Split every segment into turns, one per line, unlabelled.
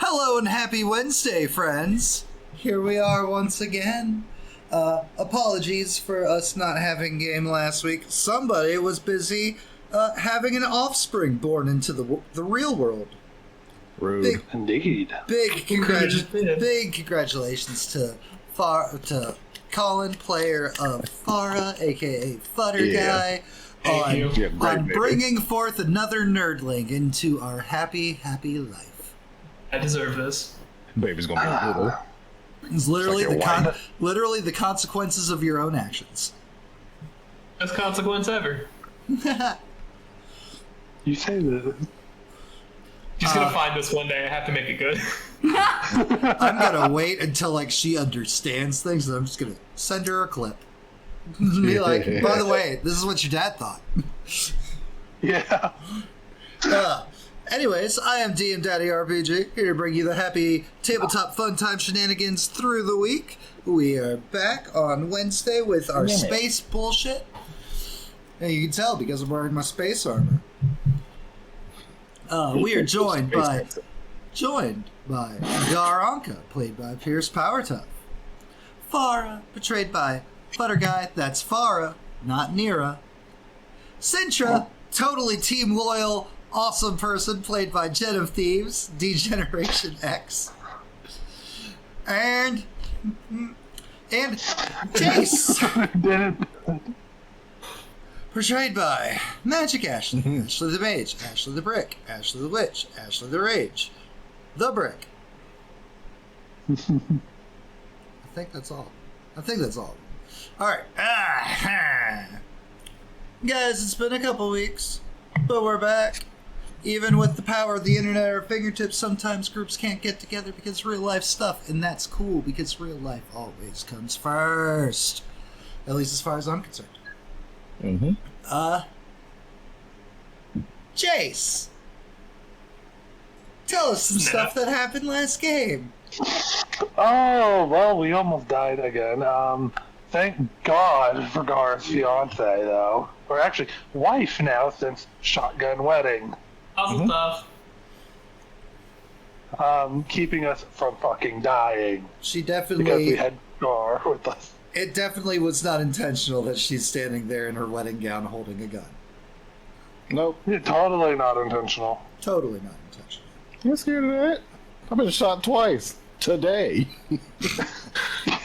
Hello and happy Wednesday, friends. Here we are once again. Apologies for us not having game last week. Somebody was busy having an offspring born into the real world.
Rude. Indeed.
Big congratulations to Colin, player of Farra, aka Futter Guy, on bringing forth another nerdling into our happy life.
I deserve this.
Baby's gonna be little.
It's literally literally the consequences of your own actions.
Best consequence ever.
You say that.
She's gonna find this one day. I have to make it good.
I'm gonna wait until she understands things, and I'm just gonna send her a clip. Be like, by the way, this is what your dad thought.
Yeah.
Anyways, I am DM Daddy RPG, here to bring you the happy tabletop fun time shenanigans through the week. We are back on Wednesday with our space bullshit. And you can tell because I'm wearing my space armor. We are joined by Garanka, played by Pierce Powertough. Farra, portrayed by Butter Guy, that's Farra, not Nira. Sintra, totally team loyal, awesome person, played by JenOfThieves, Degeneration X. And Jace, portrayed by Magic Ashley, Ashley the Mage, Ashley the Brick, Ashley the Witch, Ashley the Rage, the Brick. I think that's all. Alright. Guys, it's been a couple weeks, but we're back. Even with the power of the internet at our fingertips, sometimes groups can't get together because real life stuff, and that's cool because real life always comes first. At least as far as I'm concerned.
Mm-hmm.
Jace, tell us some stuff that happened last game.
Oh, well, we almost died again. Thank God for Gar's fiance, though. Or actually, wife now since Shotgun Wedding.
Awesome stuff.
Keeping us from fucking dying.
She definitely...
Because we had Gar with us.
It definitely was not intentional that she's standing there in her wedding gown holding a gun.
Nope. Yeah, totally not intentional.
Totally not intentional.
You're scared of that? I've been shot twice. Today.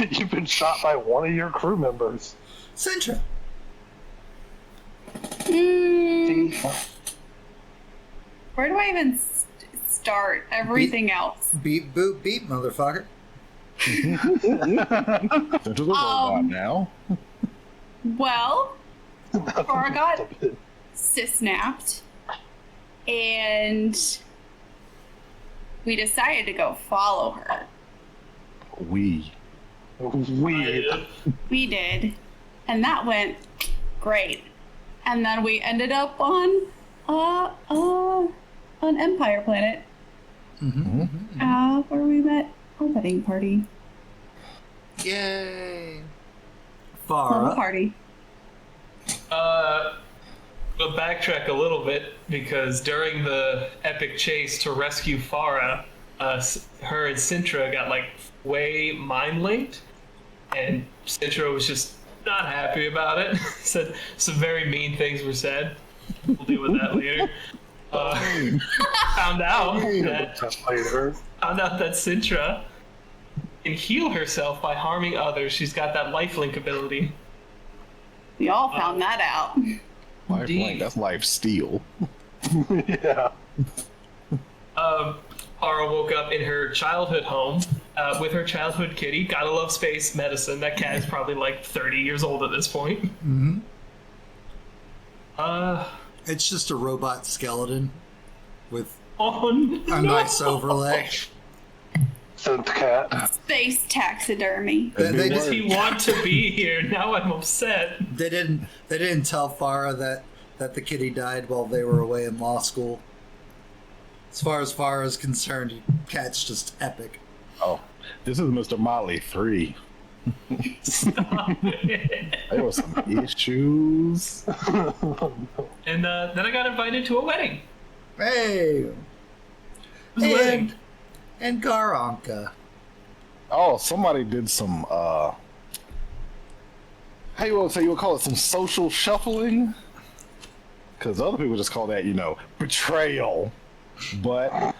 You've been shot by one of your crew members.
Sintra.
Where do I even start everything else?
Beep, boop, beep, motherfucker.
Into the robot now.
Well, Farra got sis-napped, and we decided to go follow her.
We
did, and that went great. And then we ended up on an Empire planet, where we met our wedding party.
Yay!
Love a
Farra.
party.
We'll backtrack a little bit because during the epic chase to rescue Farra, her and Sintra got way mind linked, and Sintra was just not happy about it. Said some very mean things were said. We'll deal with that later. Found out that Sintra can heal herself by harming others. She's got that lifelink ability.
We all found that out.
Lifelink, that's life steal.
Yeah.
Farra woke up in her childhood home with her childhood kitty. Gotta love space medicine. That cat is probably 30 years old at this point.
Mm-hmm. It's just a robot skeleton with a nice overlay.
Synth cat.
Space taxidermy.
Does he want to be here? Now I'm upset.
They didn't tell Farra that the kitty died while they were away in law school. As far as Farra is concerned, cat's just epic.
Oh, this is Mr. Motley 3.
Stop it.
There were some issues.
And then I got invited to a wedding.
Hey!
Whose wedding?
and Garanka.
Oh, somebody did some, how you want to say, you would call it some social shuffling? Because other people just call that, betrayal. But,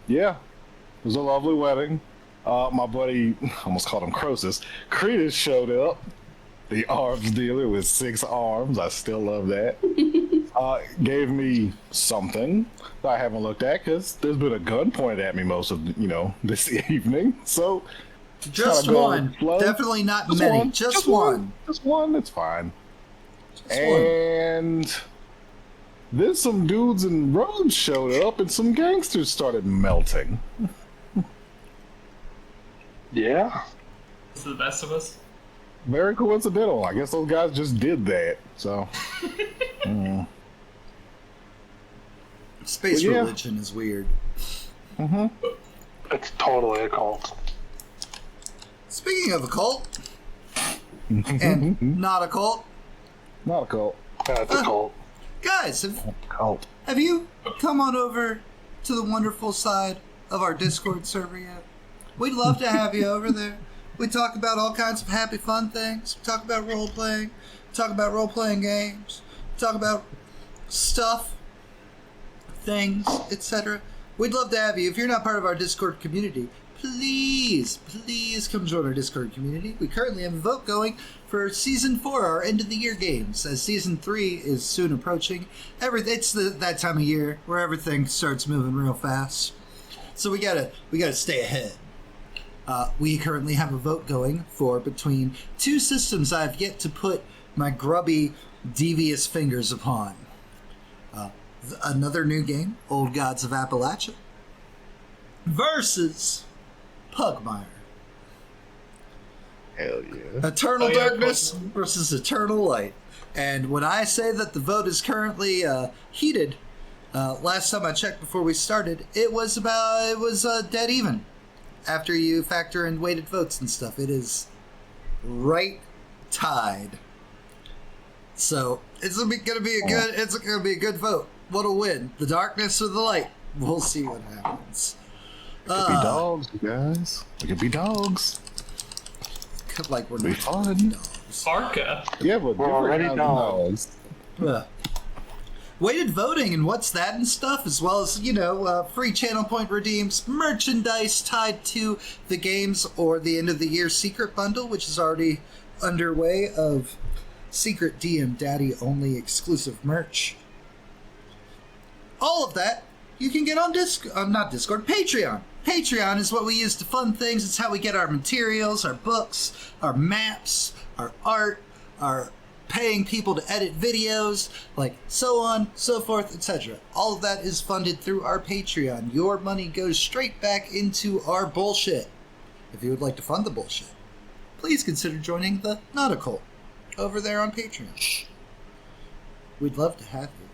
yeah, it was a lovely wedding. My buddy, almost called him Croesus, Cretus showed up. The arms dealer with 6 arms. I still love that. Gave me something that I haven't looked at because there's been a gun pointed at me most of, this evening. So,
just one. Definitely not
just
many.
One.
Just one.
Just one. It's fine.
Just
and then some dudes in robes showed up and some gangsters started melting.
Yeah.
This is the best of us.
Very coincidental. I guess those guys just did that. So,
Space
Well, yeah.
religion is weird.
It's totally a cult.
Speaking of a cult, and not a cult,
Not a cult.
That's a cult.
guys,
Cult.
have you come on over to the wonderful side of our Discord server yet? We'd love to have you over there. We talk about all kinds of happy, fun things. We talk about role-playing. We talk about role-playing games. We talk about stuff, things, etc. We'd love to have you. If you're not part of our Discord community, please come join our Discord community. We currently have a vote going for Season 4, our end-of-the-year games, as Season 3 is soon approaching. It's that time of year where everything starts moving real fast. So we gotta stay ahead. We currently have a vote going for between 2 systems I've yet to put my grubby, devious fingers upon. Another new game, Old Gods of Appalachia, versus Pugmire.
Hell yeah.
Eternal
Oh, yeah,
Darkness versus Eternal Light. And when I say that the vote is currently heated, last time I checked before we started, it was dead even. After you factor in weighted votes and stuff, it is right tied. So it's gonna be a good vote. What'll win, the darkness or the light? We'll see what happens.
We could be dogs, you guys. We could be dogs.
Like we're
Be
not
fun.
dogs.
Farka.
Yeah, but
We're already
different kinds of
dogs.
Weighted voting and what's that and stuff, as well as, free channel point redeems, merchandise tied to the games, or the end of the year secret bundle, which is already underway, of secret DM Daddy only exclusive merch. All of that you can get on Patreon. Patreon is what we use to fund things. It's how we get our materials, our books, our maps, our art, our paying people to edit videos, like so on, so forth, etc. All of that is funded through our Patreon. Your money goes straight back into our bullshit. If you would like to fund the bullshit, please consider joining the Not a Cult over there on Patreon. We'd love to have you.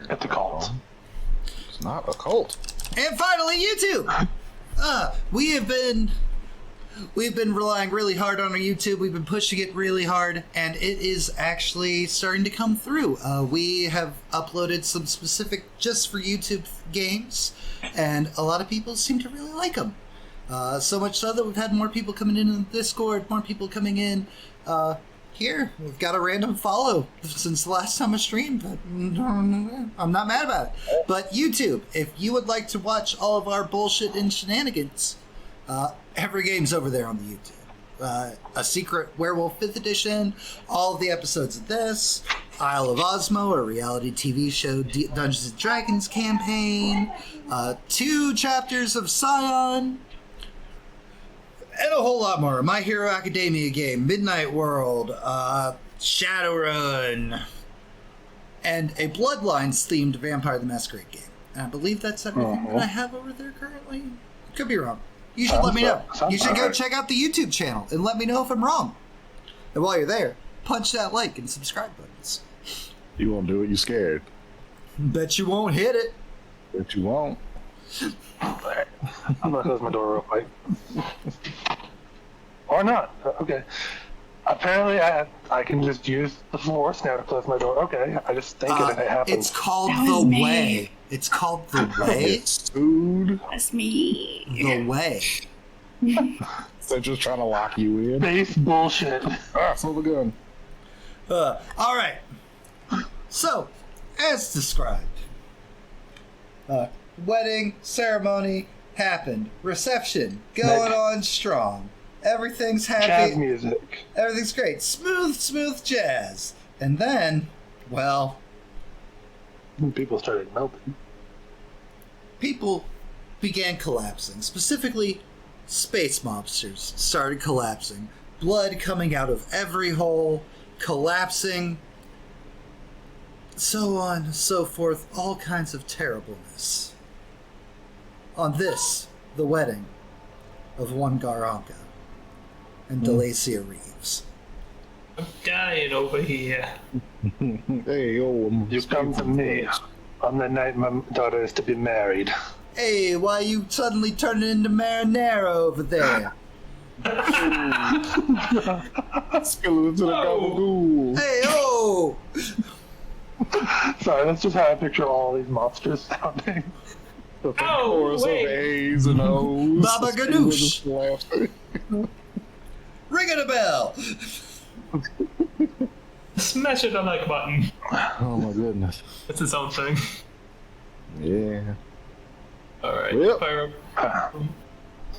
It's a cult.
It's not a cult.
And finally, YouTube! We've been relying really hard on our YouTube. We've been pushing it really hard, and it is actually starting to come through. We have uploaded some specific just for YouTube games, and a lot of people seem to really like them. So much so that we've had more people coming in the Discord, more people coming in here. We've got a random follow since the last time I streamed, but I'm not mad about it. But YouTube, if you would like to watch all of our bullshit and shenanigans, every game's over there on the YouTube. A Secret Werewolf 5th Edition, all of the episodes of this, Isle of Osmo, a reality TV show, Dungeons & Dragons campaign, 2 chapters of Scion, and a whole lot more. My Hero Academia game, Midnight World, Shadowrun, and a Bloodlines-themed Vampire the Masquerade game. And I believe that's everything that I have over there currently. Could be wrong. You should let me know. You should go check out the YouTube channel and let me know if I'm wrong. And while you're there, punch that like and subscribe buttons.
You won't do it, you scared.
Bet you won't hit it.
Bet you won't.
I'm gonna close my door real quick. Or not. Okay. Apparently, I can just use the force now to close my door. Okay, I just think it happens.
It's called
That
the
was me.
way. It's called the way.
Dude.
That's me.
The way.
They're just trying to lock you in.
Base bullshit.
So the gun.
All right. So, as described, wedding ceremony happened. Reception going on strong. Everything's happy.
Jazz music.
Everything's great. Smooth jazz. And then, well,
People started melting.
people began collapsing. Specifically, space mobsters started collapsing. Blood coming out of every hole, collapsing, so on, so forth, all kinds of terribleness. On this, the wedding of one Garanka and Delacia Reeves.
I'm dying over here.
Hey, oh,
You come to me on the night my daughter is to be married.
Hey, why you suddenly turning into marinara over there?
Spill into the gabagool.
Hey, oh!
Sorry, that's just how I picture all these monsters sounding.
Oh,
Chorus of
wait.
A's and O's.
Baba Ganoush. Ringing a bell!
Smash it the like button.
Oh my goodness.
It's its own thing.
Yeah.
Alright.
Yep.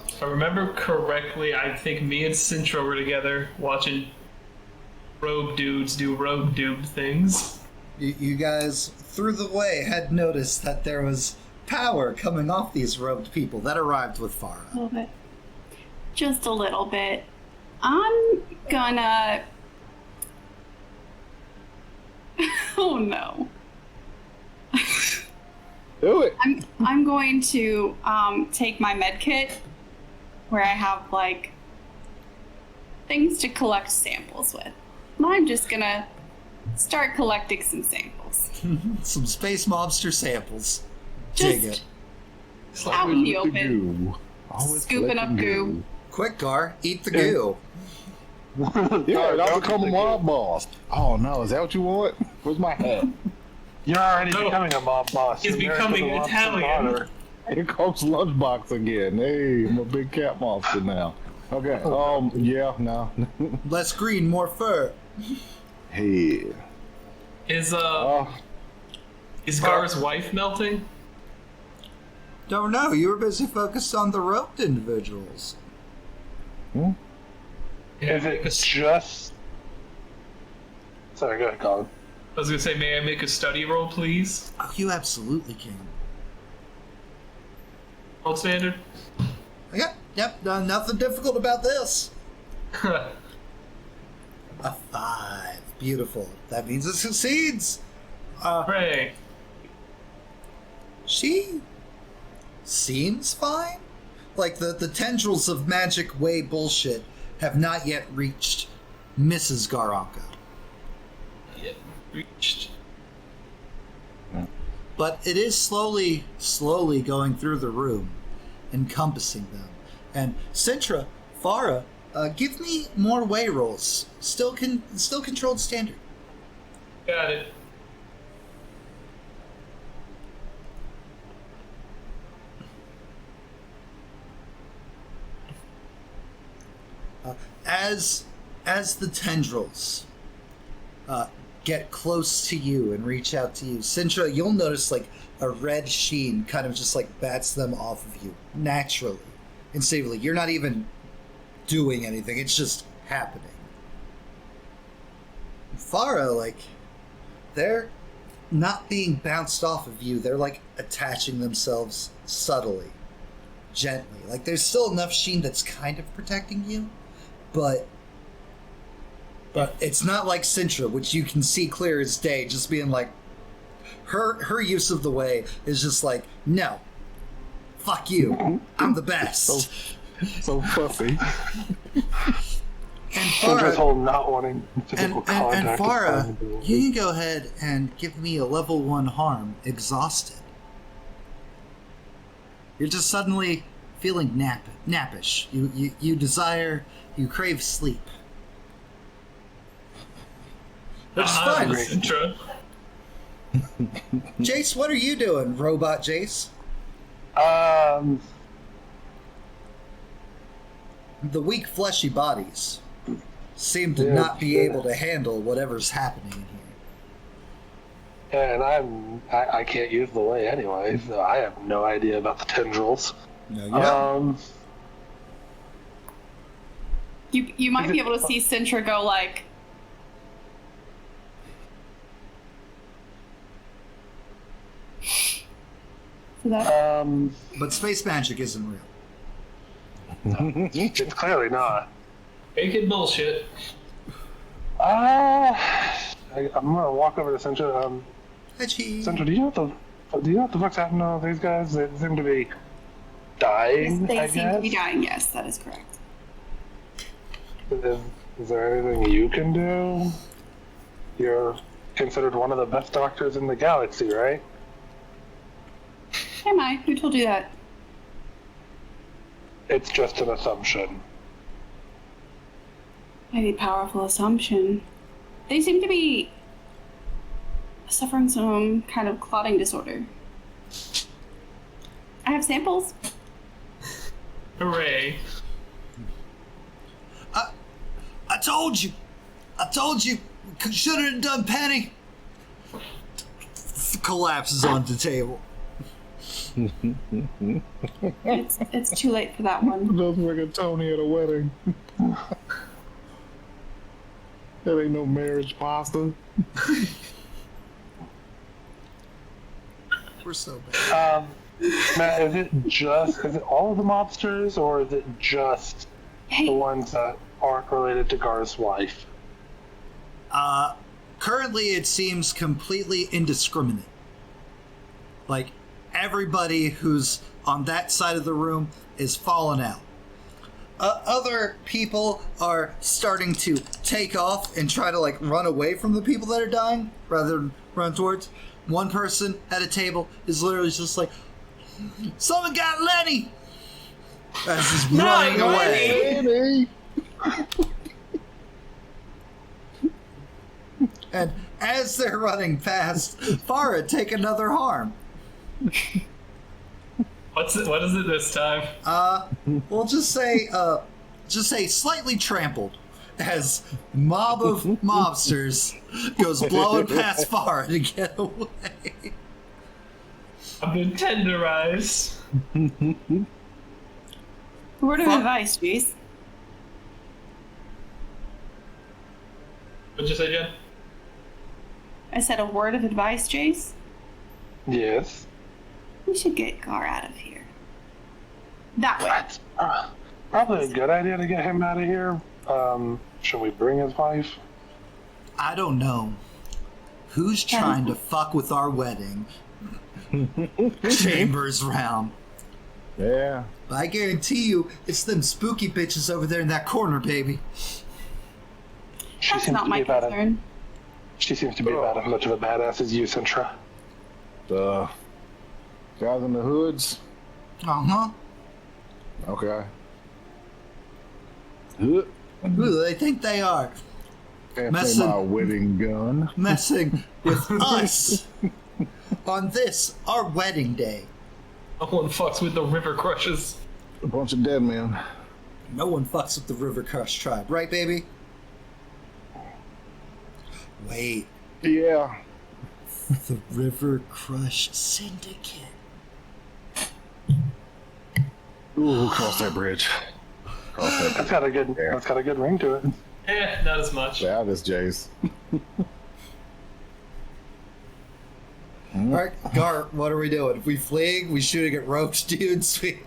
If I remember correctly, I think me and Sintra were together watching rogue dudes do rogue dude things.
You guys, through the way, had noticed that there was power coming off these robed people that arrived with Farra.
A little bit. Just a little bit. I'm gonna... Oh no.
Do it.
I'm going to take my med kit where I have like things to collect samples with. And I'm just gonna start collecting some samples.
Some space mobster samples. Dig
Just
it.
out in the
With
open.
goo. Always
Scooping up
collecting
goo.
Quick, Gar, eat the goo.
Yeah, I'll become a mob boss. Oh no, is that what you want? Where's my hat?
You're already
No.
becoming a mob boss.
He's
You're married to
becoming
the lobster
Italian.
daughter.
Here comes Lunchbox again. Hey, I'm a big cat monster now. Okay, yeah, no.
Less green, more fur.
Hey.
Is
Oh,
Gar's wife melting?
Don't know, you were busy focused on the roped individuals.
Is it just... Sorry, go ahead, Colin.
I was gonna say, may I make a study roll, please?
Oh, you absolutely can.
Roll standard.
Yep, nothing difficult about this. A 5. Beautiful. That means it succeeds.
Hooray.
She seems fine. Like, the tendrils of magic way bullshit have not yet reached Mrs. Garanka.
Yeah, reached.
But it is slowly going through the room, encompassing them. And Sintra, Farra, give me more way rolls. Still controlled standard.
Got it.
As the tendrils get close to you and reach out to you, Sintra, you'll notice like a red sheen kind of just like bats them off of you naturally, instinctively. You're not even doing anything; it's just happening. Farra, like, they're not being bounced off of you. They're like attaching themselves subtly, gently. Like there's still enough sheen that's kind of protecting you, but it's not like Sintra, which you can see clear as day, just being like, her use of the way is just like, no, fuck you, I'm the best.
so fussy.
And
Sintra's
Farra,
whole not wanting physical contact.
and
is
Farra,
fine.
you can go ahead and give me a level 1 harm, exhausted. You're just suddenly feeling nappish. You desire, you crave sleep. Which is fine.
Sintra.
Jace, what are you doing, Robot Jace? The weak, fleshy bodies seem to not be able to handle whatever's happening in here.
And I can't use the way anyway, so I have no idea about the tendrils.
No,
You might be able to see Sintra go like. So that.
but space magic isn't real.
It's clearly not.
Make it bullshit.
I'm gonna walk over to Central. Central, do you know what the fuck's happening to these guys? They seem to be dying.
They seem to be dying. Yes, that is correct.
Is there anything you can do? You're considered one of the best doctors in the galaxy, right?
Am I? Who told you that?
It's just an assumption.
Maybe powerful assumption. They seem to be suffering some kind of clotting disorder. I have samples.
Hooray.
I told you. Should have done Penny. Collapses onto the table.
It's too late for that one.
Doesn't like a Tony at a wedding. That ain't no marriage pasta.
We're so bad.
Matt, is it all of the mobsters, or is it just the ones that aren't related to Gar's wife?
Currently it seems completely indiscriminate. Like, everybody who's on that side of the room is falling out. Other people are starting to take off and try to, like, run away from the people that are dying rather than run towards. One person at a table is literally just like, someone got Lenny! As he's running away. And as they're running past, Farra take another harm.
What is it this time?
We'll just say slightly trampled, as mob of mobsters goes blowing past Farra to get away.
I've been tenderized.
Word of advice, Jace.
What'd you say, Jen?
I said a word of advice, Jace.
Yes.
We should get Gar out of here. That way.
That's probably a good idea to get him out of here. Should we bring his wife?
I don't know. Who's trying to fuck with our wedding? Chambers round.
Yeah.
But I guarantee you, it's them spooky bitches over there in that corner, baby.
That's not my concern.
She seems to be about as much of a badass as you, Sintra.
The guys in the hoods?
Uh-huh.
Okay.
Who do they think they are?
Can't say my wedding gun.
Messing with us on this, our wedding day.
No one fucks with the river crushes.
A bunch of dead men.
No one fucks with the River Crush tribe, right, baby? Wait.
Yeah.
The River Crush Syndicate.
Ooh, cross that bridge. Cross that bridge.
That's got a good ring to it.
Not as much.
Yeah, this Jace.
Alright, Gar, what are we doing? If we fleeing, we shooting at ropes, dudes. The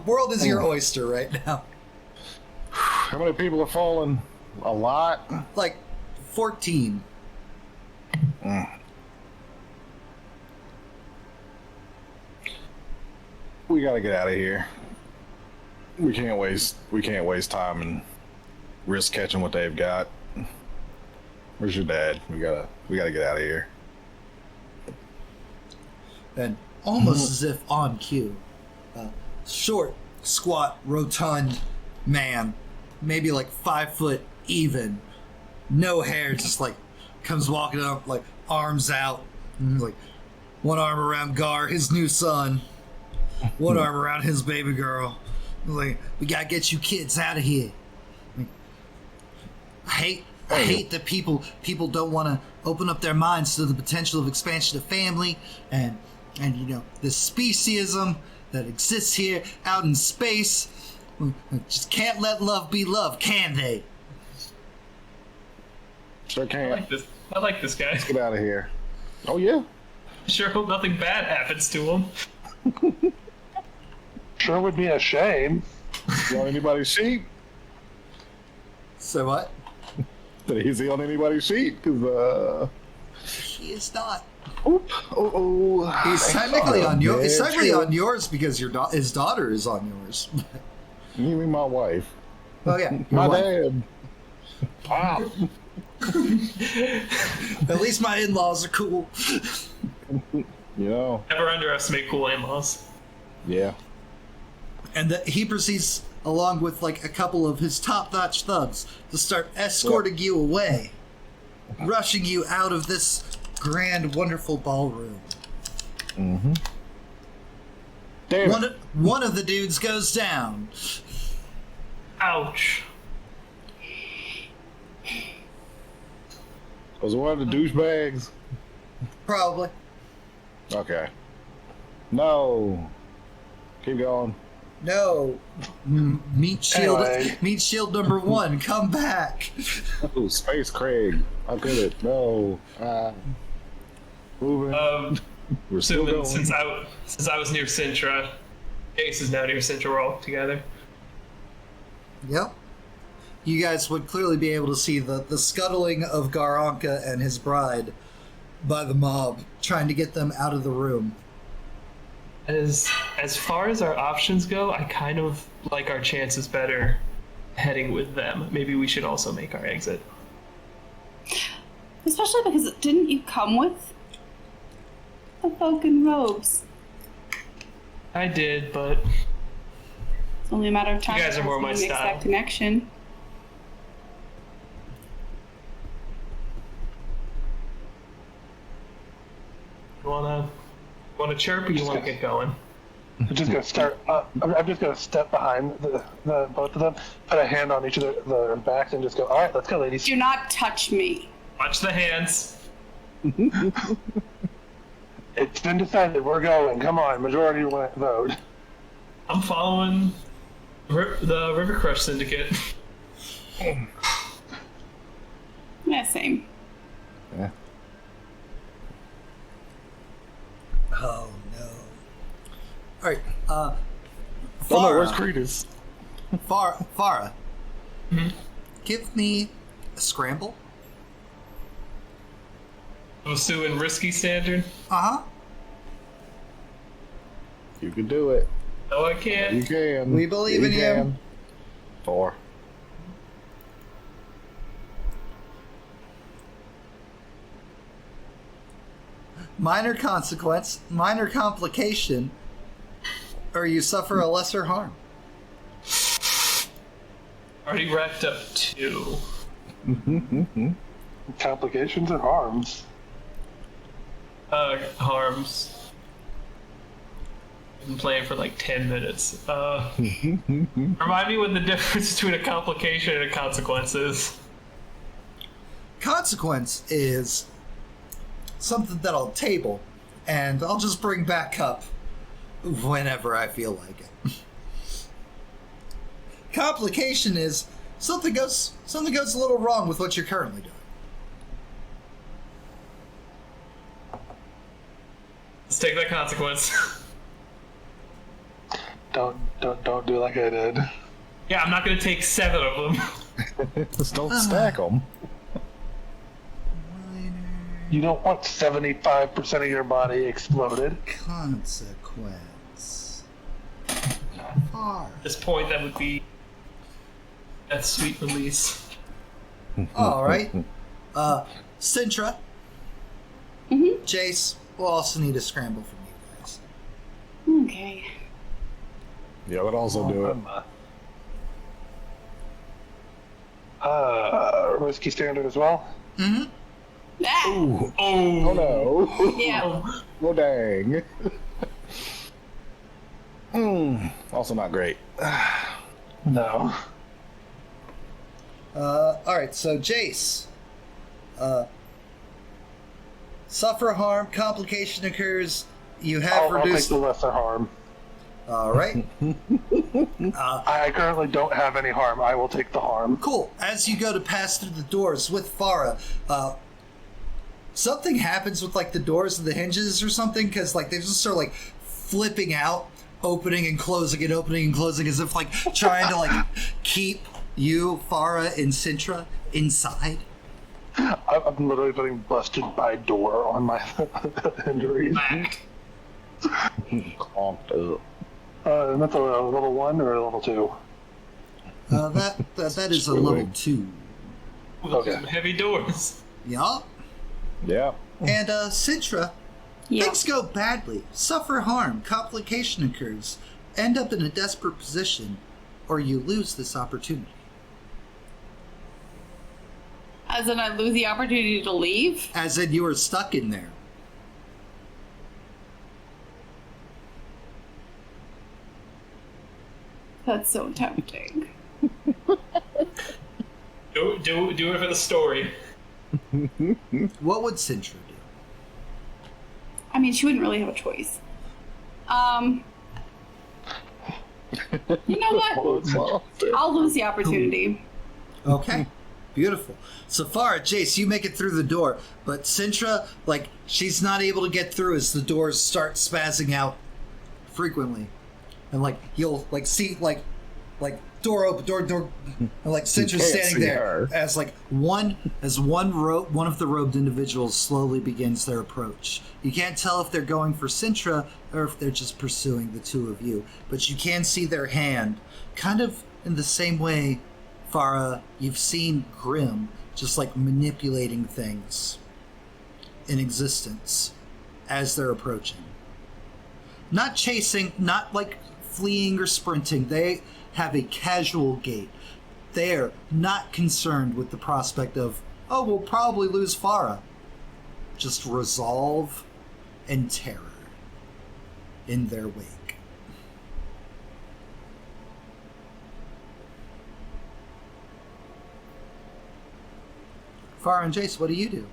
world is your oyster right now.
How many people are falling? A lot?
Like 14.
We gotta get out of here. We can't waste time and risk catching what they've got. Where's your dad? We gotta get out of here.
And almost as if on cue, short, squat, rotund man, maybe like 5 foot even, no hair, just like comes walking up, like arms out, and like one arm around Gar, his new son, one arm around his baby girl. Like, we gotta get you kids out of here. Like, I hate that people don't want to open up their minds to the potential of expansion of family and you know, the speciesism that exists here out in space. Just can't let love be love, can they?
Sure can.
I like this guy.
Get out of here. Oh yeah.
Sure hope nothing bad happens to him.
Sure would be a shame.
You on anybody's sheet?
So what?
Is he on anybody's sheet? Cause
He is not.
oop. Oh.
He's technically on your. He's
Yeah,
technically
true.
on yours because his daughter is on yours.
You mean my wife?
Oh yeah, your
My
wife.
dad. Wow.
At least my in-laws are cool.
You know.
Never underestimate cool in-laws.
Yeah.
And he proceeds, along with like a couple of his top-notch thugs, to start escorting you away, rushing you out of this grand, wonderful ballroom.
Mm-hmm. Damn.
One of the dudes goes down.
Ouch.
Was it one of the douchebags?
Probably.
Okay. No. Keep going.
No. Meet shield.
Anyway.
Meet shield number 1. Come back.
Oh, Space Craig. How could it? No. Moving. We're still going.
Since I was near Sintra, Ace is now near Sintra. We're all together.
Yep. You guys would clearly be able to see the scuttling of Garanka and his bride by the mob, trying to get them out of the room.
As far as our options go, I kind of like our chances better heading with them. Maybe we should also make our exit.
Especially because didn't you come with the Falcon robes?
I did, but
It's only a matter of time.
You guys are more my
before he makes
style.
that connection.
you wanna chirp or you wanna get going?
I'm just gonna start. I'm just gonna step behind the both of them, put a hand on each of their backs, and just go. All right, let's go, ladies.
Do not touch me.
Watch the hands.
It's been decided. We're going. Come on, majority vote.
I'm following the River Crush Syndicate.
Yeah, same.
Yeah.
Oh no. Alright,
Oh no, where's
Farra.
Credus?
Farra. Give me a scramble.
Osu and Risky Standard.
Uh-huh.
You can do it.
No, I
You
can't.
can.
We believe in you.
can. 4.
Minor consequence, minor complication, or you suffer a lesser harm.
Already racked up 2.
Complications and harms.
Harms. Been playing for like 10 minutes. Remind me what the difference between a complication and a consequence is.
Consequence is something that I'll table, and I'll just bring back up whenever I feel like it. Complication is something goes a little wrong with what you're currently doing.
Let's take that consequence.
Don't do like I did.
Yeah, I'm not gonna take 7 of them.
Just don't stack them.
You don't want 75% of your body exploded.
Consequence. Far.
At this point, that would be a sweet release.
All right. Sintra.
Mm-hmm.
Jace, we'll also need a scramble from you guys.
Okay.
Yeah, I would also do it.
whiskey standard as well.
Mm-hmm.
Ah,
Ooh.
Oh,
Oh no.
yeah.
Well, dang. Also not great.
No.
Alright, so Jace. Suffer harm, complication occurs, you have
I'll take
reduced...
the lesser harm.
Alright.
I currently don't have any harm. I will take the harm.
Cool. As you go to pass through the doors with Farra, something happens with like the doors and the hinges or something, because like they just start like flipping out, opening and closing and opening and closing, as if like trying to like keep you, Farra, and Sintra inside.
I'm literally getting busted by door on my injuries.
back.
Conked up.
And that's a level 1 or a level 2?
That is a level 2.
Okay.
Some heavy doors.
Yeah.
Yeah.
And Sintra,
Yeah.
things go badly. Suffer harm, complication occurs, end up in a desperate position, or you lose this opportunity.
As in, I lose the opportunity to leave?
As in, you are stuck in there.
That's so tempting.
Do it for the story.
What would Sintra do?
I mean, she wouldn't really have a choice. You know what? I'll lose the opportunity.
Okay. Beautiful. So far, Jace, you make it through the door, but Sintra, like, she's not able to get through as the doors start spazzing out frequently. And, like, you'll, like, see, like, door open, door, and, like, Sintra's
can't
standing
see
there
her.
as, like, one of the robed individuals slowly begins their approach. You can't tell if they're going for Sintra or if they're just pursuing the two of you, but you can see their hand, kind of in the same way, Farra, you've seen Grimm just like manipulating things in existence as they're approaching. Not chasing, not like fleeing or sprinting. They have a casual gait. They're not concerned with the prospect of, oh, we'll probably lose Farra. Just resolve and terror in their wake. Farra and Jace, what do you do?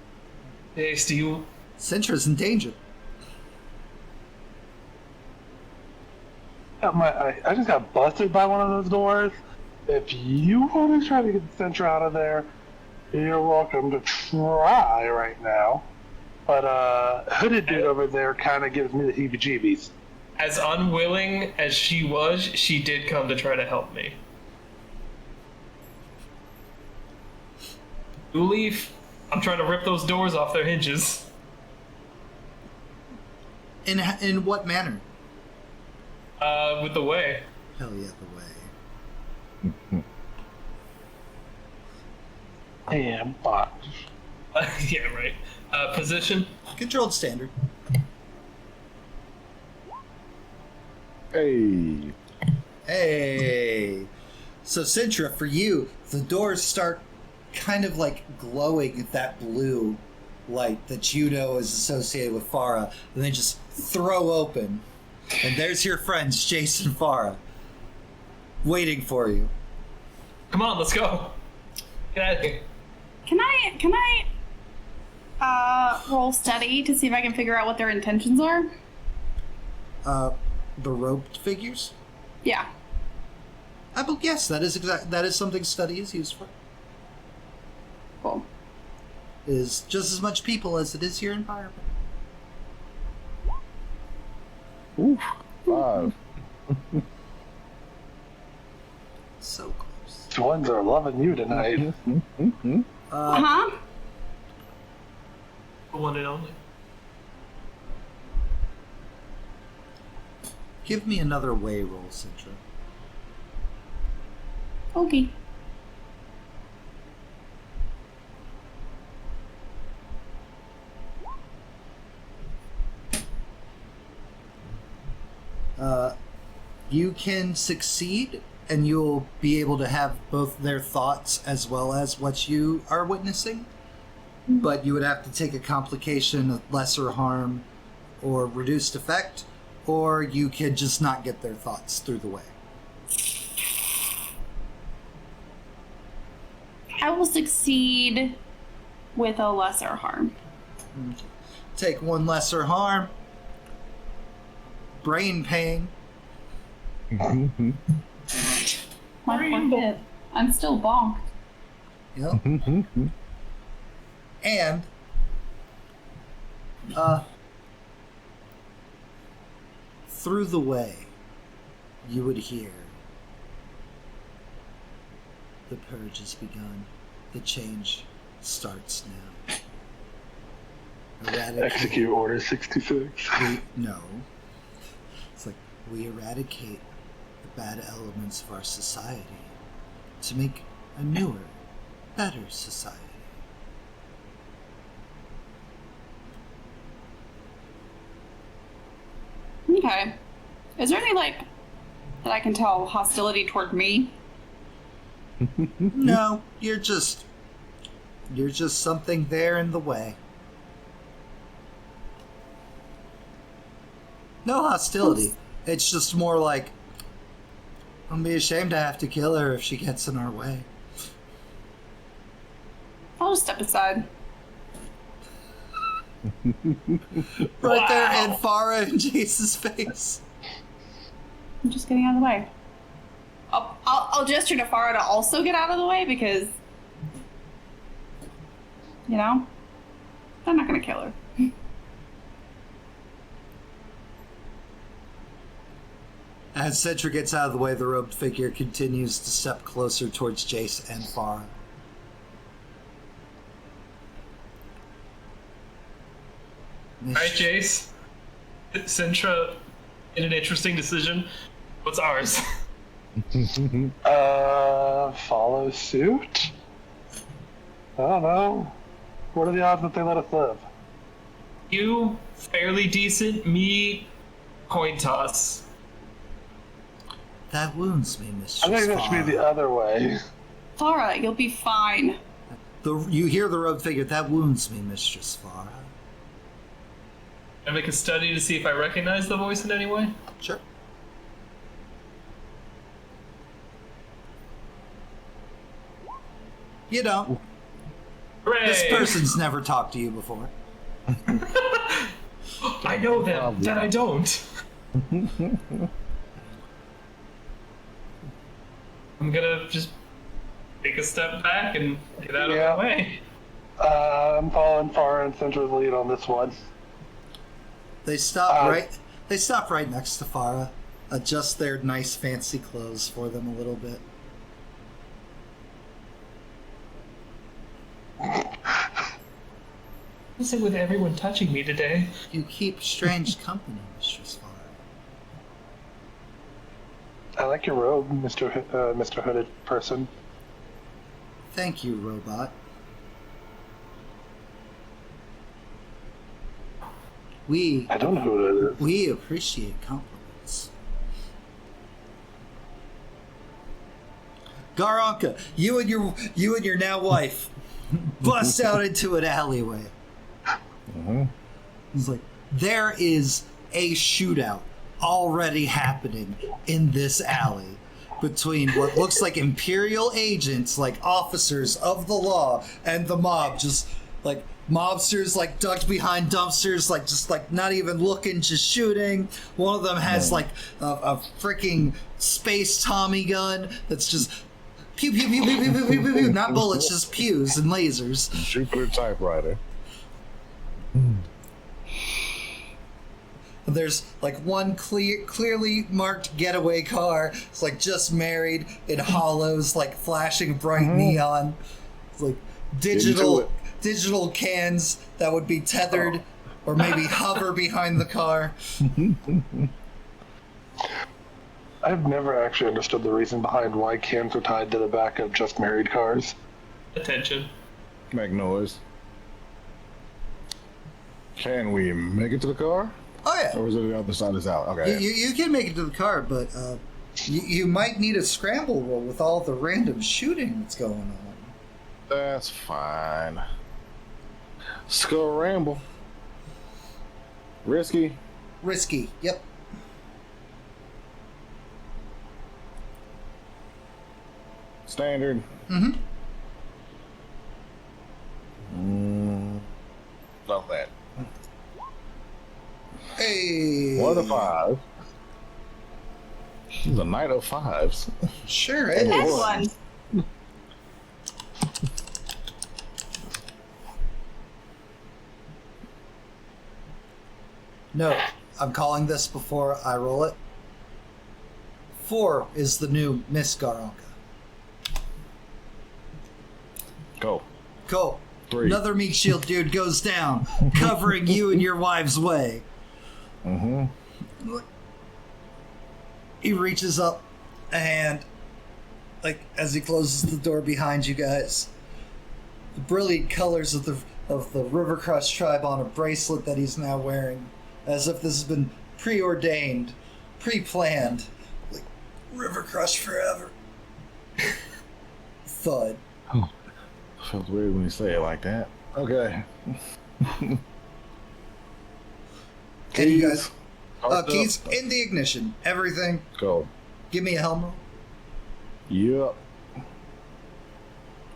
Jace, do you...
Sintra's in danger.
I just got busted by one of those doors. If you want to try to get Centra out of there, you're welcome to try right now. But hooded dude over there kind of gives me the heebie-jeebies.
As unwilling as she was, she did come to try to help me. You leave. I'm trying to rip those doors off their hinges.
In what manner?
With the way.
Hell yeah, the way.
Yeah, but
Yeah, right. Position.
Controlled standard.
Hey.
Hey. So Sintra, for you, the doors start kind of like glowing with that blue light that you know is associated with Farra, and they just throw open. And there's your friends, Jace and Farra, waiting for you.
Come on, let's go. Get out of here.
Can I roll steady to see if I can figure out what their intentions are?
The robed figures?
Yeah.
Yes, that is something study is used for.
Cool.
It is just as much people as it is your environment.
Ooh. 5.
So close.
twins are loving you tonight.
Uh-huh.
The one and only.
Give me another way roll, Sintra.
Okay.
You can succeed and you'll be able to have both their thoughts as well as what you are witnessing. But you would have to take a complication of lesser harm or reduced effect, or you could just not get their thoughts through the way.
I will succeed with a lesser harm.
Take one lesser harm. Brain pain.
My poor kid. I'm still bonked.
Yep. And through the way, you would hear the purge has begun. The change starts now.
Execute Order 66.
No. It's like we eradicate the bad elements of our society to make a newer, better society.
Okay. Is there any, like, that I can tell hostility toward me?
No, you're just something there in the way. No hostility. It's just more like, I'll be ashamed to have to kill her if she gets in our way.
I'll just step aside.
Right there in Farra and Jace's face.
I'm just getting out of the way. I'll gesture to Farra to also get out of the way because, you know, I'm not gonna kill her.
As Citra gets out of the way, the robed figure continues to step closer towards Jace and Farra.
Alright, Jace. Sintra in an interesting decision. What's ours?
Follow suit? I don't know. What are the odds that they let us live?
You, fairly decent. Me, coin toss.
That wounds me, Mistress
I think that should be the other way.
Farra, you'll be fine.
You hear the robed figure. That wounds me, Mistress Farra.
Can I make a study to see if I recognize the voice in any way?
Sure. You don't.
Hooray!
This person's never talked to you before.
I know them, then I don't. I'm gonna just take a step back and get out of the way.
I'm following Farra and Centra's lead on this one.
They stop right next to Farra, adjust their nice fancy clothes for them a little bit.
What's it with everyone touching me today?
You keep strange company, Mistress Farra.
I like your robe, Mr. Hooded person.
Thank you, robot.
I don't know who it is.
We appreciate compliments. Garanka, you and your now wife bust out into an alleyway. It's like there is a shootout already happening in this alley between what looks like Imperial agents, like officers of the law, and the mob, just like mobsters like ducked behind dumpsters, like just like not even looking, just shooting. One of them has like a freaking space Tommy gun that's just pew pew pew pew pew pew pew pew, pew. Not bullets, just pews and lasers.
Jupiter typewriter.
There's like one clearly marked getaway car. It's like just married in hollows, like flashing bright neon. It's like digital cans that would be tethered or maybe hover behind the car.
I've never actually understood the reason behind why cans are tied to the back of just married cars.
Attention.
Make noise. Can we make it to the car?
Oh yeah.
Or is it the other side is out? Okay.
You can make it to the car, but You might need a scramble roll with all the random shooting that's going on.
That's fine. Skull ramble. Risky.
Risky, yep.
Standard.
Mm-hmm.
Love that.
Hey.
1 to 5. He's a knight of 5s.
Sure
Good
is.
one.
No, I'm calling this before I roll it. 4 is the new Miss Garanka.
Go.
Go.
3.
Another meat shield dude goes down, covering you and your wife's way.
Mm-hmm.
He reaches up a hand, like as he closes the door behind you guys. The brilliant colors of the Rivercrest tribe on a bracelet that he's now wearing, as if this has been preordained, pre-planned. Like Rivercrest forever. Thud.
Feels weird when you say it like that. Okay.
And you guys,
Start
keys
up.
in the ignition. Everything.
Go.
Give me a helm roll.
Yep.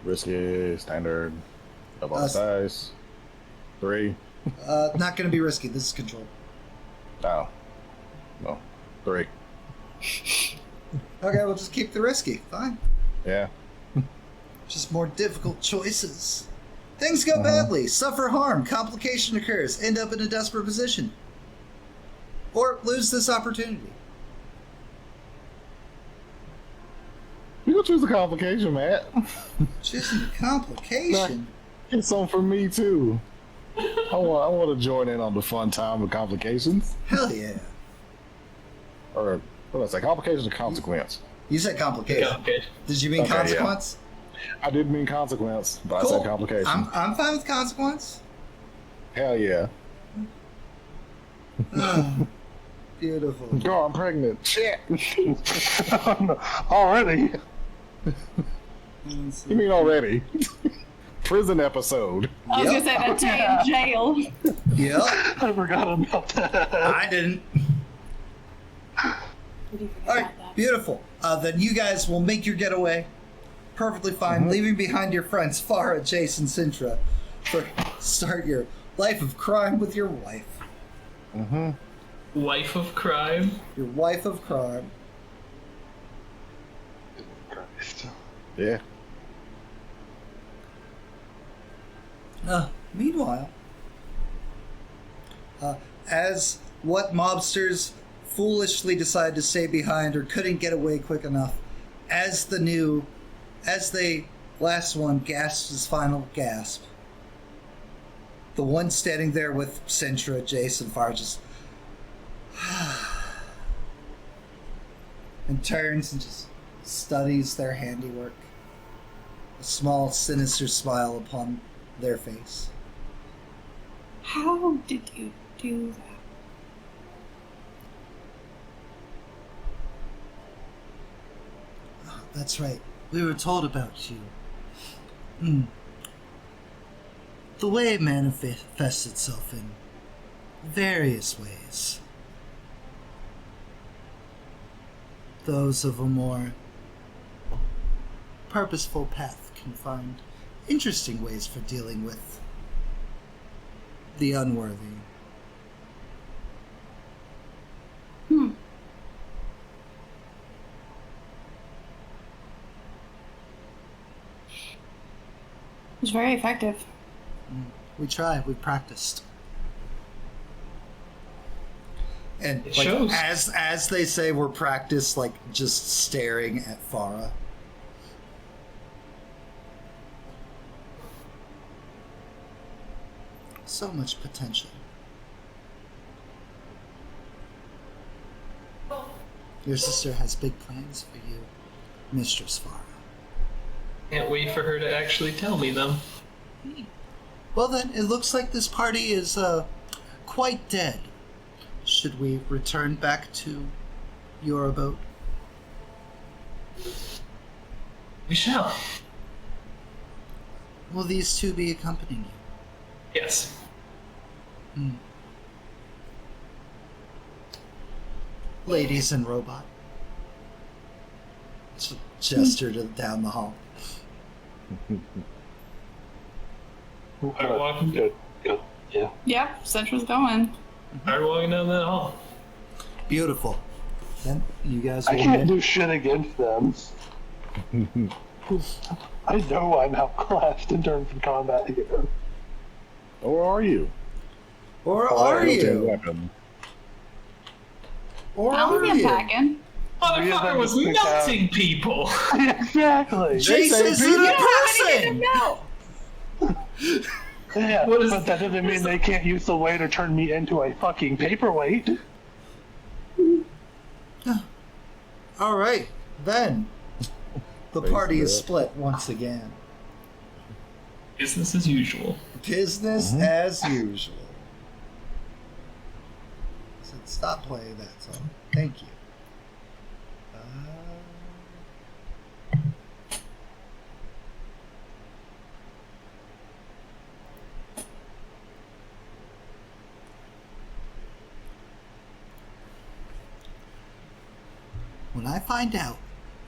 Risky, standard, double dice. 3.
Not going to be risky. This is control.
Oh. No. 3.
Okay, we'll just keep the risky. Fine.
Yeah.
Just more difficult choices. Things go badly, suffer harm, complication occurs, end up in a desperate position. Or lose this opportunity.
You gonna choose a complication, Matt.
Choosing a complication.
Get some for me too. I want to join in on the fun time with complications.
Hell yeah.
Or what did I say? Complications or consequence?
You said complication.
Complication.
Did you mean
Okay,
consequence?
I didn't mean consequence, but
Cool.
I said complication.
I'm fine with consequence.
Hell yeah.
Beautiful.
Girl, I'm pregnant. Shit.
Already?
You mean already? Prison episode.
I was
Yep.
gonna say that day in jail.
Yep.
I forgot about that.
I didn't. Alright, beautiful. Then you guys will make your getaway. Perfectly fine, leaving behind your friends Farra, Jason, Sintra, for start your life of crime with your wife.
Wife of crime.
Your wife of crime.
Christ.
Yeah.
Meanwhile, as what mobsters foolishly decided to stay behind or couldn't get away quick enough, as the last one gasps his final gasp, the one standing there with Sintra, Jason, Farra just and turns and just studies their handiwork. A small, sinister smile upon their face.
How did you do that?
Oh, that's right. We were told about you. The way it manifests itself in various ways. Those of a more purposeful path can find interesting ways for dealing with the unworthy.
It was very effective.
We tried, we practiced. And
It
like
shows.
as they say, we're practiced like just staring at Farra. So much potential. Your sister has big plans for you, Mistress Farra.
Can't wait for her to actually tell me them.
Well then, it looks like this party is quite dead. Should we return back to your abode?
We shall.
Will these two be accompanying you?
Yes.
Ladies and robot. Gesture to down the hall.
Are walking.
Good. Yeah.
Yep, Central's going.
Are walking down that hall.
Beautiful. Then you guys
I
will
can't do shit against them. I know I'm outclassed in terms of combat here.
Or are you?
Or
Oh,
are
okay,
you?
weapon.
Or
I don't
are
think
you?
I'm packing.
Motherfucker was
just pick out-
melting people.
Exactly.
Jace isn't a
You don't have anything
person!
to know.
Yeah,
What is-
but that doesn't mean they can't use the way to turn me into a fucking paperweight.
Alright, then. The
Face
party is
it.
split once again.
Business as usual.
Business as usual. So stop playing that song. Thank you. When I find out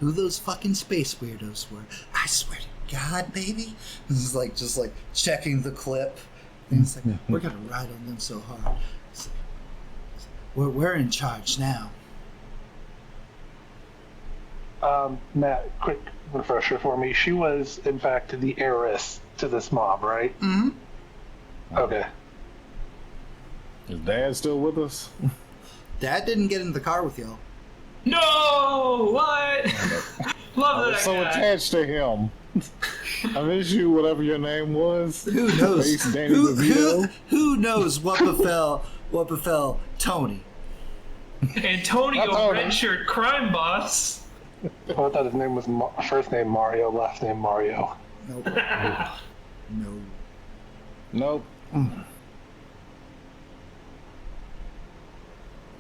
who those fucking space weirdos were, I swear to God, baby, this is like just like checking the clip. And it's like we're gonna ride on them so hard. We're in charge now.
Matt, quick refresher for me. She was, in fact, the heiress to this mob, right?
Mm-hmm.
Okay.
Is Dad still with us?
Dad didn't get in the car with y'all.
No! What?
I
Love
was
that
so
guy.
attached to him. I miss you, whatever your name was.
Who knows?
Face Danny
Who
DeVito.
knows what befell Tony?
Antonio,
That's all
red shirt crime boss.
I thought his name was first name Mario, last name Mario.
Nope. No.
Nope. I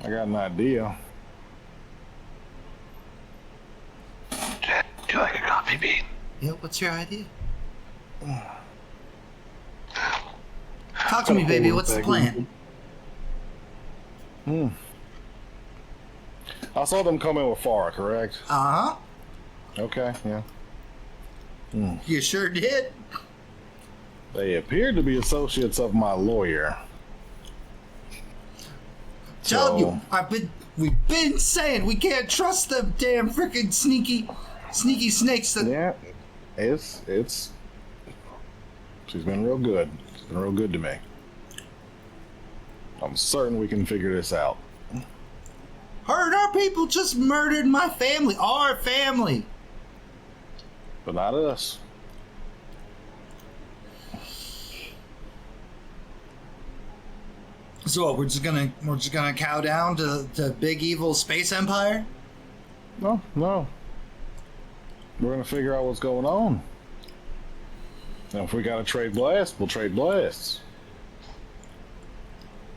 got an idea.
Do you like a coffee bean?
Yeah, what's your idea? Talk to me, baby. What's the plan?
I saw them come in with Farra, correct?
Uh-huh.
Okay, yeah.
You sure did.
They appeared to be associates of my lawyer.
Tell you, we've been saying we can't trust them damn freaking sneaky snakes that
Yeah, it's. She's been real good. She's been real good to me. I'm certain we can figure this out.
her and our people just murdered my family. Our family.
But not us.
So what, we're just gonna cow down to big evil space empire?
No. We're gonna figure out what's going on. Now, if we gotta trade blasts, we'll trade blasts.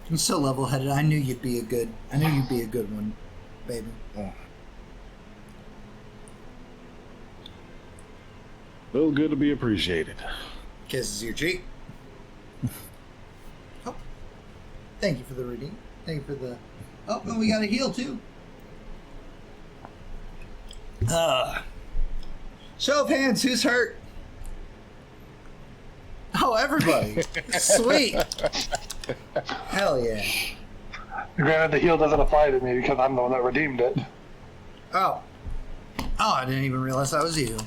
I'm so level-headed. I knew you'd be a good one, baby.
Feel good to be appreciated.
Kisses your cheek. Oh, thank you for the reading. Thank you for the. Oh, and we got a heal too. Show of hands. Who's hurt? Oh, everybody. Sweet. Hell yeah.
Granted, the heal doesn't apply to me because I'm the one that redeemed it.
Oh, I didn't even realize that was you.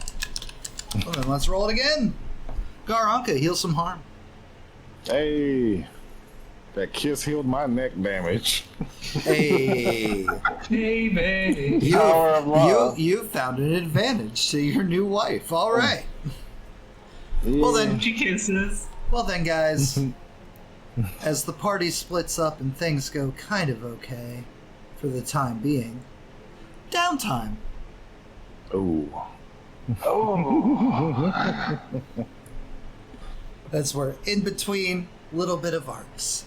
Well, then let's roll it again. Garanka, heal some harm.
Hey, that kiss healed my neck damage.
Hey.
Baby.
Power of love.
You found an advantage to your new wife. All right. Well then,
She kisses.
guys, as the party splits up and things go kind of okay for the time being, downtime.
Ooh.
Oh.
That's where in between, little bit of arcs,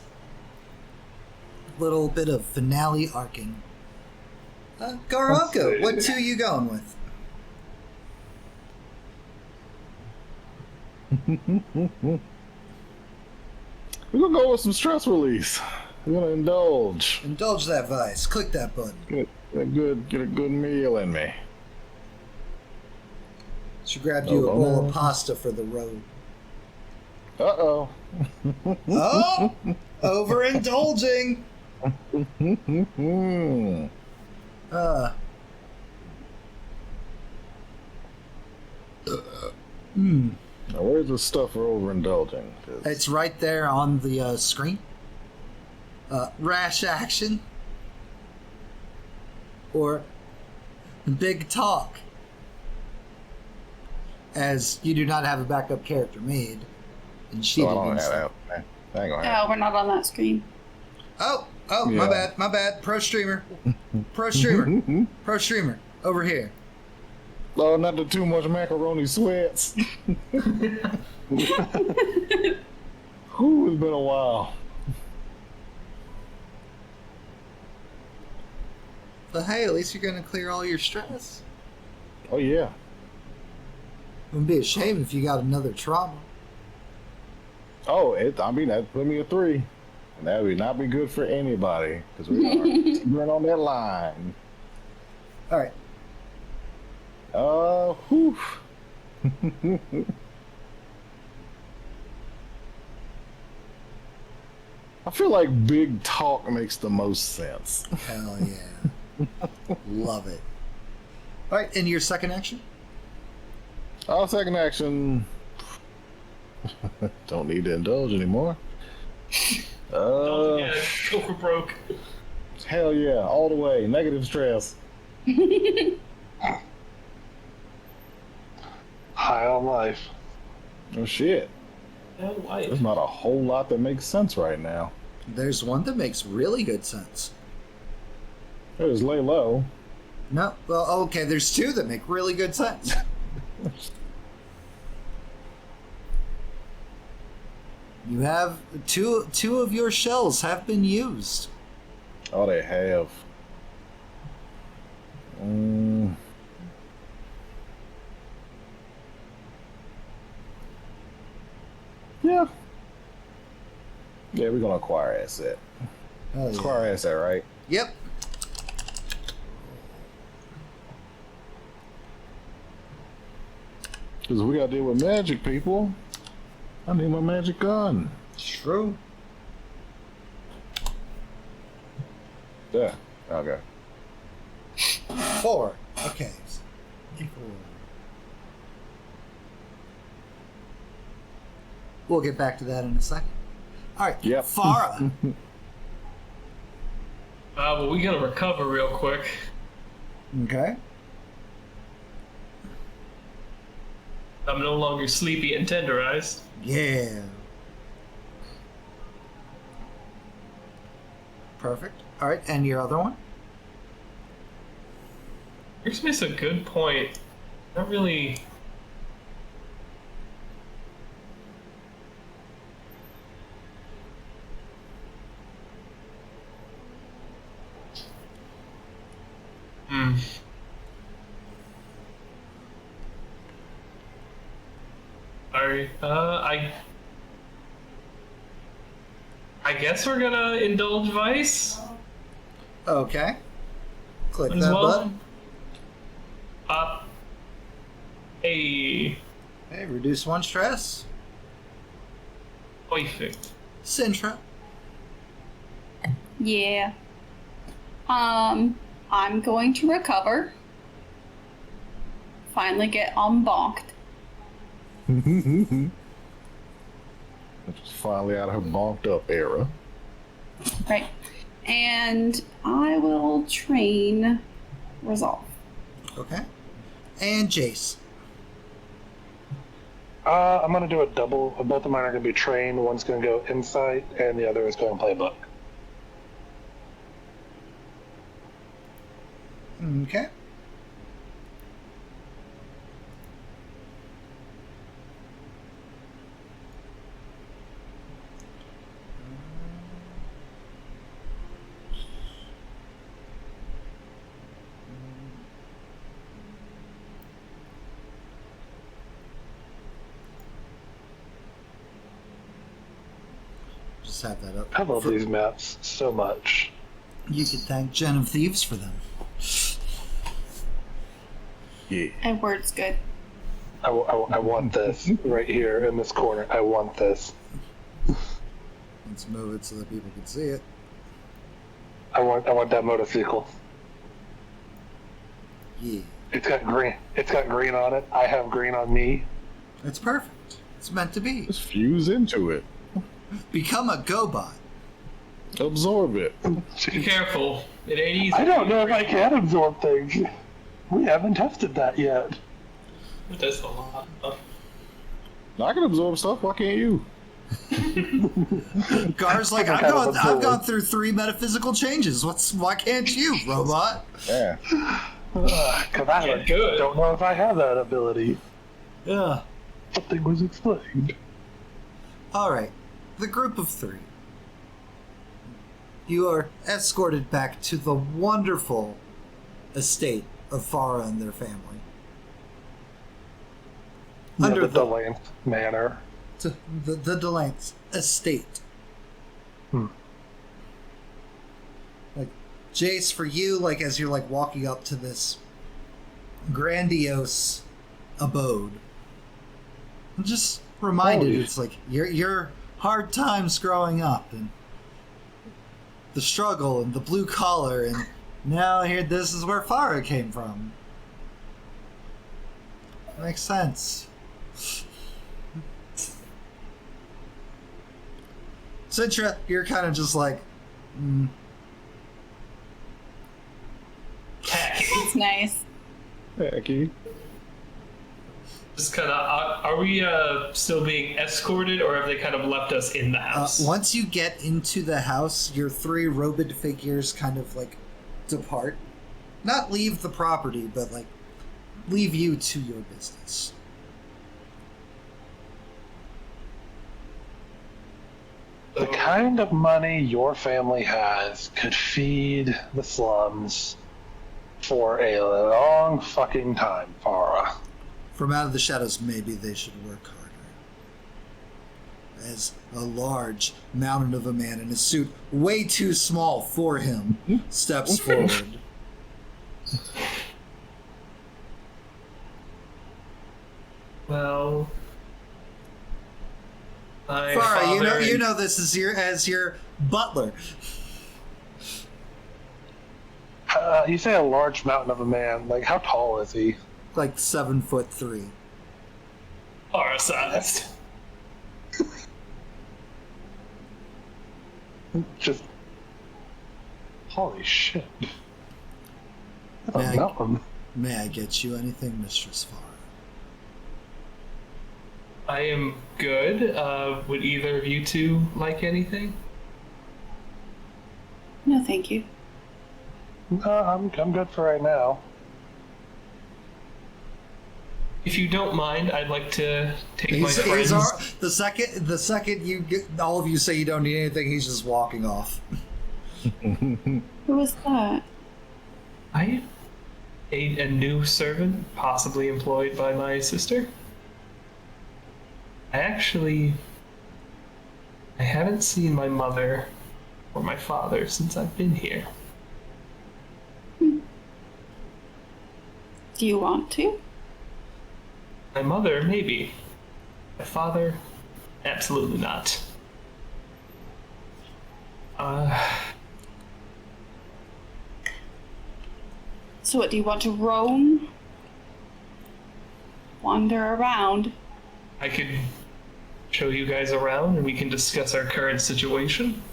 little bit of finale arcing. Garanka, what two you going with?
We're gonna go with some stress release. We're gonna indulge.
Indulge that vice. Click that button.
Get a good meal in me.
She grabbed you a bowl
Oh.
of pasta for the road.
Uh-oh.
Oh! Overindulging! Uh.
Now, where's the stuff for overindulging? 'Cause-
It's right there on the screen. Rash action. Or big talk. As you do not have a backup character made. And she
Oh, I
did
don't
instead.
have that. That ain't gonna happen.
Oh, we're not on that screen.
Oh,
Yeah.
my bad. Pro streamer. Pro streamer. Over here.
Oh, not the too much macaroni sweats. Whew, it's been a while.
But hey, at least you're gonna clear all your stress.
Oh, yeah.
It would be a shame if you got another trauma.
Oh, that'd put me a 3. And that would not be good for anybody. Because we are teetering on that line.
Alright.
Whew. I feel like big talk makes the most sense.
Hell yeah. Love it. Alright, and your second action?
Second action. Don't need to indulge anymore.
Yeah, go for broke.
Hell yeah, all the way. Negative stress.
High on life.
Oh shit.
No life.
There's not a whole lot that makes sense right now.
There's one that makes really good sense.
There's lay low.
No, well, okay, there's two that make really good sense. You have two of your shells have been used.
Oh, they have. Yeah. Yeah, we're gonna acquire asset.
Hell yeah.
Acquire asset, right?
Yep.
Because we gotta deal with magic, people. I need my magic gun.
True.
Yeah. Okay.
4. Okay. We'll get back to that in a second. All right.
Yep.
Farra.
Well, we gotta recover real quick.
Okay.
I'm no longer sleepy and tenderized.
Yeah. Perfect. All right, and your other one?
Yours makes a good point. Not really. Sorry. I guess we're gonna indulge Vice
Okay. Click
as
that
well.
button.
Hey,
Hey, reduce 1 stress.
perfect.
Sintra.
Yeah. I'm going to recover. Finally get unbonked.
Which is finally out of her bonked up era.
Right. And I will train Resolve.
Okay. And Jace.
I'm gonna do a double. Both of mine are gonna be trained. One's gonna go insight, and the other is going to play book.
Okay. Just have that up.
I love these maps so much.
You can thank JenOfThieves for them.
Yeah.
Edward's good.
I want this right here in this corner. I want this.
Let's move it so that people can see it.
I want that motorcycle.
Yeah.
It's got green. It's got green on it. I have green on me.
It's perfect. It's meant to be.
Just fuse into it.
Become a GoBot.
Absorb it.
Be careful. It ain't easy.
I don't know if I can absorb things. We haven't tested that yet.
It does a lot of.
I can absorb stuff. Why can't you?
Gar's like,
I've
I've gone through 3 metaphysical changes. Why can't you, robot?
Yeah.
Because I
Yeah, good.
don't know if I have that ability.
Yeah.
Something was explained.
All right. The group of 3. You are escorted back to the wonderful estate of Farra and their family.
Under the Delanth Manor.
To the Delanth's estate. Like, Jace, for you, like, as you're, like, walking up to this grandiose abode, I'm just reminded,
Holy.
it's like, your hard times growing up, and the struggle, and the blue collar, and now here, this is where Farra came from. Makes sense. Citra, you're kind of just like,
Heck.
It's nice.
Hecky.
Just kind of. Are we still being escorted, or have they kind of left us in the house?
once you get into the house, your 3 robed figures kind of like depart. Not leave the property, but like leave you to your business.
The kind of money your family has could feed the slums for a long fucking time, Farra.
From out of the shadows, maybe they should work harder. As a large mountain of a man in a suit way too small for him steps forward.
Well, my
Farra,
father
you know this is as your butler.
You say a large mountain of a man. Like, how tall is he?
Like 7'3".
are sized.
Just holy shit. That's
May
a
I-
mountain.
May I get you anything, Mistress Farra?
I am good. Would either of you two like anything?
No, thank you.
No, I'm good for right now.
If you don't mind, I'd like to take my
He's
friends.
the second you get, all of you say you don't need anything, he's just walking off.
Who was that?
I a new servant, possibly employed by my sister. I haven't seen my mother or my father since I've been here.
Do you want to?
My mother, maybe. My father, absolutely not.
So what, do you want to roam? Wander around?
I could show you guys around and we can discuss our current situation.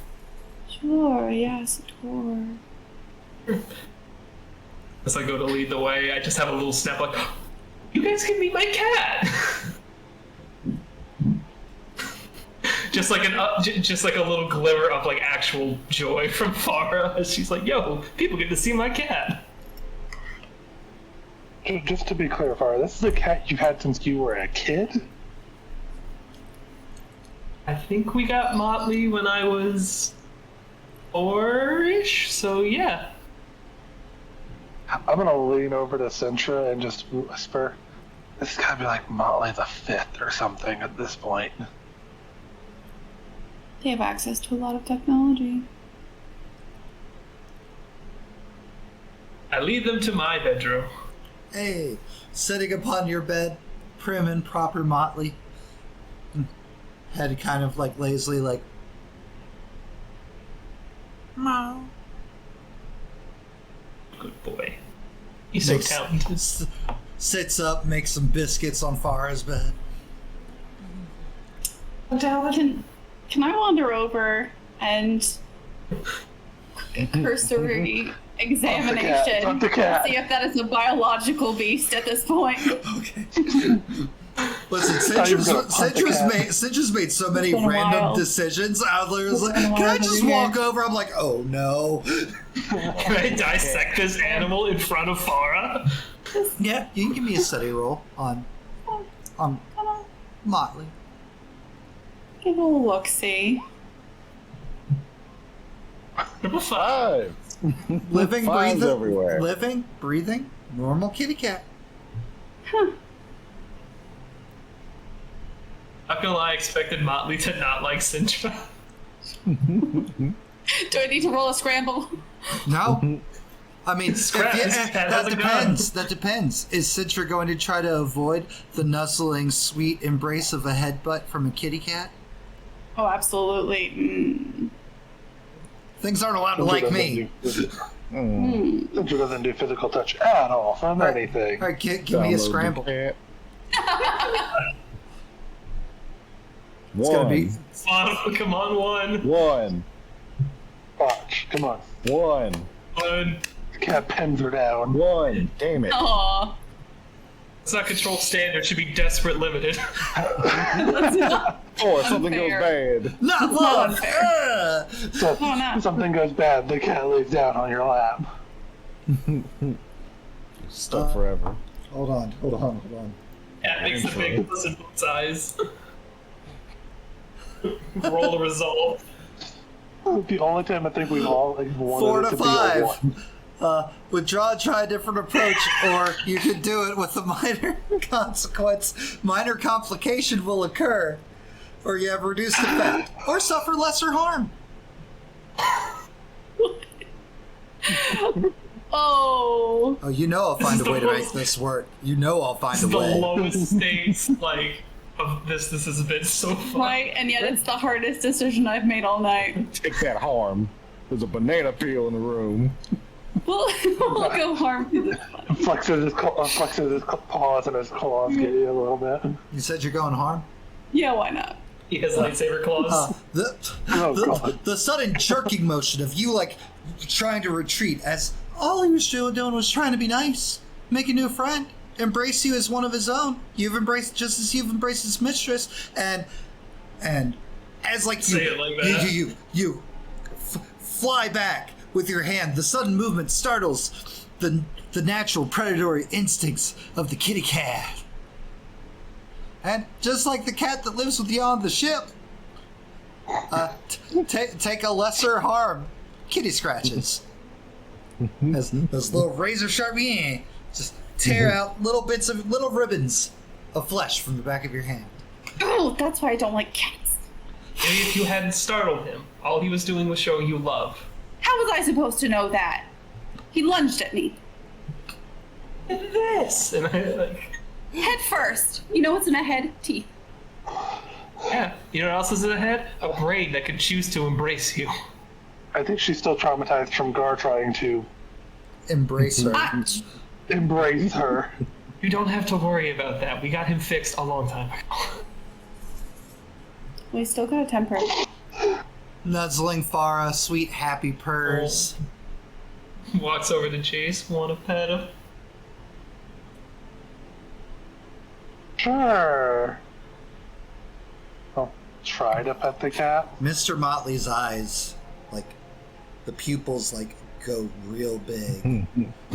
Sure, yes, sure.
As I go to lead the way, I just have a little snap like, you guys can meet my cat! just like a little glimmer of like actual joy from Farra as she's like, yo, people get to see my cat.
Just to be clear, Farra, this is a cat you've had since you were a kid?
I think we got Motley when I was 4-ish, so yeah.
I'm gonna lean over to Sintra and just whisper, this has gotta be like Motley the Fifth or something at this point.
They have access to a lot of technology.
I lead them to my bedroom.
Hey, sitting upon your bed, prim and proper motley. Head kind of like lazily, like, meow.
Good boy. He's so talented.
Sits up, makes some biscuits on Farra's bed.
Can I wander over and cursory examination
Hunt the cat.
see if that is a biological beast at this point?
Okay. Listen,
Cintra's
Cintra's made so many
It's been a
random
while.
decisions. Adler was like,
It's been a
"Can I
while,
just
baby.
walk over?" I'm like, "Oh no."
Can I dissect this animal in front of Farra?
Yeah, you can give me a study roll on Motley.
Give it a look, see.
Number 5.
Living,
Fives
breathing,
everywhere.
living, breathing, normal kitty cat.
Not gonna lie, I expected Motley to not like Sintra.
Do I need to roll a scramble?
No. I mean,
Scrap, this cat
that
has a gun.
depends. That depends. Is Citra going to try to avoid the nuzzling, sweet embrace of a headbutt from a kitty cat?
Oh, absolutely.
Things aren't allowed to like me.
Cintra doesn't do physical touch at all from anything.
All right, give me a scramble.
It's
It's gonna be
Come on, one.
One.
Watch, come on.
One.
One.
The cat pins her down.
One. Damn it.
Aw.
It's not control standard, it should be desperate limited.
That's not
Or something goes
unfair.
bad.
not
not
love.
unfair.
So
Oh, no.
something goes bad, the cat lays down on your lap.
Stuck forever.
Hold on.
Cat makes the big puss in both eyes. Roll the result.
The only time I think we've all like, wanted
4
it
to
to be a
5.
1.
Withdraw, try a different approach, or you could do it with a minor consequence. Minor complication will occur, or you have reduced effect, or suffer lesser harm.
Oh.
Oh, you know I'll find a
is
way
the
to make
most-
this work. You know I'll find
This
a
is the
way.
lowest stakes, of this. This has been so fun.
Right, and yet it's the hardest decision I've made all night.
Take that harm. There's a banana peel in the room.
We'll go harm through this one.
Flexes his paws and his claws get you a little bit.
You said you're going harm?
Yeah, why not?
He has lightsaber claws.
The sudden jerking motion of you, like, trying to retreat as all he was doing was trying to be nice, make a new friend, embrace you as one of his own. You've embraced, just as you've embraced his mistress, and as like
Say it like that.
you fly back with your hand. The sudden movement startles the natural predatory instincts of the kitty cat. And just like the cat that lives with you on the ship, take a lesser harm. Kitty scratches. As those little razor sharp, just tear out little ribbons of flesh from the back of your hand.
Oh, that's why I don't like cats.
Maybe if you hadn't startled him, all he was doing was showing you love.
How was I supposed to know that? He lunged at me.
This! And I,
Head first. You know what's in a head? Teeth.
yeah. You know what else is in the head? A brain that can choose to embrace you.
I think she's still traumatized from Gar trying to
Embrace her.
Ouch.
embrace her.
You don't have to worry about that. We got him fixed a long time ago.
We still got a temper.
Nuzzling Farra, sweet happy purrs.
Walks over to Chase, wanna pet him?
Sure. I'll try to pet the cat.
Mr. Motley's eyes, like, the pupils, like, go real big.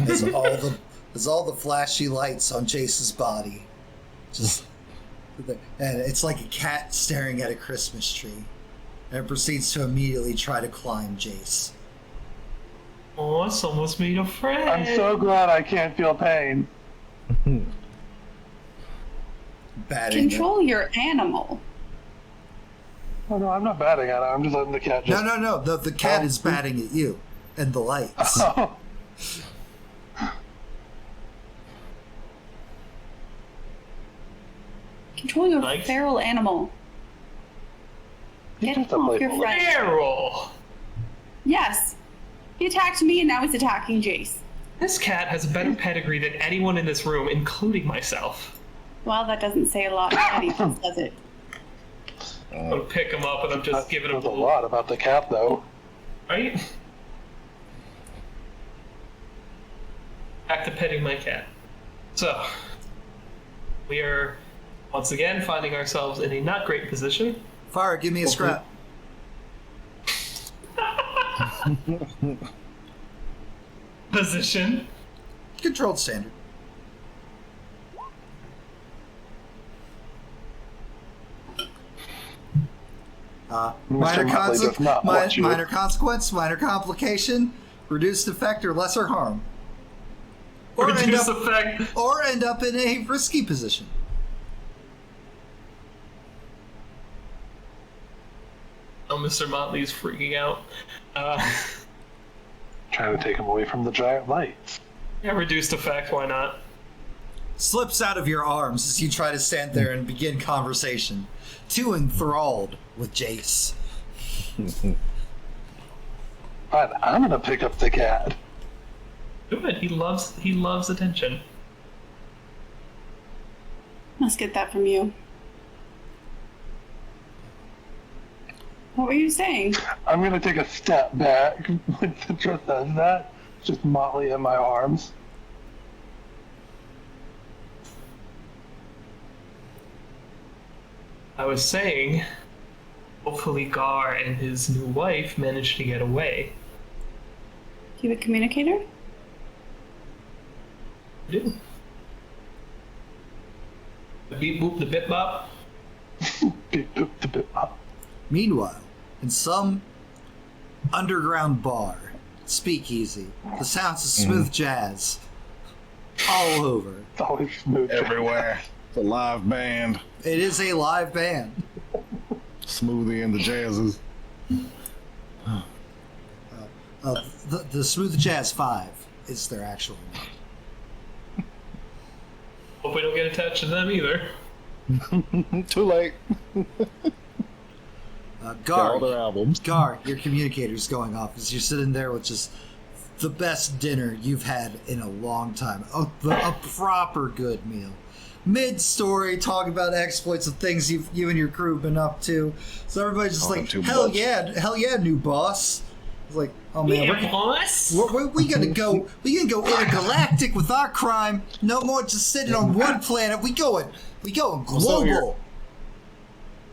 as all the flashy lights on Jace's body. Just, and it's like a cat staring at a Christmas tree. And it proceeds to immediately try to climb Jace.
Oh, it's almost made a friend.
I'm so glad I can't feel pain.
Batting.
Control your animal.
Oh no, I'm not batting at it. I'm just letting the cat just...
No. The cat is batting at you and the lights.
Oh.
Control your
Like-
feral animal.
He's
Get
just a
him off your
playful
friend.
Feral!
Yes. He attacked me and now he's attacking Jace.
This cat has a better pedigree than anyone in this room, including myself.
Well, that doesn't say a lot about anything, does it?
I'm gonna pick him up and I'm just giving him
There's a lot about the cat, though.
Right? Back to petting my cat. So, we are once again finding ourselves in a not great position.
Farra, give me a scrap.
Position.
Controlled standard. Minor,
Motley does not want you.
minor consequence, minor complication, reduced effect or lesser harm. Or end
Reduce
up,
effect.
or end up in a risky position.
Oh, Mr. Motley's freaking out.
Trying to take him away from the giant lights.
Yeah, reduced effect, why not?
Slips out of your arms as you try to stand there and begin conversation. Too enthralled with Jace.
Fine, I'm gonna pick up the cat.
Good, he loves attention.
Must get that from you. What were you saying?
I'm gonna take a step back when Citra says that. Just Motley in my arms.
I was saying, hopefully Gar and his new wife managed to get away.
Do you have a communicator?
I do. The beep boop, the bip bop.
Beep, boop, the bip, bop.
Meanwhile, in some underground bar, speakeasy, the sounds of smooth jazz all over.
It's always smooth.
Everywhere. It's a live band.
It is a live band.
Smoothie and the Jazzes.
The Smooth Jazz 5 is their actual name.
Hope we don't get attached to them either.
Too late. Got all their
Gar,
albums.
your communicator's going off as you're sitting there with just the best dinner you've had in a long time. A proper good meal. Mid-story, talking about exploits of things you and your crew have been up to. So everybody's just like,
too
hell
much.
yeah, new boss. It's like, oh man,
Yeah, boss.
we gonna go intergalactic with our crime. No more just sitting on one planet. We going
over here?
global.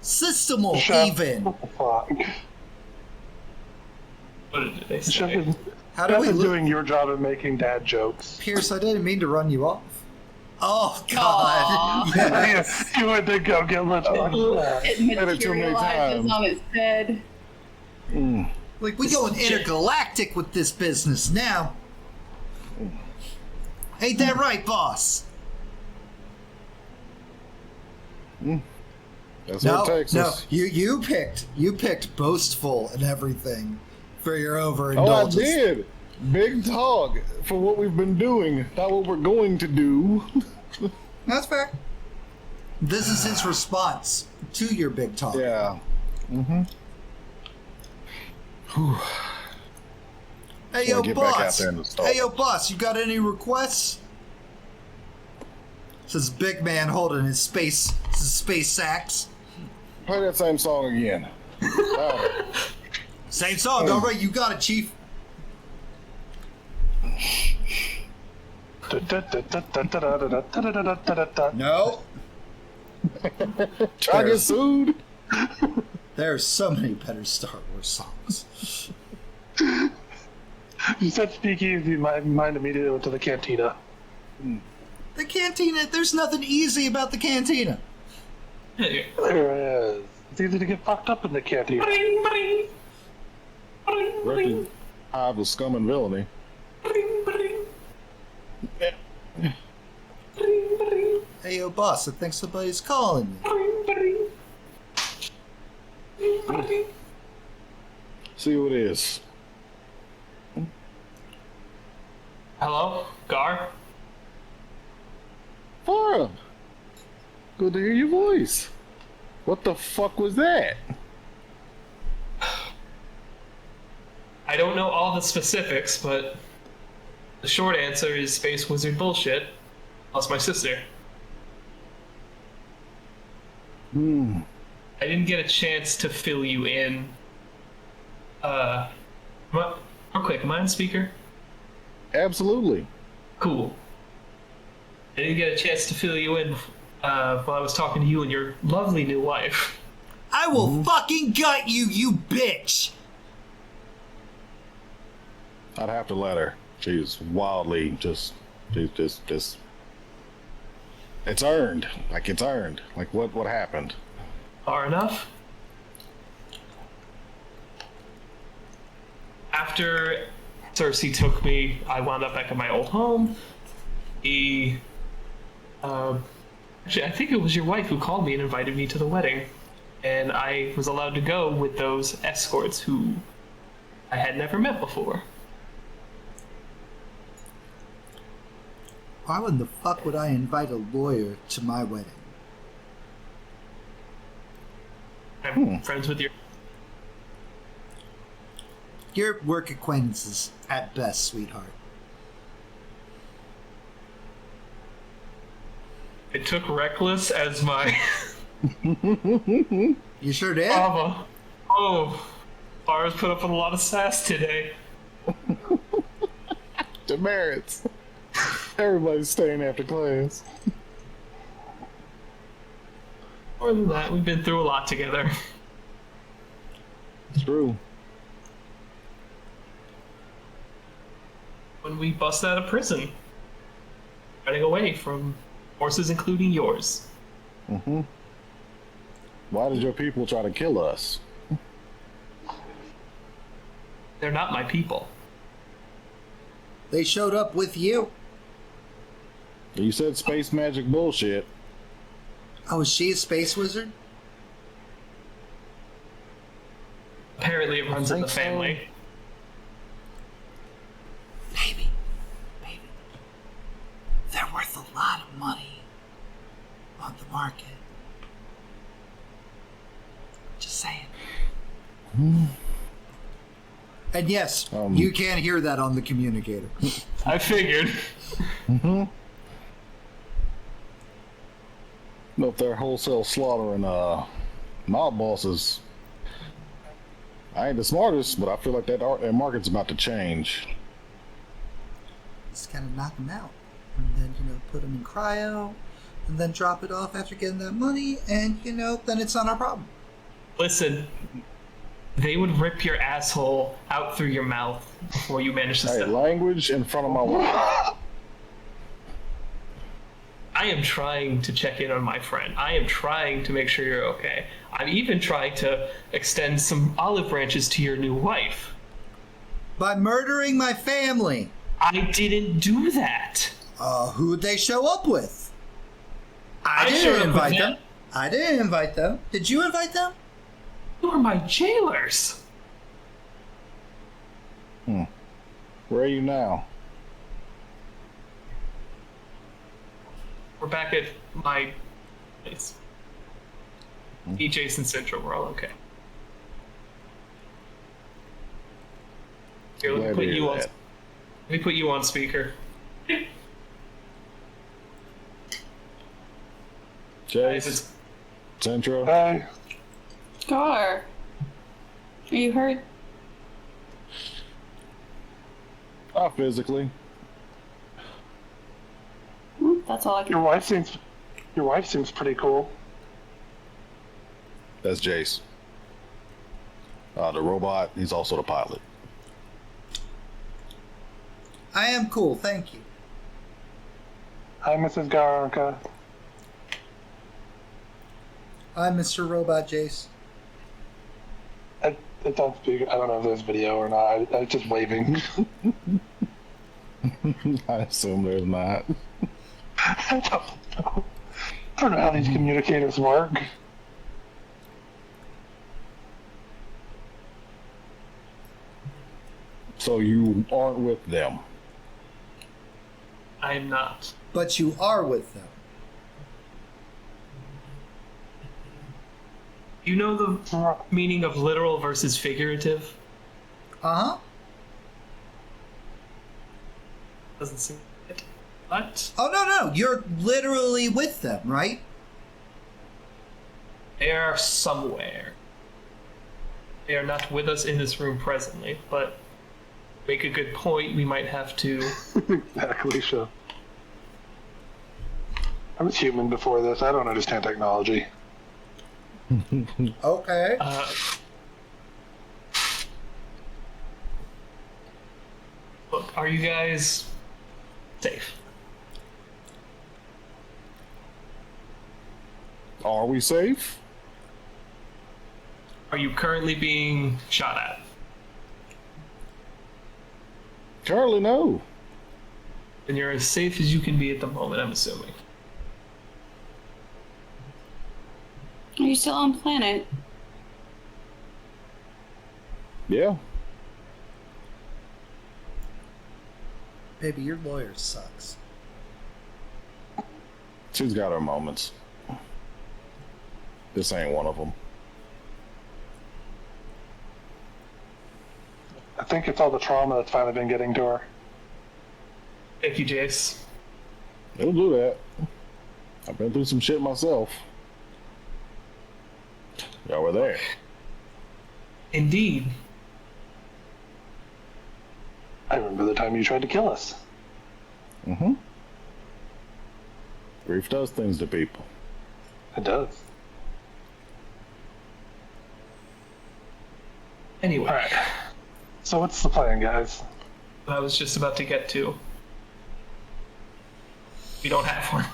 Systemal
Chef,
even.
what the fuck?
What did they
Chef
say?
is
How do
Chef
we
is
lo-
doing your job at making dad jokes.
Pierce, I didn't mean to run you off. Oh God. Yes.
You went to go get lunch.
It
Said it too many
materializes
times.
on its head.
Like we going intergalactic with this business now. Ain't that right, boss?
That's
No,
what it takes
no.
us.
You picked boastful and everything for your
Oh, I
overindulgence.
did. Big talk for what we've been doing, not what we're going to do.
That's fair. This is his response to your big talk.
Yeah.
Hey yo,
Wanna get back out
boss.
there in the stall.
Hey yo, boss. You got any requests? Says big man holding his space sacks.
Play that same song again. Louder.
Same song. All right, you got it, chief. No.
Try to get sued.
There are so many better Star Wars songs.
You said speakeasy, my mind immediately went to the cantina.
The cantina, there's nothing easy about the cantina.
Hey,
There is. It's easy to get fucked up in the cantina.
bring, bring. Bring, bring,
Reckon Hive was Scum and Villainy.
bring, bring.
Yeah.
Bring, bring,
Hey yo, boss, I think somebody's calling you.
bring, bring. everybody.
See who it is.
Hello, Gar.
Farra! Good to hear your voice. What the fuck was that?
I don't know all the specifics, but the short answer is space wizard bullshit. Lost my sister. I didn't get a chance to fill you in. Real quick, am I on speaker?
Absolutely.
Cool. I didn't get a chance to fill you in while I was talking to you and your lovely new wife.
I will fucking gut you, you bitch!
I'd have to let her. She's wildly just. It's earned. Like, it's earned. Like, what happened?
Far enough. After Cersei took me, I wound up back at my old home. Actually, I think it was your wife who called me and invited me to the wedding. And I was allowed to go with those escorts who I had never met before.
Why in the fuck would I invite a lawyer to my wedding?
I'm friends with your...
Your work acquaintances at best, sweetheart.
I took Reckless as my...
You sure did?
Mama. Oh, Farra's put up with a lot of sass today.
Demerits. Everybody's staying after class.
More than that, we've been through a lot together.
True.
When we bust out of prison, running away from forces including yours.
Why did your people try to kill us?
They're not my people.
They showed up with you.
You said space magic bullshit.
Oh, is she a space wizard?
Apparently it runs in the
think so.
family.
Baby. They're worth a lot of money on the market. Just saying. And yes, you can hear that on the communicator.
I figured.
No, if they're wholesale slaughtering mob bosses, I ain't the smartest, but I feel like that market's about to change.
Just kind of knock them out. And then, put them in cryo. And then drop it off after getting that money. And, then it's not our problem.
Listen, they would rip your asshole out through your mouth before you manage to
Hey,
step.
language in front of my wife.
I am trying to check in on my friend. I am trying to make sure you're okay. I'm even trying to extend some olive branches to your new wife.
By murdering my family.
I didn't do that.
Who'd they show up with? I
showed
didn't
up
invite
with
them. I didn't invite them. Did you invite them?
You are my jailers.
Where are you now?
We're back at my place. Me, Jason, Central, we're all okay. Here, let me
Glad
put
to hear
you on.
that.
Let me put you on speaker.
Jace, Centro.
Hey,
Gar, are you hurt?
Not physically.
That's all I can.
your wife seems pretty cool.
That's Jace. The robot, he's also the pilot.
I am cool, thank you.
Hi, Mrs. Garanka.
I'm Mr. Robot Jace.
I don't speak. I don't know if there's video or not. I was just waving.
I assume there's not.
I don't know how these communicators work.
So you aren't with them.
I'm not.
But you are with them.
You know the meaning of literal versus figurative?
Uh-huh.
Doesn't seem it. What?
Oh, no. You're literally with them, right?
They are somewhere. They are not with us in this room presently, but make a good point. We might have to.
Exactly, sure. I was human before this. I don't understand technology.
Okay.
Look, are you guys safe?
Are we safe?
Are you currently being shot at?
Currently, no.
And you're as safe as you can be at the moment, I'm assuming.
Are you still on planet?
Yeah.
Baby, your lawyer sucks.
She's got her moments. This ain't one of them.
I think it's all the trauma that's finally been getting to her.
Thank you, Jace.
It'll do that. I've been through some shit myself. Y'all were there.
Indeed.
I remember the time you tried to kill us.
Mm-hmm. Grief does things to people.
It does.
Anyway,
Alright. So what's the plan, guys?
I was just about to get to. We don't have one.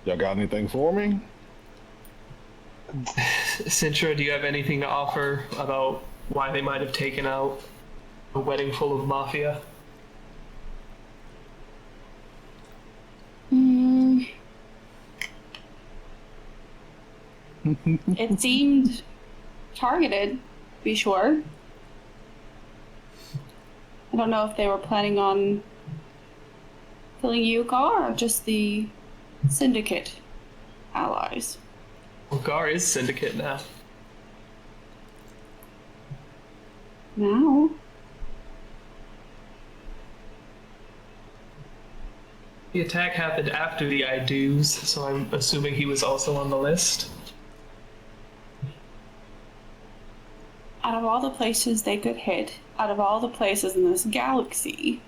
Y'all got anything for me?
Sintra, do you have anything to offer about why they might have taken out a wedding full of mafia?
It seemed targeted, to be sure. I don't know if they were planning on killing you, Gar, or just the Syndicate allies.
Well, Gar is Syndicate now.
Now?
The attack happened after the I do's, so I'm assuming he was also on the list.
Out of all the places they could hit, out of all the places in this galaxy,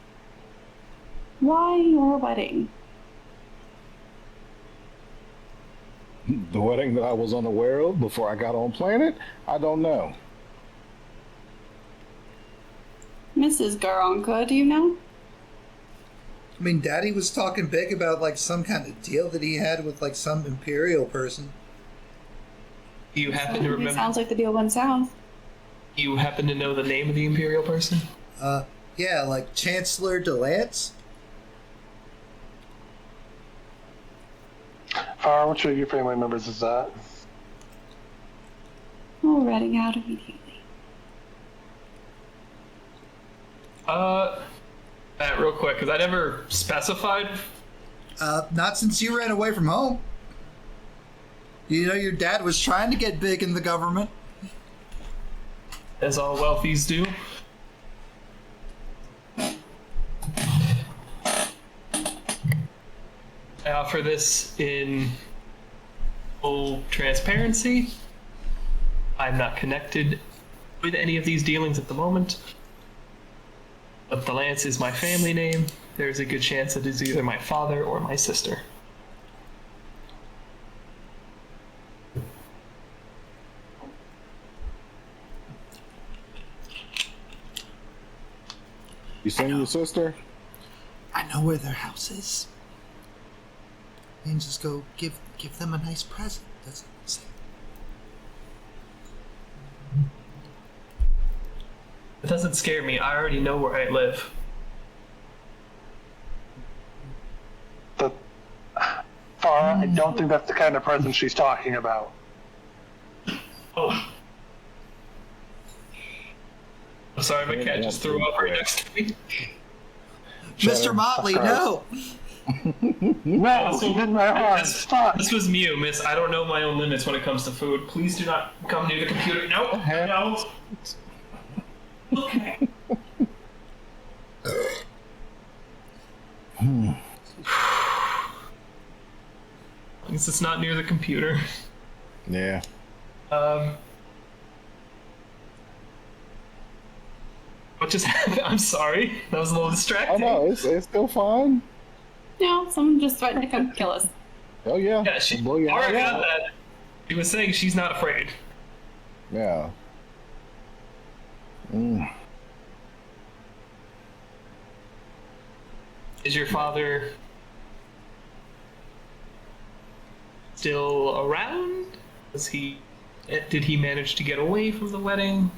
why your wedding?
The wedding that I was unaware of before I got on planet? I don't know.
Mrs. Garanka, do you know?
I mean, Daddy was talking big about, like, some kind of deal that he had with, like, some Imperial person.
Do you happen to
It
remember?
sounds like the deal went south.
You happen to know the name of the Imperial person?
Yeah, like Chancellor DeLance?
Farra, which of your family members is that?
Oh, reading out immediately.
Matt, real quick, because I never specified.
Not since you ran away from home. You know, your dad was trying to get big in the government.
As all wealthies do. I offer this in full transparency. I'm not connected with any of these dealings at the moment. But the Lance is my family name. There's a good chance it is either my father or my sister.
You seen your sister?
I know where their house is. And just go give them a nice present. That's what I'm saying.
It doesn't scare me. I already know where I live.
I don't think that's the kind of present she's talking about.
Oh. I'm sorry, my cat just threw up right next to me.
Mr. Motley, no.
No, she did my heart. Stop.
This was Mew, miss. I don't know my own limits when it comes to food. Please do not come near the computer. No, no. Okay. At least it's not near the computer.
Yeah.
What just happened? I'm sorry. That was a little distracting.
Oh no, it's still fine.
No, someone just threatened to come kill us.
Oh yeah.
Yeah, she
Blow your
already
eyes
got
out.
that. She was saying she's not afraid.
Yeah. Mm.
Is your father still around? Did he manage to get away from the wedding?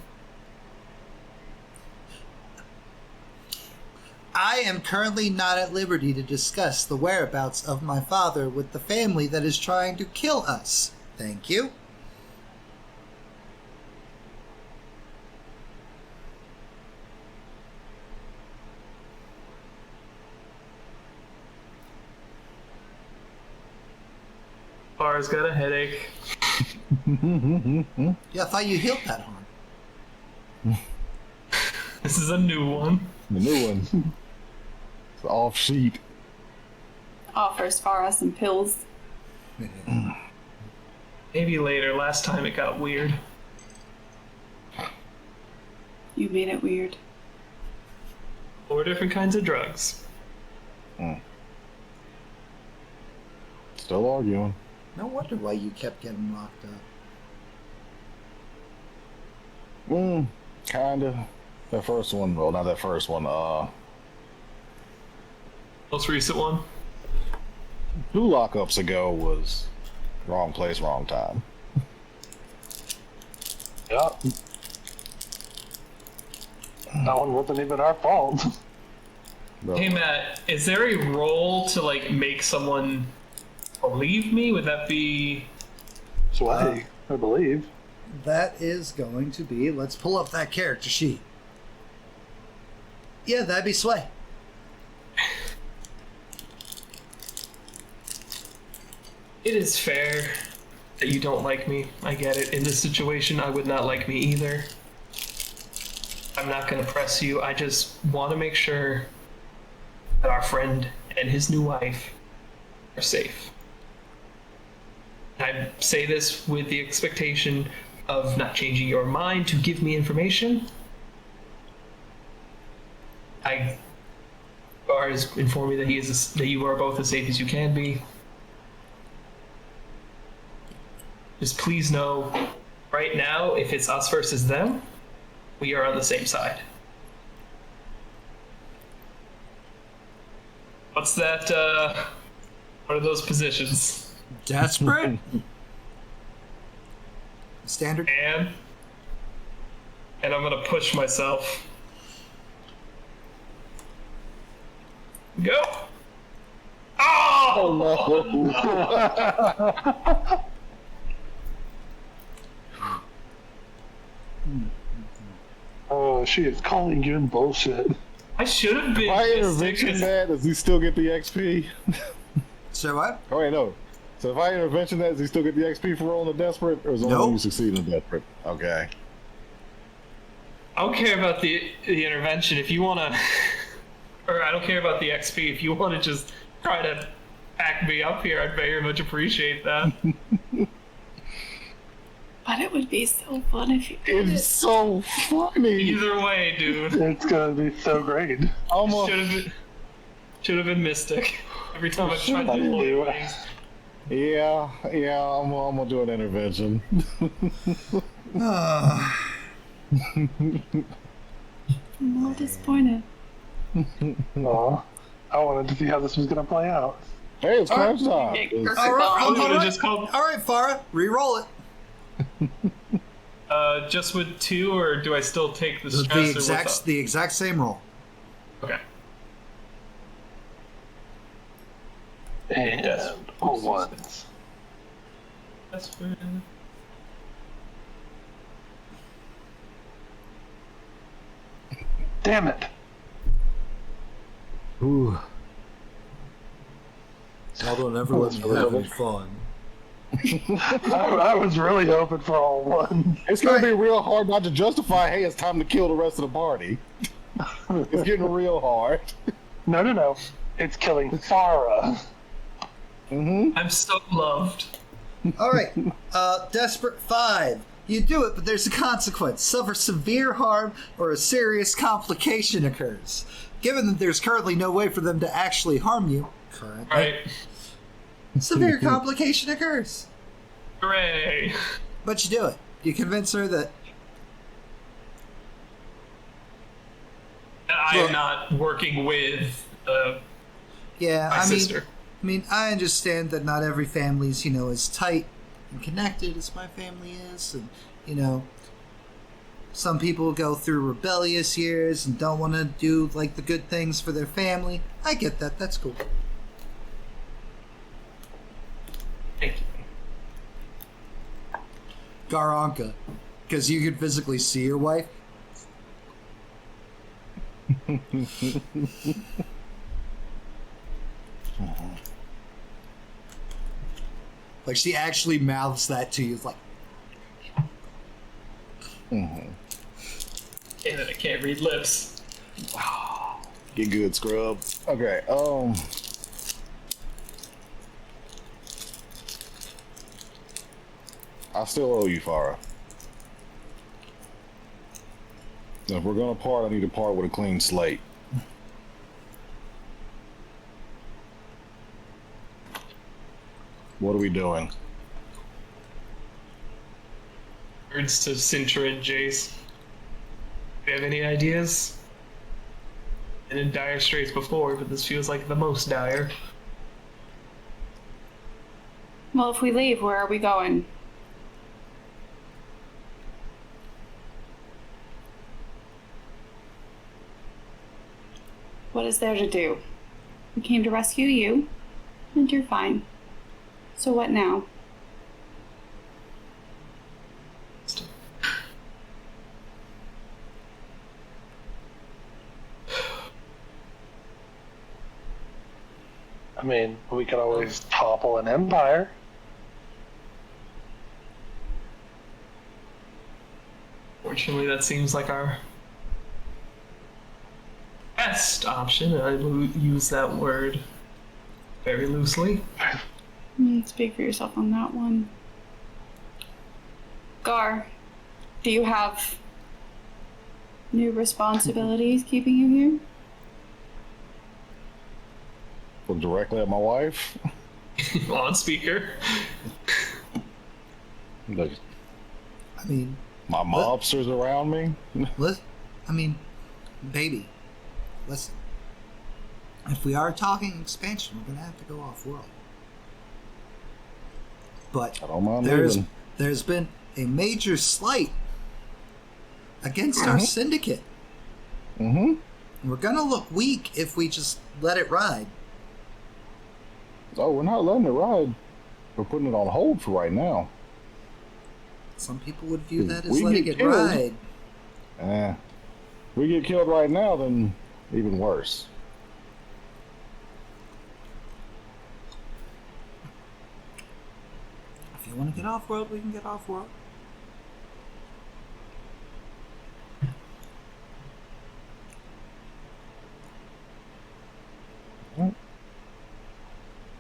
I am currently not at liberty to discuss the whereabouts of my father with the family that is trying to kill us. Thank you.
Farra's got a headache.
Yeah, I thought you healed that harm.
This is a new one.
The new one. It's off sheet.
Offers Farra some pills.
Maybe later. Last time it got weird.
You made it weird.
4 different kinds of drugs.
Still arguing.
No wonder why you kept getting locked up.
Kinda. That first one, well, not that first one,
Most recent one.
2 lockups ago was wrong place, wrong time.
Yep. That one wasn't even our fault.
But,
Hey Matt, is there a role to like make someone believe me? Would that be?
Sway, I believe.
That is going to be... Let's pull up that character sheet. Yeah, that'd be Sway.
It is fair that you don't like me. I get it. In this situation, I would not like me either. I'm not going to press you. I just want to make sure that our friend and his new wife are safe. I say this with the expectation of not changing your mind to give me information. Bar has informed me that that you are both as safe as you can be. Just please know, right now, if it's us versus them, we are on the same side. What's that, what are those positions?
Desperate? Standard?
And I'm gonna push myself. Go! Oh!
Oh, she is calling you in bullshit.
I should have been.
my
Mystic,
intervention
'cause-
that, does he still get the XP?
So what?
Oh wait, no. So if I intervention that, does he still get the XP for rolling the desperate, or is it only
Nope.
when you succeed in the desperate? Okay.
I don't care about the intervention. If you wanna, or I don't care about the XP. If you wanna just try to back me up here, I'd very much appreciate that.
But it would be so fun if you did
It's
it.
so funny.
Either way, dude.
It's gonna be so great.
Almost.
Should have been Mystic. Every time I tried to
Should've
deploy
been.
things.
Yeah, I'm gonna do an intervention.
I'm all disappointed.
Aw. I wanted to see how this was gonna play out.
Hey, it's crunch time.
Okay,
It's-
perfect.
All right,
I would
all
have
right.
just called
All right, Farra, re-roll it.
just with 2, or do I still take the
The
stress? or
exact,
what's up?
the exact same roll.
Okay.
And all ones.
That's fair.
Damn it.
Ooh.
Although never let me have any fun.
I was really hoping for all ones.
It's gonna be real hard not to justify, hey, it's time to kill the rest of the party. It's getting real hard.
No. It's killing Farra.
I'm so loved.
All right, Desperate 5. You do it, but there's a consequence. Suffer severe harm or a serious complication occurs. Given that there's currently no way for them to actually harm you,
Right.
severe complication occurs.
Hooray.
But you do it. You convince her that
I am not working with
yeah,
my sister.
I understand that not every family's, as tight and connected as my family is, and some people go through rebellious years and don't want to do like the good things for their family. I get that. That's cool.
Thank you.
Garanka, because you can physically see your wife. Like she actually mouths that to you. It's like,
And then I can't read lips.
Get good, scrub. Okay, I still owe you, Farra. Now, if we're gonna part, I need to part with a clean slate. What are we doing?
Words to Sintra and Jace. Do you have any ideas? Been in dire straits before, but this feels like the most dire.
Well, if we leave, where are we going? What is there to do? We came to rescue you, and you're fine. So what now?
I mean, we could always topple an empire.
Fortunately, that seems like our best option, and I use that word very loosely.
Speak for yourself on that one. Gar, do you have new responsibilities keeping you here?
Look directly at my wife.
On speaker.
Look,
I mean,
my mobsters around me.
baby, listen. If we are talking expansion, we're gonna have to go off-world. But
I don't mind leaving.
there's been a major slight against our syndicate. We're gonna look weak if we just let it ride.
Oh, we're not letting it ride. We're putting it on hold for right now.
Some people would view that as
We
letting
get
it
killed.
ride.
If we get killed right now, then even worse.
If you want to get off-world, we can get off-world.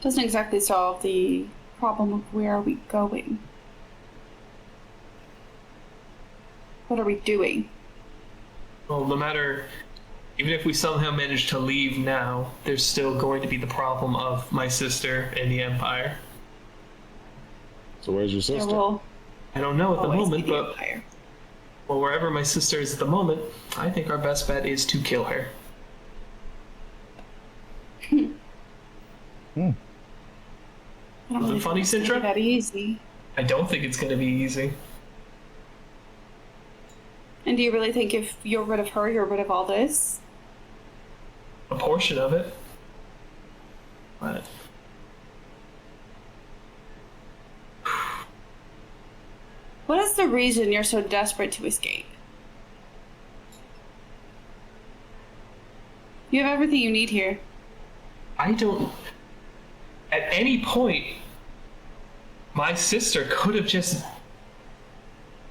Doesn't exactly solve the problem of where are we going. What are we doing?
Well, no matter, even if we somehow manage to leave now, there's still going to be the problem of my sister and the Empire.
So where's your
There
sister?
will
I don't know at the
always
moment,
be the
but
Empire.
well, wherever my sister is at the moment, I think our best bet is to kill her.
I don't
Was it
really
funny,
think it's gonna be
Sintra?
that easy.
I don't think it's going to be easy.
And do you really think if you're rid of her, you're rid of all this?
A portion of it. But
the reason you're so desperate to escape? You have everything you need here.
I don't... At any point, my sister could have just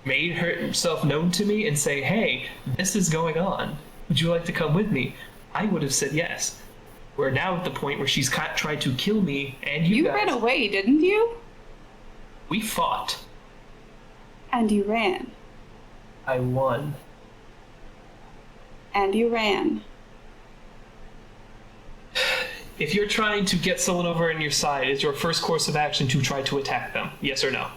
made herself known to me and say, hey, this is going on. Would you like to come with me? I would have said yes. We're now at the point where she's tried to kill me and you guys.
You ran away, didn't you?
We fought.
And you ran.
I won.
And you ran.
If you're trying to get someone over on your side, is your first course of action to try to attack them? Yes or no?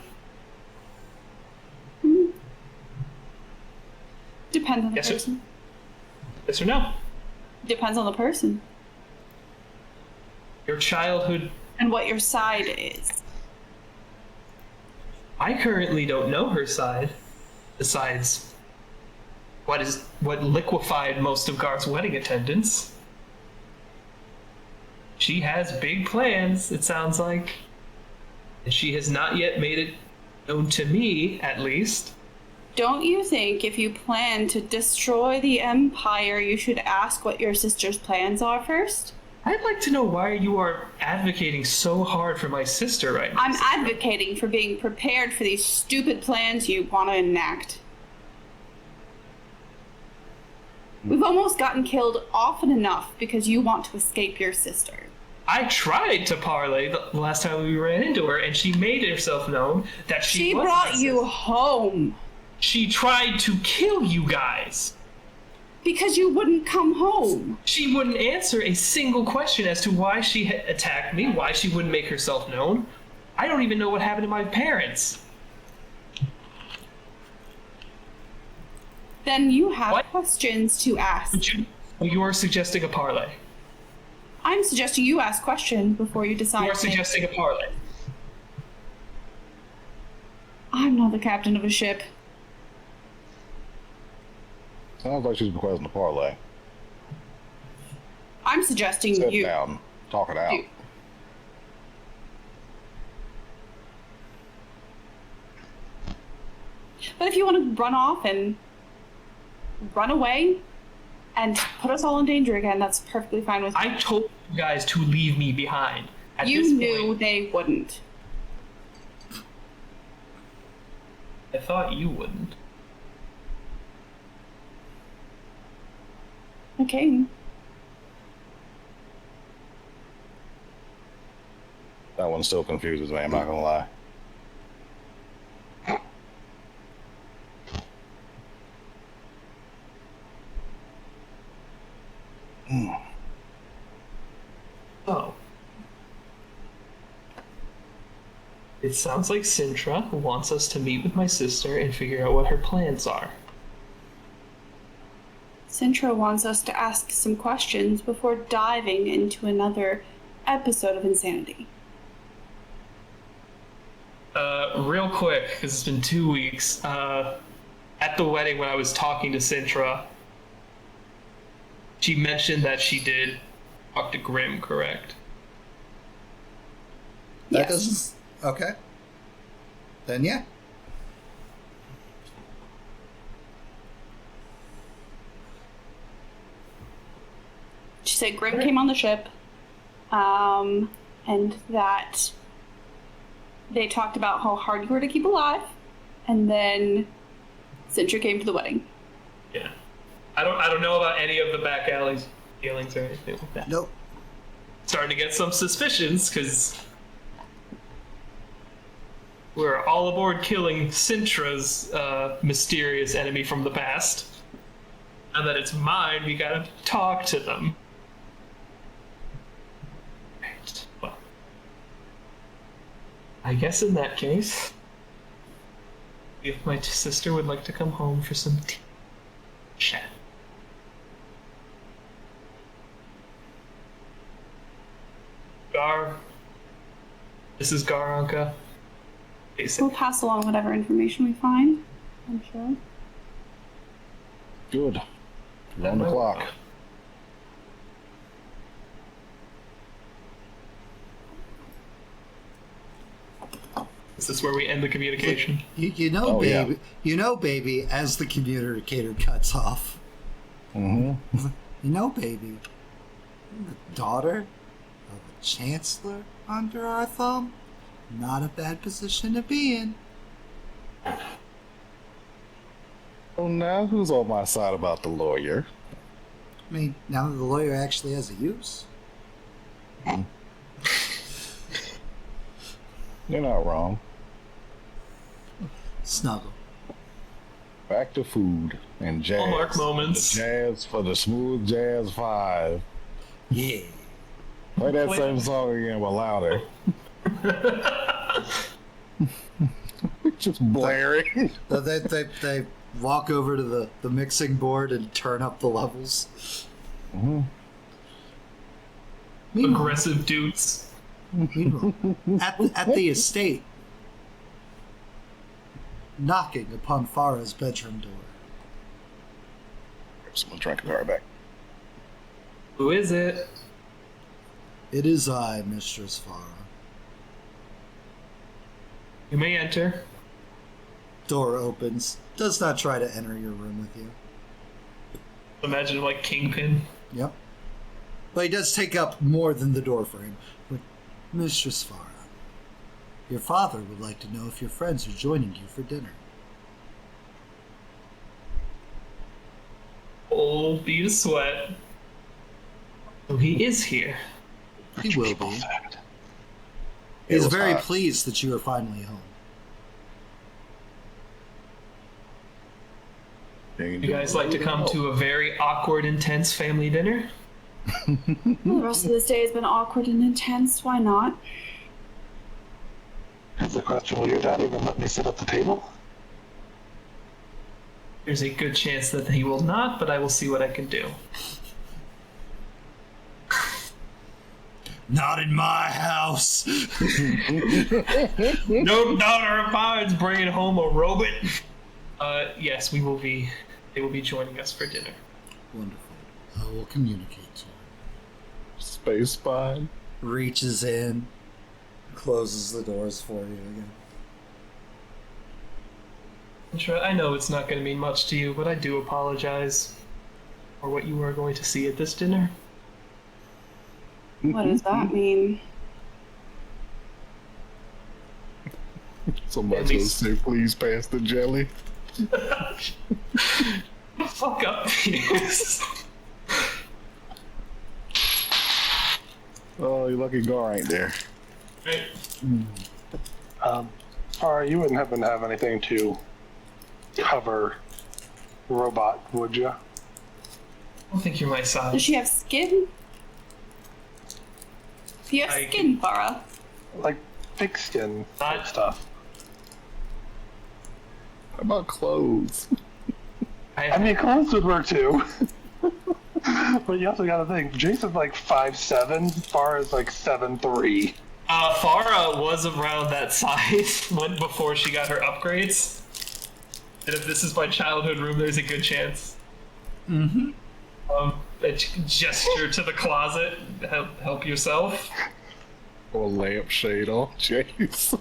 Depends on the
Yes
person.
Yes or no?
Depends on the person.
Your childhood...
And what your side is.
I currently don't know her side, besides what liquefied most of Gar's wedding attendance. She has big plans, it sounds like. And she has not yet made it known to me, at least.
Don't you think if you plan to destroy the Empire, you should ask what your sister's plans are first?
I'd like to know why you are advocating so hard for my sister right now.
I'm advocating for being prepared for these stupid plans you want to enact. We've almost gotten killed often enough because you want to escape your sister.
I tried to parlay the last time we ran into her, and she made herself known that she was
brought
my
you
sister.
home.
She tried to kill you guys.
Because you wouldn't come home.
She wouldn't answer a single question as to why she had attacked me, why she wouldn't make herself known. I don't even know what happened to my parents.
Then you have
What?
questions to ask.
You are suggesting a parlay.
I'm suggesting you ask questions before you decide.
You are suggesting a parlay.
I'm not the captain of a ship.
Sounds like she's requesting a parlay.
I'm suggesting
Sit
you.
down, talk it out.
You. But if you want to run off and run away and put us all in danger again, that's perfectly fine with me.
I told you guys to leave me behind. At
You
this
knew
point,
they wouldn't.
I thought you wouldn't.
Okay.
That one still confuses me, I'm not gonna lie.
Oh. It sounds like Sintra wants us to meet with my sister and figure out what her plans are.
Sintra wants us to ask some questions before diving into another episode of Insanity.
Real quick, because it's been 2 weeks, at the wedding when I was talking to Sintra, she mentioned that she did talk to Grimm, correct?
That
Yes.
doesn't. Okay. Then yeah.
She said Grimm came on the ship, and that they talked about how hard you were to keep alive, and then Sintra came to the wedding.
Yeah. I don't know about any of the back alleys feelings or anything like that.
Nope.
Starting to get some suspicions, because we're all aboard killing Sintra's mysterious enemy from the past. Now that it's mine, we gotta talk to them. Right. Well, I guess in that case, if my sister would like to come home for some tea chat. Gar, this is Garanka.
We'll pass along whatever information we find, I'm sure.
Good. Round the clock.
Is this where we end the communication?
You know,
Oh, yeah.
baby. You know, baby. As the communicator cuts off.
Mm-hmm.
You know, baby. The daughter of a chancellor under our thumb. Not a bad position to be in.
Oh, now who's on my side about the lawyer?
I mean, now that the lawyer actually has a use.
You're not wrong.
Snuggle.
Back to food and jazz.
Hallmark moments.
The jazz for the smooth jazz 5.
Yeah.
Play that
Wait.
same song again, but louder. Just blaring.
They walk over to the mixing board and turn up the levels.
Mm-hmm.
Meanwhile,
Aggressive dudes.
at the estate, knocking upon Farah's bedroom door.
Someone drank the back.
Who is it?
It is I, Mistress Farah.
You may enter.
Door opens. Does not try to enter your room with you.
Imagine like Kingpin.
Yep. But he does take up more than the door frame. But, Mistress Farah, your father would like to know if your friends are joining you for dinner.
Oh, bead of sweat. Oh, he is here.
He will
People
be.
said.
He's
It was
very
hot.
pleased that you are finally home.
You guys like to come to a very awkward, intense family dinner?
The rest of this day has been awkward and intense. Why not?
Is the question, will your dad even let me sit at the table?
There's a good chance that he will not, but I will see what I can do.
Not in my house!
No daughter of mine's bringing home a robot. Yes, we will be. They will be joining us for dinner.
Wonderful. I will communicate to you.
Space spy.
Reaches in, closes the doors for you again.
I know it's not going to mean much to you, but I do apologize for what you are going to see at this dinner.
What does that mean?
Somebody
At
just
least-
say, please pass the jelly.
Fuck up, please.
Oh, you lucky Gar ain't there.
Right.
Farah, you wouldn't happen to have anything to cover robot, would you?
I don't think you're my
Does
size.
she have skin? Do you have
I-
skin, Farah?
Like thick skin
Not-
stuff.
How about clothes?
I mean, clothes would work too. But you also gotta think, Jason's like 5'7", Farah's like 7'3".
Farra was around that size before she got her upgrades. And if this is my childhood room, there's a good chance.
Mm-hmm.
A gesture to the closet. Help yourself.
Or lampshade on Chase.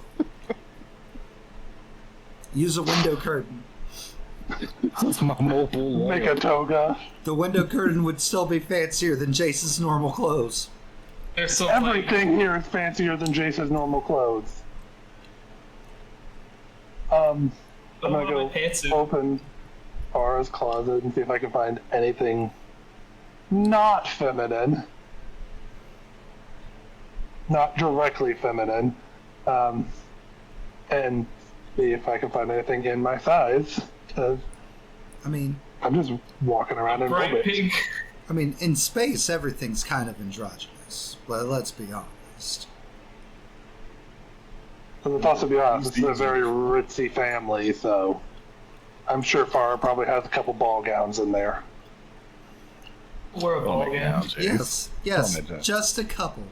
Use a window curtain.
That's my mobile
Make
lamp.
a toga.
The window curtain would still be fancier than Jace's normal clothes.
There's some like,
Everything here is fancier than Jason's normal clothes. I'm gonna go
pantsuit.
open Farah's closet and see if I can find anything not feminine. Not directly feminine. And see if I can find anything in my size. 'Cause
I mean,
I'm just walking around in
bright
robes.
pink.
in space, everything's kind of androgynous. But let's be honest.
And let's also be honest, it's a very ritzy family, so I'm sure Farah probably has a couple ball gowns in there.
We're a ball gown.
Yes, yes,
Tell me that.
just a couple.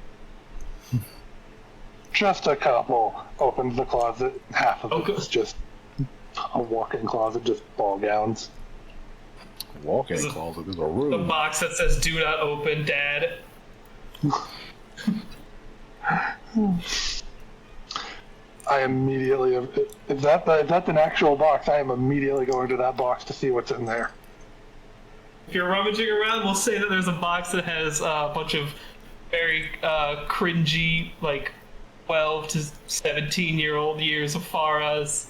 Just a couple. Opens the closet. Half of
Okay.
it's just a walk-in closet, just ball gowns.
Walk-in
Is it-
closet. There's a
The
room.
box that says "Do not open, Dad."
I immediately, if that's an actual box, I am immediately going to that box to see what's in there.
If you're rummaging around, we'll say that there's a box that has a bunch of very cringy, like 12 to 17-year-old years of Farras.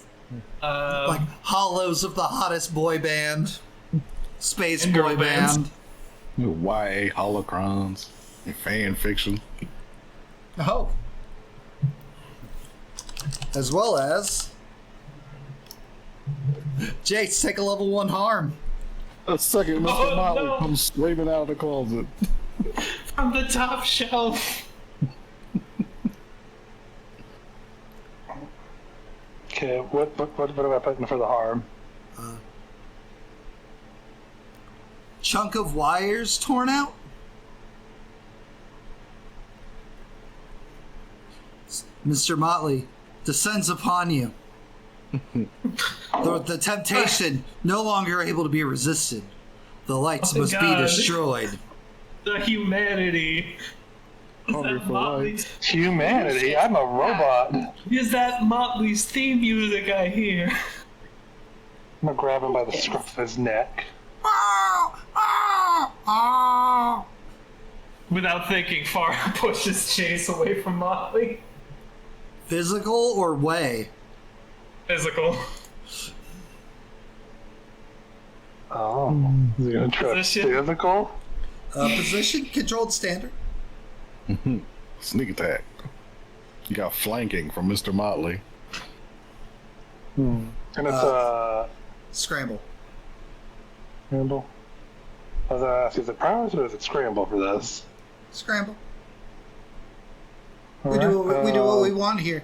Like hollows of the hottest boy band, space
And
boy
girl bands.
band.
YA holocrons and fan fiction.
Oh. As well as Jace, take a level 1 harm.
A second, Mr.
Oh,
Motley
no.
comes screaming out of the closet.
From the top shelf.
Okay, what am I putting for the harm?
Chunk of wires torn out. Mr. Motley descends upon you. The temptation no longer able to be resisted. The lights
Oh,
must be
God.
destroyed.
The humanity. Is
Hungry
that
for
Motley's?
Humanity? I'm a robot.
Is that Motley's theme music I hear?
I'm gonna grab him by the scruff of his neck.
Without thinking, Farra pushes Chase away from Motley.
Physical or way?
Physical.
Oh, is he gonna try
Position?
physical?
Position controlled standard.
Sneak attack. You got flanking from Mr. Motley.
And it's
Scramble.
scramble. I was gonna ask, is it prowess or is it scramble for this?
Scramble.
All
We
right,
do what we want here.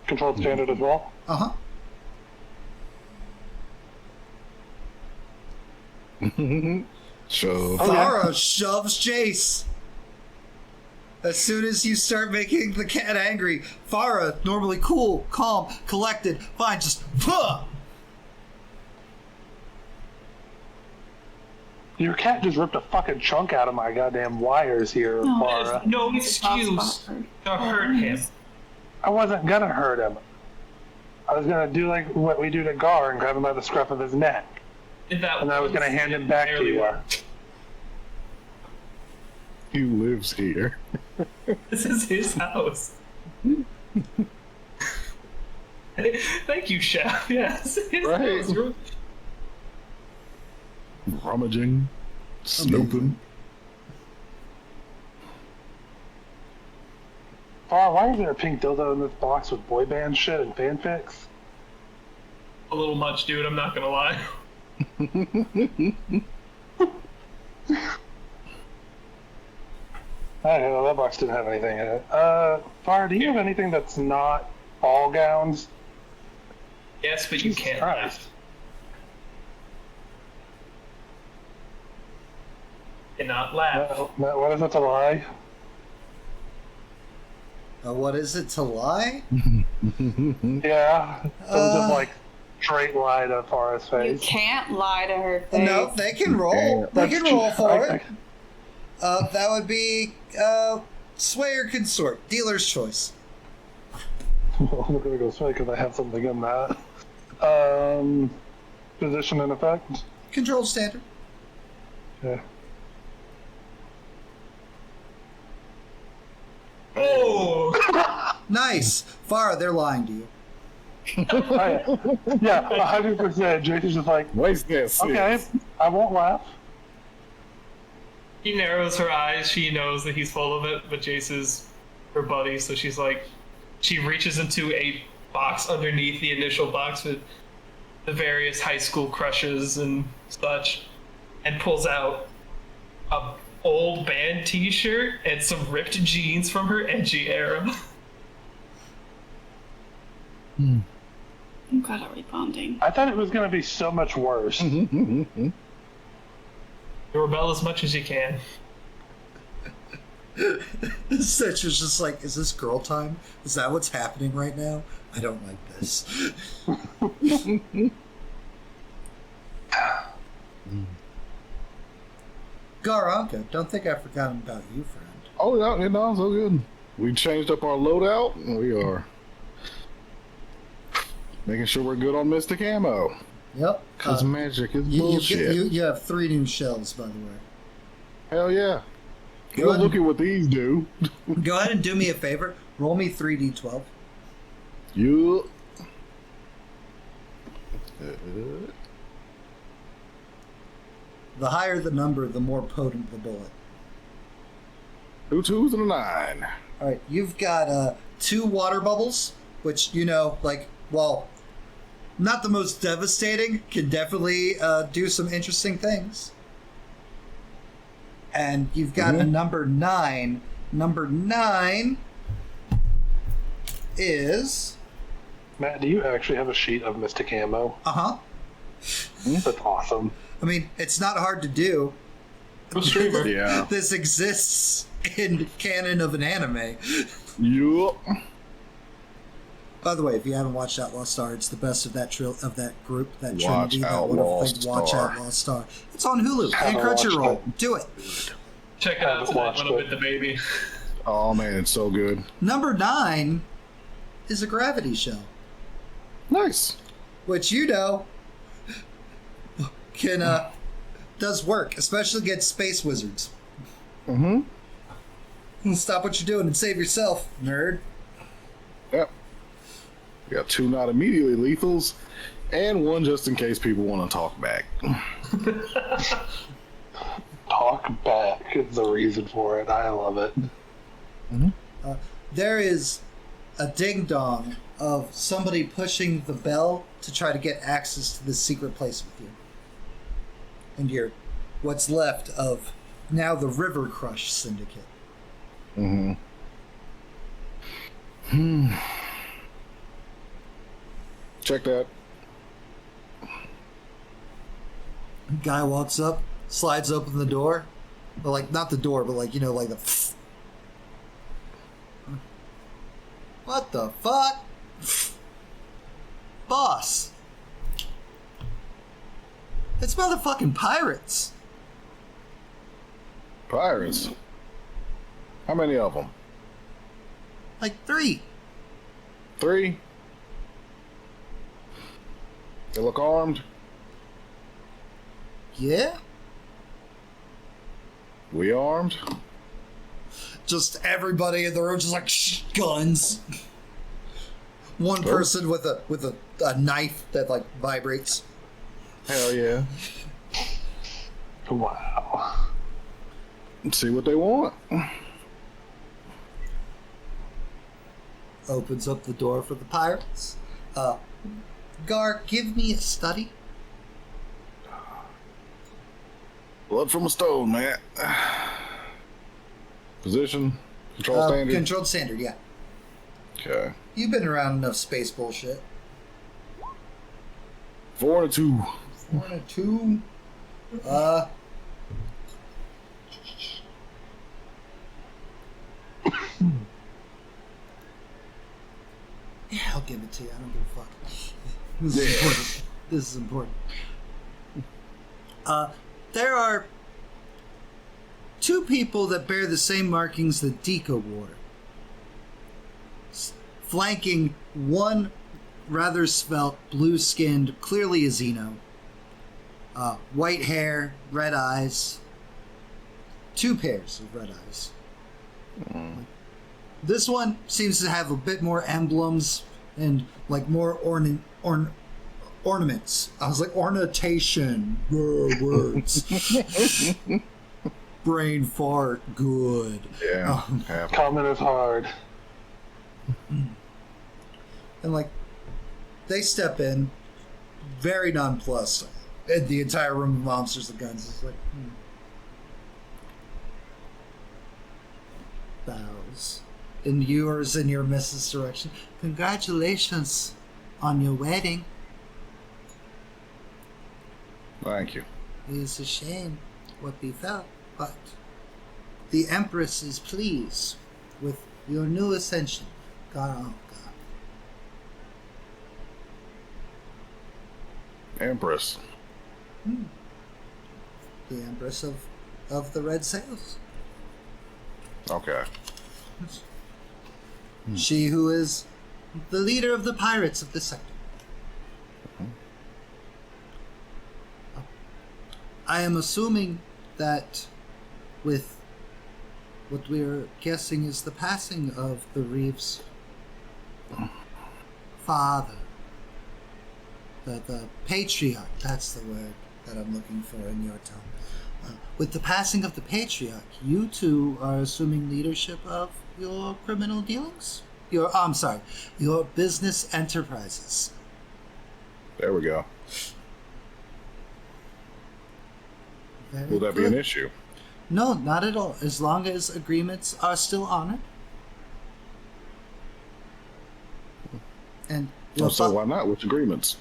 Controlled standard as well.
Uh huh.
Shove.
Farra shoves Jace. As soon as you start making the cat angry, Farra, normally cool, calm, collected, fine, just
Your cat just ripped a fucking chunk out of my goddamn wires here,
No.
Farra.
There's no excuse to hurt him.
I wasn't gonna hurt him. I was gonna do like what we do to Gar and grab him by the scruff of his neck. And I was gonna hand him back to you.
He lives here.
This is his house. Thank you, Chef. Yes. His
Right.
house.
Rummaging. Snooping.
Farra, why is there a pink dildo in this box with boy band shit and fanfics?
A little much, dude. I'm not gonna lie.
I don't know, that box didn't have anything in it. Farra, do you have anything that's not ball gowns?
Yes, but you
Jesus
can't.
Christ.
Cannot laugh.
What is it to lie?
what is it to lie?
Yeah. It was just like straight lie to Farra's
You
face.
can't lie to her face.
No, they can roll. They can roll for it. That would be sway or consort. Dealer's choice.
I'm gonna go straight because I have something in that. Position and effect.
Controlled standard.
Yeah.
Oh!
Nice. Farra, they're lying to you.
Yeah, 100%. Jason's just like,
Waste that six.
okay, I won't laugh.
She narrows her eyes. She knows that he's full of it, but Jace is her buddy, so she's like, she reaches into a box underneath the initial box with the various high school crushes and such, and pulls out a old band T-shirt and some ripped jeans from her edgy era.
I'm glad are we bonding.
I thought it was going to be so much worse.
You rebel as much as you can.
Stitch was just like, is this girl time? Is that what's happening right now? I don't like this. Garanka, don't think I've forgotten about you, friend.
Oh, yeah, it's all good. We changed up our loadout, and we are Making sure we're good on Mystic Ammo.
Yep.
Because magic is
You
bullshit.
you have 3 new shells, by the way.
Hell yeah.
Go ahead.
Look at what these do.
Go ahead and do me a favor. Roll me 3d12.
You.
The higher the number, the more potent the bullet.
2 2s and a 9.
All right, you've got 2 water bubbles, which, well, not the most devastating, can definitely do some interesting things. And you've got a number 9. Number 9 is...
Matt, do you actually have a sheet of Mystic Ammo?
Uh-huh.
That's awesome.
I mean, it's not hard to do.
Streamer.
Yeah.
This exists in canon of an anime.
Yup.
By the way, if you haven't watched Outlaw Star, it's the best of that group, that
Watch
trinity, that
Outlaw
wonderful thing. Watch
Star.
Outlaw Star. It's on Hulu and
Haven't watched
Crunchyroll.
it.
Do it.
Check it out tonight, Little Bit the Baby.
Oh man, it's so good.
Number 9 is a gravity shell,
Nice.
which can does work, especially against space wizards. Stop what you're doing and save yourself, nerd.
Yep. We got 2 not immediately lethals, and 1 just in case people want to talk back.
Talk back is the reason for it. I love it.
There is a ding-dong of somebody pushing the bell to try to get access to this secret place with you. And you're what's left of now the River Crush Syndicate.
Check that.
Guy walks up, slides open the door. But not the door, but the... What the fuck? Boss. It's motherfucking pirates.
Pirates. How many of them?
3.
3? They look armed?
Yeah?
We armed?
Just everybody in the room just shh, guns. One person with a knife that vibrates.
Hell yeah.
Wow.
Let's see what they want.
Opens up the door for the pirates. Gar, give me a study.
Blood from a stone, man. Position? Control standard?
Controlled standard, yeah.
Okay.
You've been around enough space bullshit.
4 and a 2.
4 and a 2. Yeah, I'll give it to you. I don't give a fuck. This is important. This is important. There are 2 people that bear the same markings that Deco wore, flanking one rather svelte, blue-skinned, clearly a Xeno. White hair, red eyes. 2 pairs of red eyes. This one seems to have a bit more emblems and more ornaments. I was like, ornamentation. Words. Brain fart. Good.
Yeah.
Comment is hard.
And they step in, very nonplussed. And the entire room of monsters and guns is bows. And yours and your Mrs. direction. Congratulations on your wedding.
Thank you.
It is a shame what befell, but the Empress is pleased with your new ascension. God.
Empress.
The Empress of the Red Sails.
Okay.
She who is the leader of the pirates of the sector. I am assuming that with what we're guessing is the passing of the Reeves' father, the patriarch, that's the word that I'm looking for in your tongue. With the passing of the patriarch, you two are assuming leadership of your criminal dealings? Your business enterprises.
There we go.
Very
Will that be an
good.
issue?
No, not at all. As long as agreements are still honored. And
Oh, so why not? Which agreements?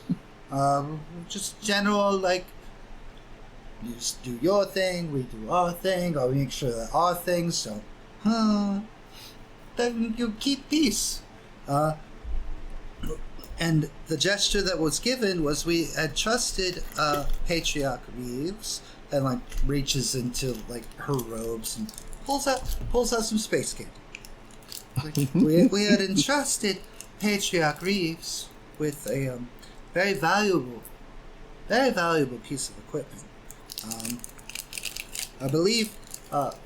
just general, like, you just do your thing, we do our thing, or we make sure that our things don't, then you keep peace. And the gesture that was given was we had trusted Patriarch Reeves, and like reaches into like her robes and pulls out some space game. We had entrusted Patriarch Reeves with a very valuable piece of equipment. I believe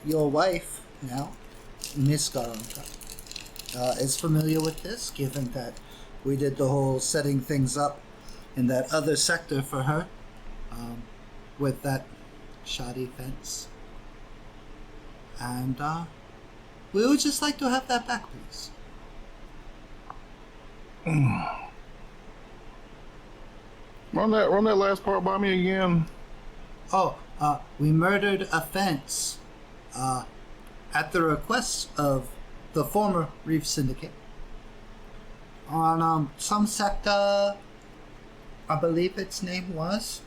your wife now, Miss Garanka, is familiar with this, given that we did the whole setting things up in that other sector for her, with that shoddy fence. And we would just like to have that back, please.
Run that last part by me again.
We murdered a fence at the request of the former Reef Syndicate on some sector, I believe its name was.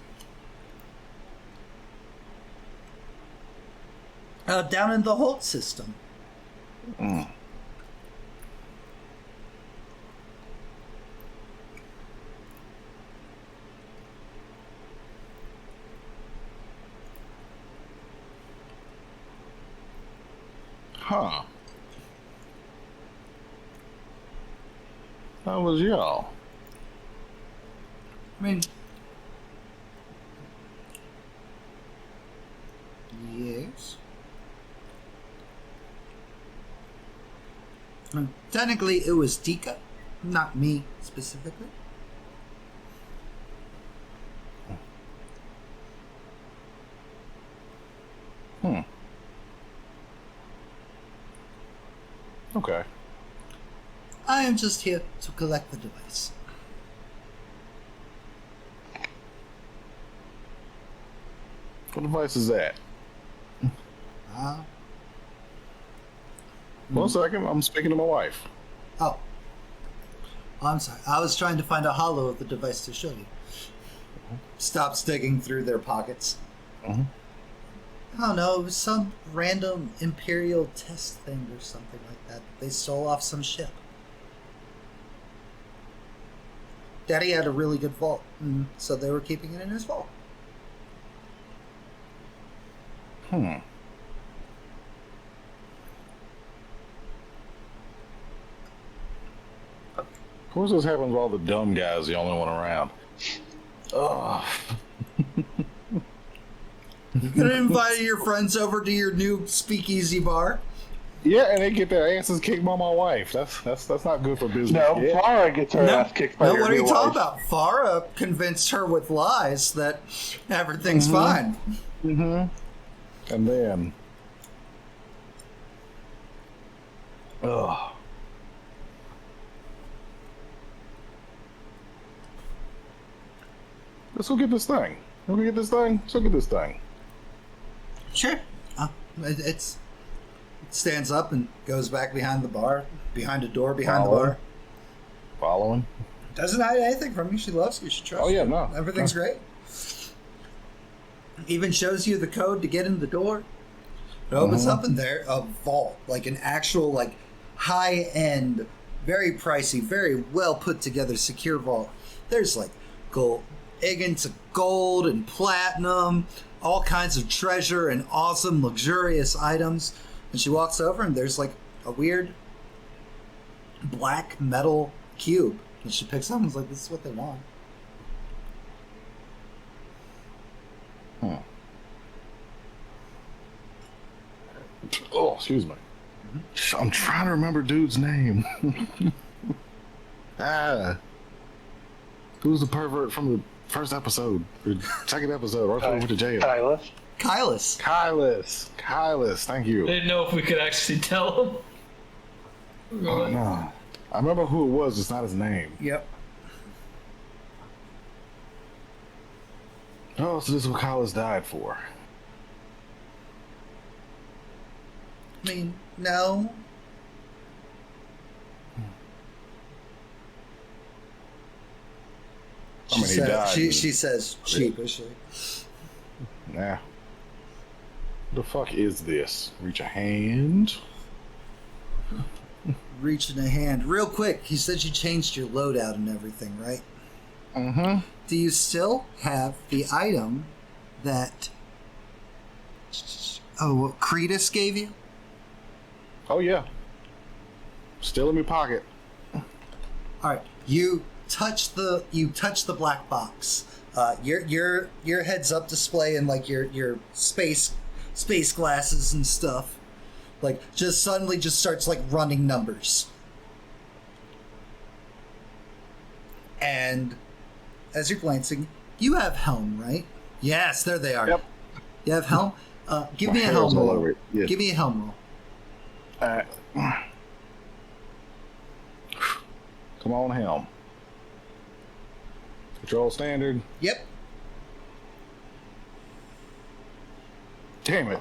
Down in the Holt system.
Huh. That was y'all.
I mean, yes. Technically, it was Dika, not me specifically.
Okay.
I am just here to collect the device.
What device is that?
Uh,
1 second, I'm speaking to my wife.
oh. I'm sorry. I was trying to find a hollow of the device to show you. Stops digging through their pockets.
Mhm.
I don't know. It was some random Imperial test thing or something like that. They stole off some ship. Daddy had a really good vault, so they were keeping it in his vault.
Of course, this happens while the dumb guy's the only one around. Ugh.
You could have invited your friends over to your new speakeasy bar.
Yeah, and they get their asses kicked by my wife. That's not good for business.
No,
Yeah.
Farra gets her ass kicked by
No,
your
what are you
new
talking
wife.
about? Farra convinced her with lies that everything's fine.
And then, ugh. Let's go get this thing. Let's go get this thing.
Sure. It stands up and goes back behind the bar, behind a door behind the bar.
Following.
Doesn't hide anything from you. She loves you. She trusts you.
Oh, yeah, no.
Everything's great. Even shows you the code to get in the door. It opens up in there, a vault, like an actual, like, high-end, very pricey, very well put together secure vault. There's like gold, ingots of gold and platinum, all kinds of treasure and awesome, luxurious items. And she walks over and there's like a weird black metal cube. And she picks up and is like, this is what they want.
excuse me. I'm trying to remember dude's name. Who's the pervert from the first episode? Or second episode, right before we went to jail.
Kylus.
Kylus, thank you.
I didn't know if we could actually tell him.
Oh, no. I remember who it was, just not his name.
Yep.
Oh, so this is what Kylus died for.
I mean, no.
I mean, he died.
She says sheepishly.
Nah. What the fuck is this? Reach a hand.
Reaching a hand. Real quick, he said you changed your loadout and everything, right?
Mm-hmm.
Do you still have the item that what Cretus gave you?
Oh yeah. Still in my pocket.
Alright. You touch the black box. Your heads up display and like your space glasses and stuff. Like just suddenly just starts like running numbers. And as you're glancing, you have helm, right? Yes, there they are.
Yep.
You have helm? Give me a
hair's
helm
all
roll.
over it. Yes.
Give me a helm roll.
Come on, helm. Control standard.
Yep.
Damn it.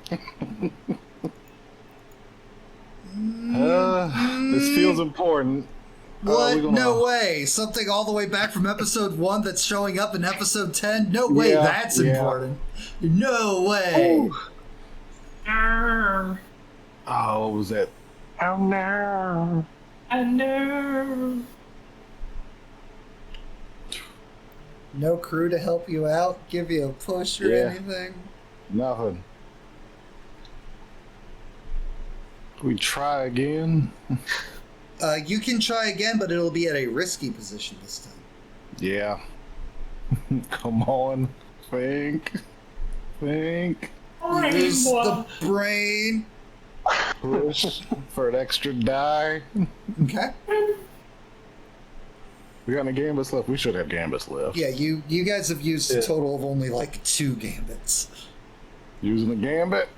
This feels important.
What?
we're gonna-
No way. Something all the way back from episode 1 that's showing up in episode 10? No way,
Yeah,
that's
yeah.
important. No way.
Oh, what was that?
Oh no.
I know.
No crew to help you out, give you a push or
Yeah.
anything?
Nothing. We try again.
You can try again, but it'll be at a risky position this time.
Yeah. Come on. Think.
Use the brain.
Push for an extra die.
Okay.
We got any gambits left? We should have gambits left.
Yeah, you guys have used a
Yeah.
total of only like 2 gambits
Using the gambit.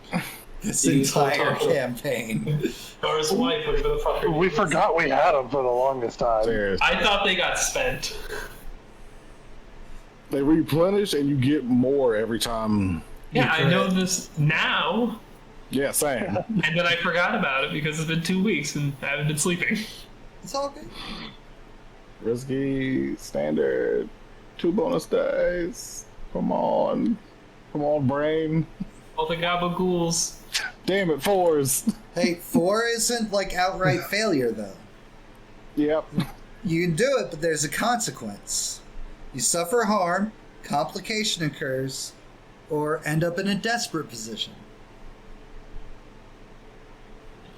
this
Use
entire
the total. Or
campaign.
his wife, whatever the fuck. her
We
name is.
forgot we had them for the longest time.
Serious.
I thought they got spent.
They replenish and you get more every time.
Yeah, I know this now,
Yeah, same.
and then I forgot about it because it's been 2 weeks and I haven't been sleeping.
It's all good.
Risky, standard, 2 bonus dice. Come on, brain.
All the gabagools.
Damn it, 4s.
Hey, 4 isn't like outright failure though.
Yep.
You can do it, but there's a consequence. You suffer harm, complication occurs, or end up in a desperate position.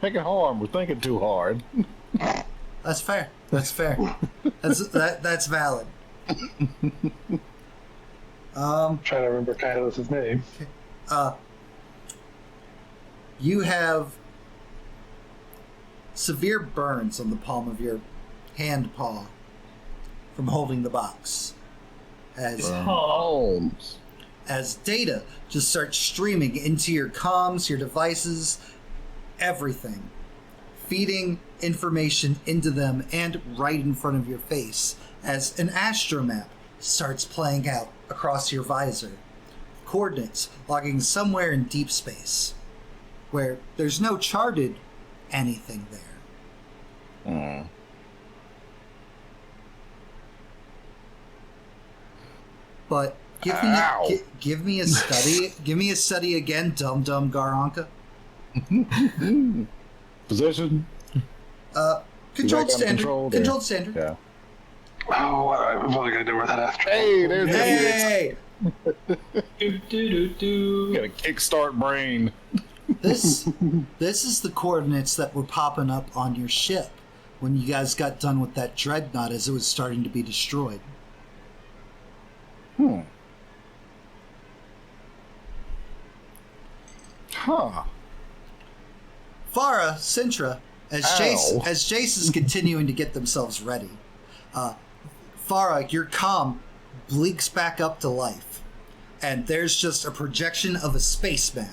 Take it harm. We're thinking too hard.
That's fair. That's that's valid.
Trying to remember Kylus' name.
You have severe burns on the palm of your hand paw from holding the box.
Holmes.
As data just starts streaming into your comms, your devices, everything, feeding information into them and right in front of your face as an astromap starts playing out across your visor. Coordinates logging somewhere in deep space where there's no charted anything there. But give me a study. Give me a study again, dum Garanka.
Position.
Controlled
Back on
standard.
control there.
Controlled standard.
Yeah.
Oh, I've only got to know where that astro.
Hey, there's
Hey,
Do do do
Got
do.
a kickstart brain.
this is the coordinates that were popping up on your ship when you guys got done with that dreadnought as it was starting to be destroyed.
Huh.
Farra, Sintra, as Jace is continuing to get themselves ready, Farra, your comm blinks back up to life, and there's just a projection of a space map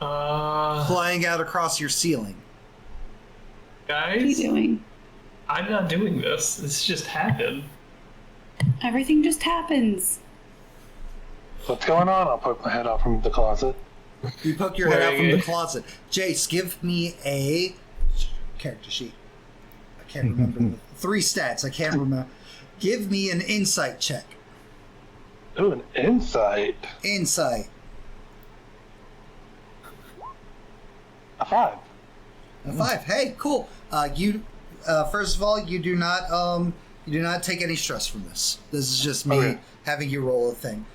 flying out across your ceiling.
Guys,
What are you doing?
I'm not doing this. This just happened.
Everything just happens.
What's going on? I'll poke my head out from the closet.
You poke your head out from the closet. Jace, give me a character sheet. I can't remember. 3 stats. I can't remember. Give me an insight check.
Ooh, an insight.
Insight.
A 5.
A 5. Hey, cool. You first of all, you do not take any stress from this. This is just me having you roll a thing.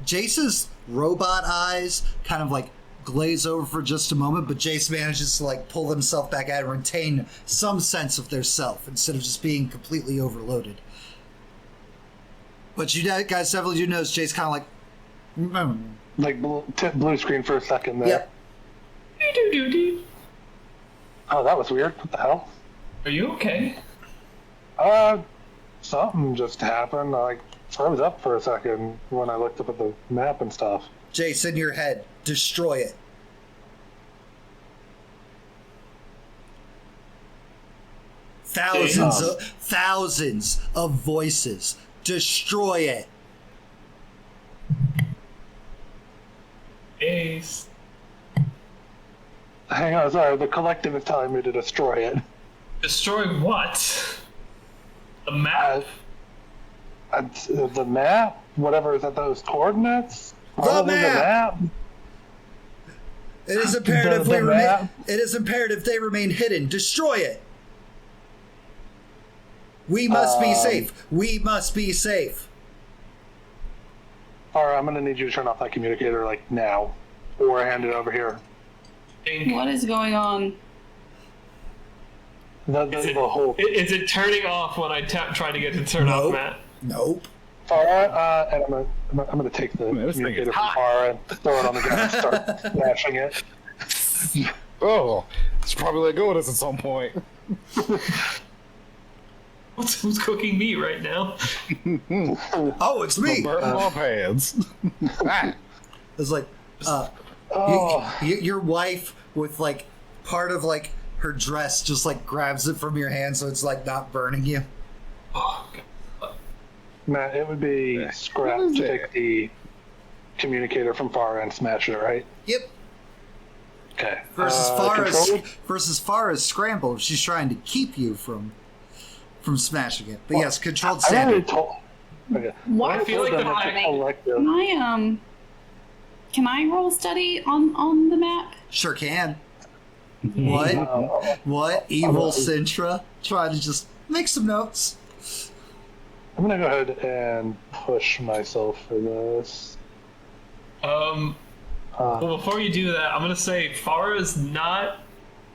Jace's robot eyes kind of like glaze over for just a moment, but Jace manages to like pull himself back out and retain some sense of their self instead of just being completely overloaded. But you guys definitely do notice Jace kind of like
Like blue screen for a second there.
Yep.
Oh, that was weird. What the hell?
Are you okay?
Something just happened. I like froze up for a second when I looked up at the map and stuff.
Jace, in your head, destroy it. Thousands of voices. Destroy it.
Ace.
Hang on, sorry. The collective is telling me to destroy it.
Destroy what? The map?
The map? Whatever is at those coordinates? Probably the
map! It is imperative
The map?
it is imperative they remain hidden. Destroy it. We must be safe. We must be safe.
Alright, I'm gonna need you to turn off that communicator, like, now. Or hand it over here.
What is going on?
Is it turning off when I try to get it to turn off, Matt?
Nope.
Farra, and I'm gonna take the communicator from Farra and throw it on the ground and start smashing it.
Oh, it's probably let go of this at some point.
Who's cooking meat right now?
Oh, it's me.
Burning off hands.
It's like, your wife with like part of like her dress just like grabs it from your hand so it's like not burning you.
Oh,
Matt, it would be scrap to take the communicator from Farra and smash it, right?
Yep.
Okay.
Versus Farra's scramble if she's trying to keep you from smashing it. But yes, controlled standard.
Okay.
What?
I feel like
Can I roll study on the map?
Sure can. What? Evil Sintra? Try to just make some notes.
I'm gonna go ahead and push myself for this.
Well, before you do that, I'm gonna say Farah's not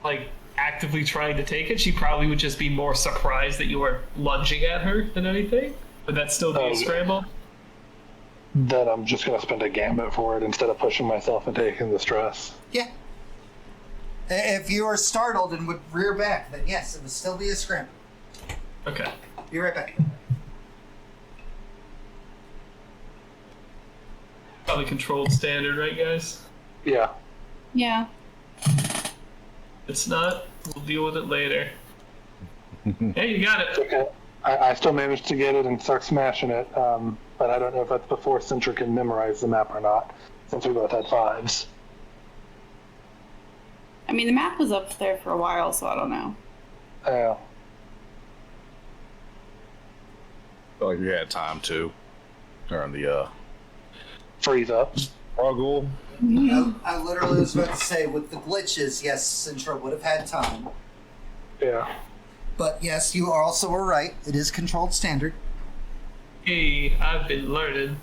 like actively trying to take it. She probably would just be more surprised that you were lunging at her than anything. Would that still be a scramble?
That I'm just gonna spend a gambit for it instead of pushing myself and taking the stress.
Yeah. If you are startled and would rear back, then yes, it would still be a scramble.
Okay.
Be right back.
Probably controlled standard, right, guys?
Yeah.
Yeah.
It's not. We'll deal with it later. Hey, you got it.
Okay. I still managed to get it and start smashing it, but I don't know if that's before Sintra can memorize the map or not, since we both had 5s.
I mean, the map was up there for a while, so I don't know.
Yeah.
Oh, you had time to turn the
Freeze up.
struggle.
I literally was about to say, with the glitches, yes, Sintra would have had time.
Yeah.
But yes, you also were right. It is controlled standard.
Hey, I've been learning.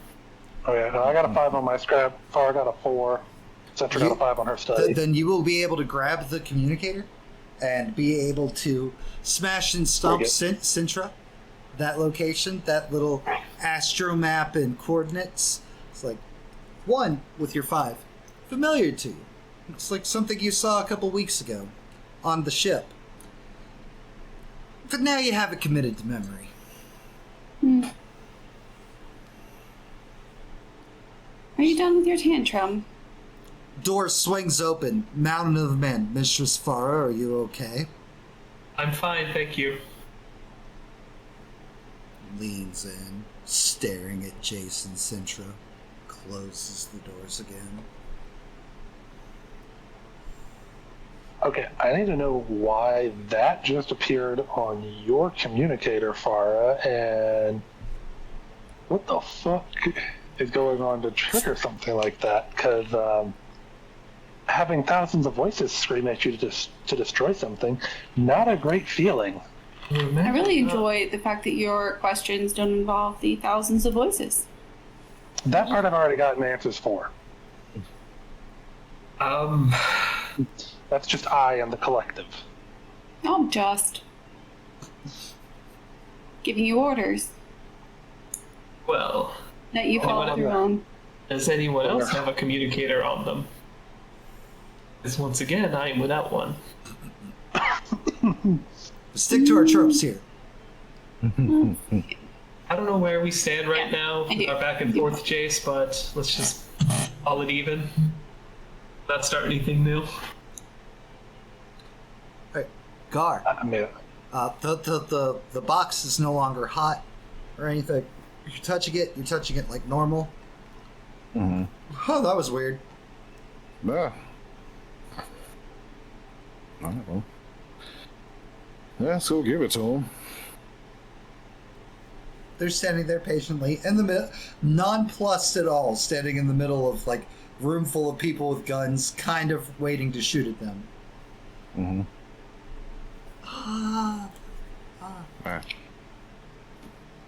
Oh yeah, no, I got a 5 on my scrap. Farra got a 4. Sintra got a 5 on her study.
Then you will be able to grab the communicator and be able to smash and stomp Sintra, that location, that little astro map and coordinates. It's like 1 with your 5. familiar to you. Looks like something you saw a couple weeks ago on the ship. But now you have it committed to memory.
Are you done with your tantrum?
Door swings open. Mountain of men. Mistress Farra, are you okay?
I'm fine, thank you.
Leans in, staring at Jason Sintra. Closes the doors again.
Okay, I need to know why that just appeared on your communicator, Farra, and what the fuck is going on to trigger something like that? Because having thousands of voices scream at you to destroy something, not a great feeling.
I really enjoy the fact that your questions don't involve the thousands of voices.
That part I've already gotten answers for. That's just I and the collective.
I'm just giving you orders
Well,
that you follow through on.
does anyone else have a communicator on them? Because once again, I am without one.
Stick to our tropes here.
I don't know where we stand right now with our back and forth chase, but let's just call it even. Not start anything new.
Alright, Gar.
I mean,
The box is no longer hot or anything. You're touching it like normal. Oh, that was weird.
Yeah. I don't know. Yeah, let's go give it to him.
They're standing there patiently in the middle, nonplussed at all, standing in the middle of like room full of people with guns, kind of waiting to shoot at them.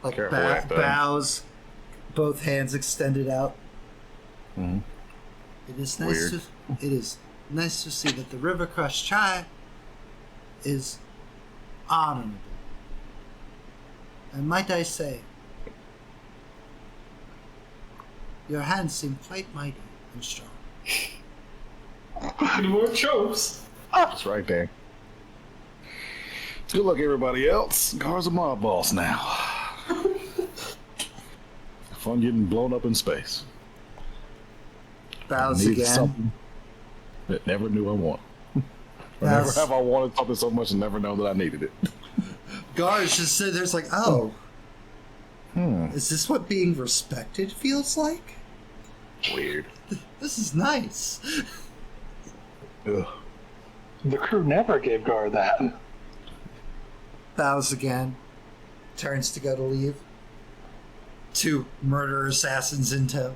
Like
Careful with that.
bows, both hands extended out.
Mhm.
It is nice
Weird.
it is nice to see that the River Crush tribe is honorable. And might I say, your hands seem quite mighty and strong.
Any more tropes?
It's right there. Good luck, everybody else. Gar's a mob boss now. Fun getting blown up in space.
Bows
Needed
again.
something that never knew I wanted.
Bows.
Never have I wanted something so much and never known that I needed it.
Gar is just sitting there, it's like, oh, is this what being respected feels like?
Weird.
This is nice.
Ugh.
the crew never gave Gar that.
Bows again. Turns to go to leave. Two murder assassins in tow.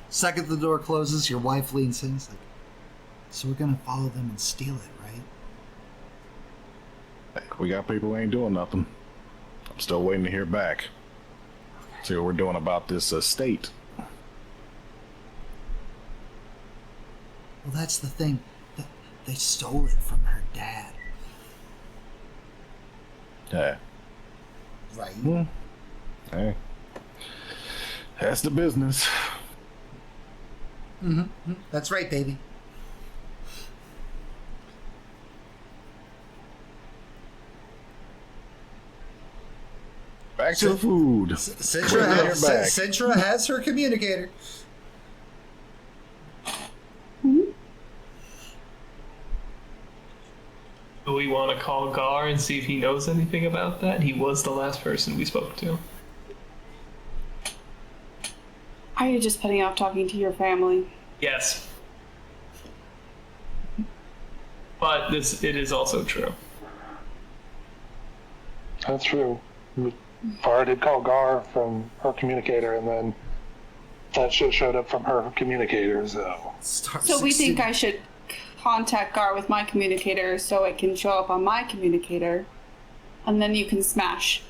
Second the door closes, your wife leans in. It's like, so we're gonna follow them and steal it, right?
We got people who ain't doing nothing. I'm still waiting to hear back. See what we're doing about this estate.
Well, that's the thing. They stole it from her dad,
Yeah.
right?
Hey. That's the business.
That's right, baby.
Back to the food.
Sintra has her communicator.
Do we want to call Gar and see if he knows anything about that? He was the last person we spoke to.
Are you just putting off talking to your family?
Yes. But it is also true.
That's true. Farra did call Gar from her communicator, and then that shit showed up from her communicator, so...
So we think I should contact Gar with my communicator so it can show up on my communicator, and then you can smash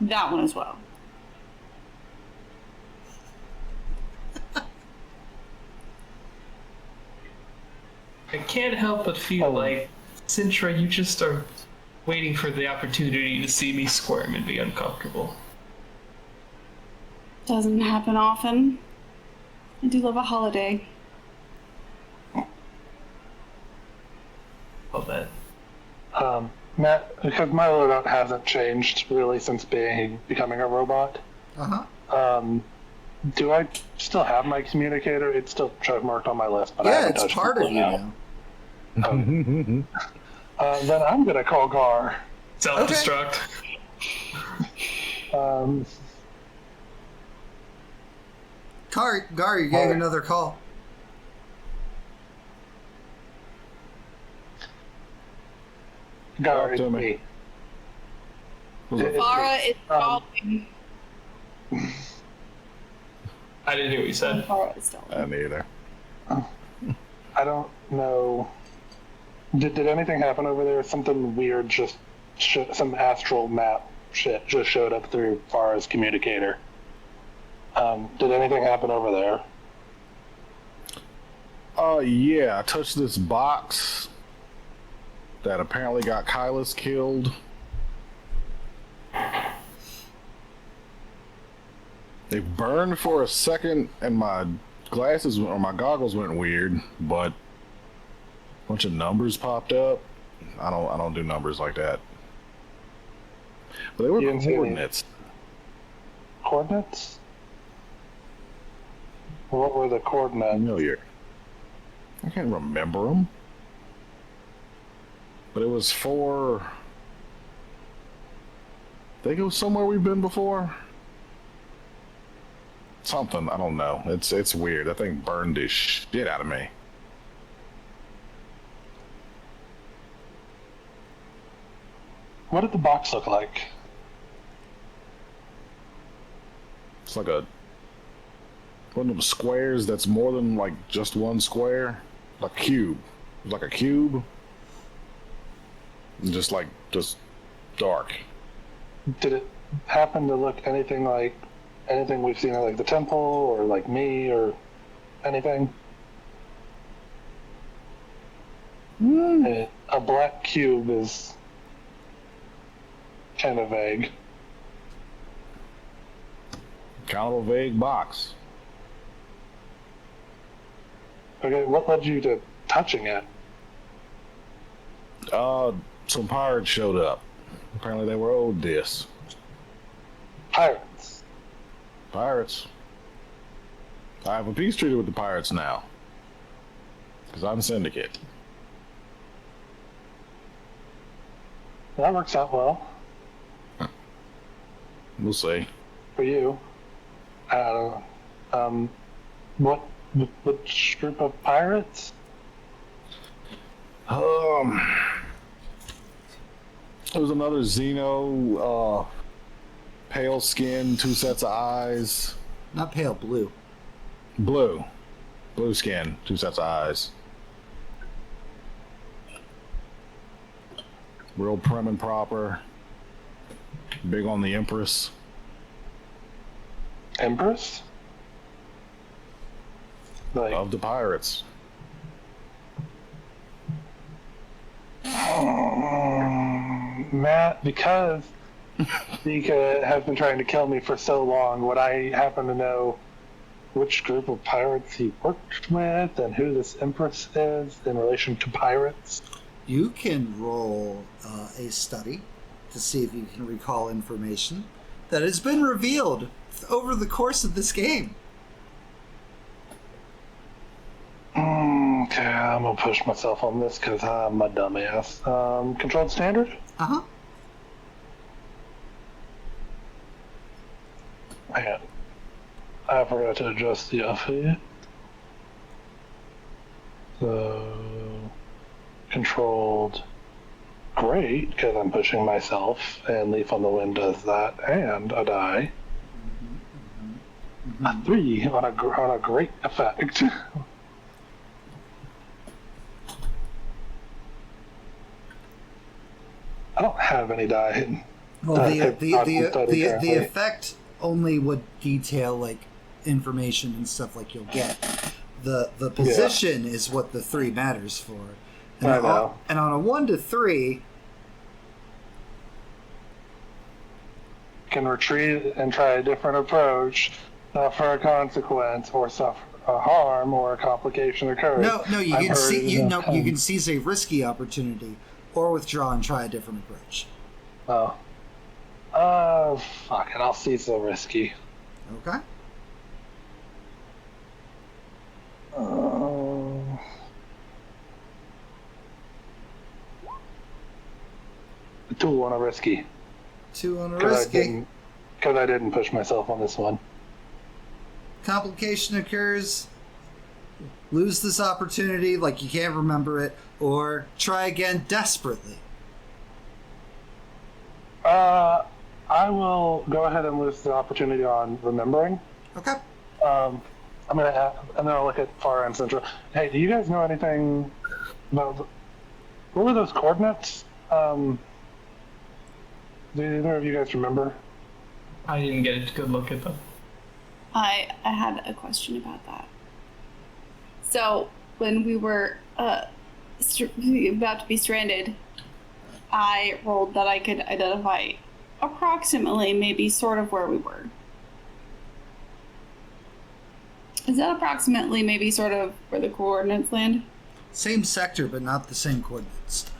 that one as well.
I can't help but feel like, Sintra, you just are waiting for the opportunity to see me squirm and be uncomfortable.
Doesn't happen often. I do love a holiday.
Oh, man.
Matt, because my loadout hasn't changed really since becoming a robot. Do I still have my communicator? It's still marked on my list, but I
Yeah,
haven't
it's
touched
part
it
of you now.
Then I'm gonna call Gar.
Self-destruct.
Gar, you're getting another call.
Gar,
Talk
it's
to me.
me.
Farra is calling.
I didn't hear what you said.
Farra is calling.
Neither.
I don't know. Did anything happen over there? Something weird, just some astral map shit just showed up through Farra's communicator. Did anything happen over there?
Yeah, I touched this box that apparently got Kylas killed. It burned for a second, and my glasses or my goggles went weird, but a bunch of numbers popped up. I don't do numbers like that. But they were
You didn't see any-
coordinates.
Coordinates? What were the coordinates?
Familiar. I can't remember them. But it was for... They go somewhere we've been before? Something, I don't know. It's weird. That thing burned the shit out of me.
What did the box look like?
It's like a... one of the squares that's more than like just one square. A cube. It's like a cube. And just dark.
Did it happen to look anything like anything we've seen at like the temple or like me or anything? A black cube is kind of vague.
Kind of a vague box.
Okay, what led you to touching it?
Some pirates showed up. Apparently they were owed this.
Pirates.
Pirates. I have a peace treaty with the pirates now. Because I'm Syndicate.
That works out well
We'll see.
for you. I don't know. Which group of pirates?
There was another Xeno, pale skin, 2 sets of eyes.
Not pale, blue.
Blue. Blue skin, 2 sets of eyes. Real prim and proper. Big on the Empress.
Empress? Like,
Of the pirates.
Matt, because Nika has been trying to kill me for so long, would I happen to know which group of pirates he worked with and who this Empress is in relation to pirates?
You can roll a study to see if you can recall information that has been revealed over the course of this game.
Okay, I'm gonna push myself on this because I'm a dumbass. Controlled standard?
Uh-huh.
Man, I forgot to adjust the affiliate. So, controlled. Great, because I'm pushing myself, and Leaf on the Wind does that, and a die. A 3 on a great effect. I don't have any die.
Well, the effect only would detail like information and stuff like you'll get. The position is what the 3 matters for. And
I know.
And on a 1 to 3,
Can retreat and try a different approach. suffer a consequence or suffer a harm or a complication occurs.
No, you
I've
can
heard it enough
you can
times.
seize a risky opportunity, or withdraw and try a different approach.
Oh. Fuck it. I'll seize the risky.
Okay.
Two on a risky.
2 on a
Because
risky.
I didn't push myself on this one.
Complication occurs. Lose this opportunity like you can't remember it, or try again desperately.
I will go ahead and lose the opportunity on remembering.
Okay.
I'm gonna look at Farra and Central. Hey, do you guys know anything about what were those coordinates? Do either of you guys remember?
I didn't get a good look at them.
I had a question about that. So when we were about to be stranded, I rolled that I could identify approximately, maybe sort of where we were. Is that approximately, maybe sort of where the coordinates land?
Same sector, but not the same coordinates.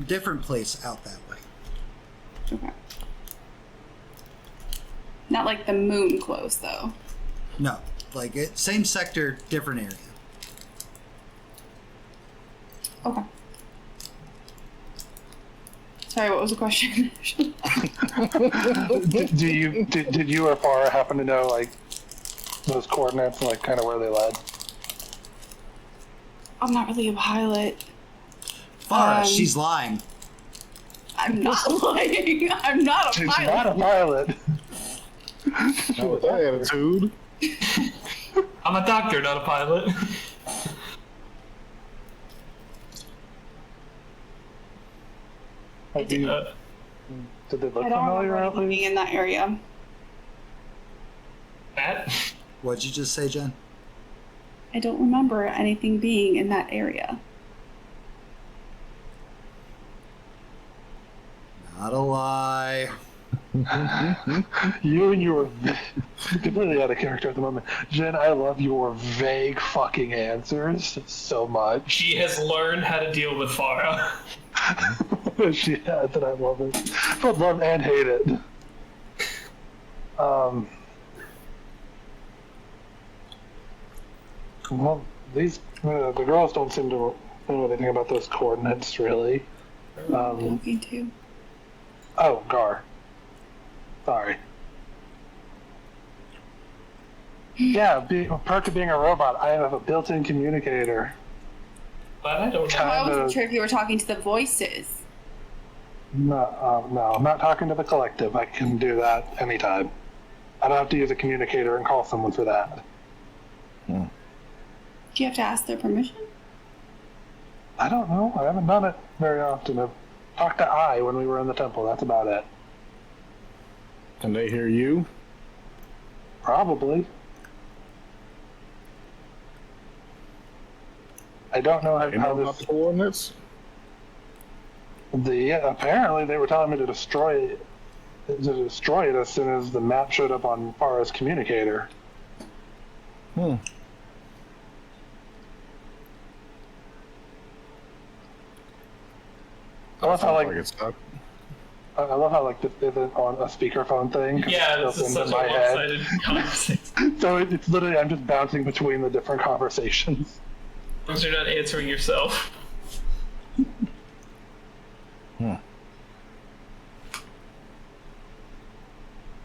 Different place out that way.
Okay. Not like the moon close, though.
No, like it. Same sector, different area.
Okay. Sorry, what was the question?
Did you or Farra happen to know like those coordinates and like kind of where they led?
I'm not really a pilot.
Farra, she's lying.
I'm not lying. I'm not a
She's
pilot.
not a pilot.
Not with that attitude.
I'm a doctor, not a pilot.
Did they look
I don't
familiar
remember
at
anything being
least?
in that area.
Matt?
What'd you just say, Jen?
I don't remember anything being in that area.
Not a lie.
You and your completely out of character at the moment. Jen, I love your vague fucking answers so much.
She has learned how to deal with Farra.
She has, and I love it. Both love and hate it. Well, these the girls don't seem to know anything about those coordinates, really.
Looking too.
Oh, Gar. Sorry. Yeah, a perk of being a robot, I have a built-in communicator.
But I don't know.
I wasn't
Kinda-
sure if you were talking to the voices.
No, I'm not talking to the collective. I can do that anytime. I don't have to use a communicator and call someone for that.
Do you have to ask their permission?
I don't know. I haven't done it very often. I've talked to I when we were in the temple. That's about it.
Can they hear you?
Probably. I don't know
You know
how
about the
this.
coordinates?
Apparently they were telling me to destroy it as soon as the map showed up on Farra's communicator.
Hmm.
I love how
Sounds
like
it's stuck.
I love how like this isn't on a speakerphone thing. 'cause
Yeah,
it's
this is
built
such
into
a
my head.
one-sided conversation.
So it's literally I'm just bouncing between the different conversations.
Because you're not answering yourself.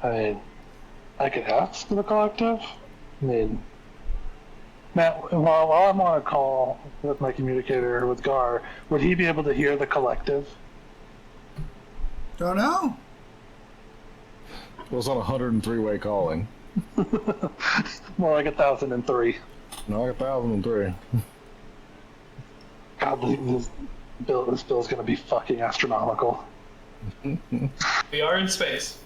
I mean, I could ask the collective. I mean, Matt, while I'm on a call with my communicator with Gar, would he be able to hear the collective?
Don't know.
It was on 103-way calling.
More like 1,003.
No, like 1,003.
God, this bill's gonna be fucking astronomical.
We are in space.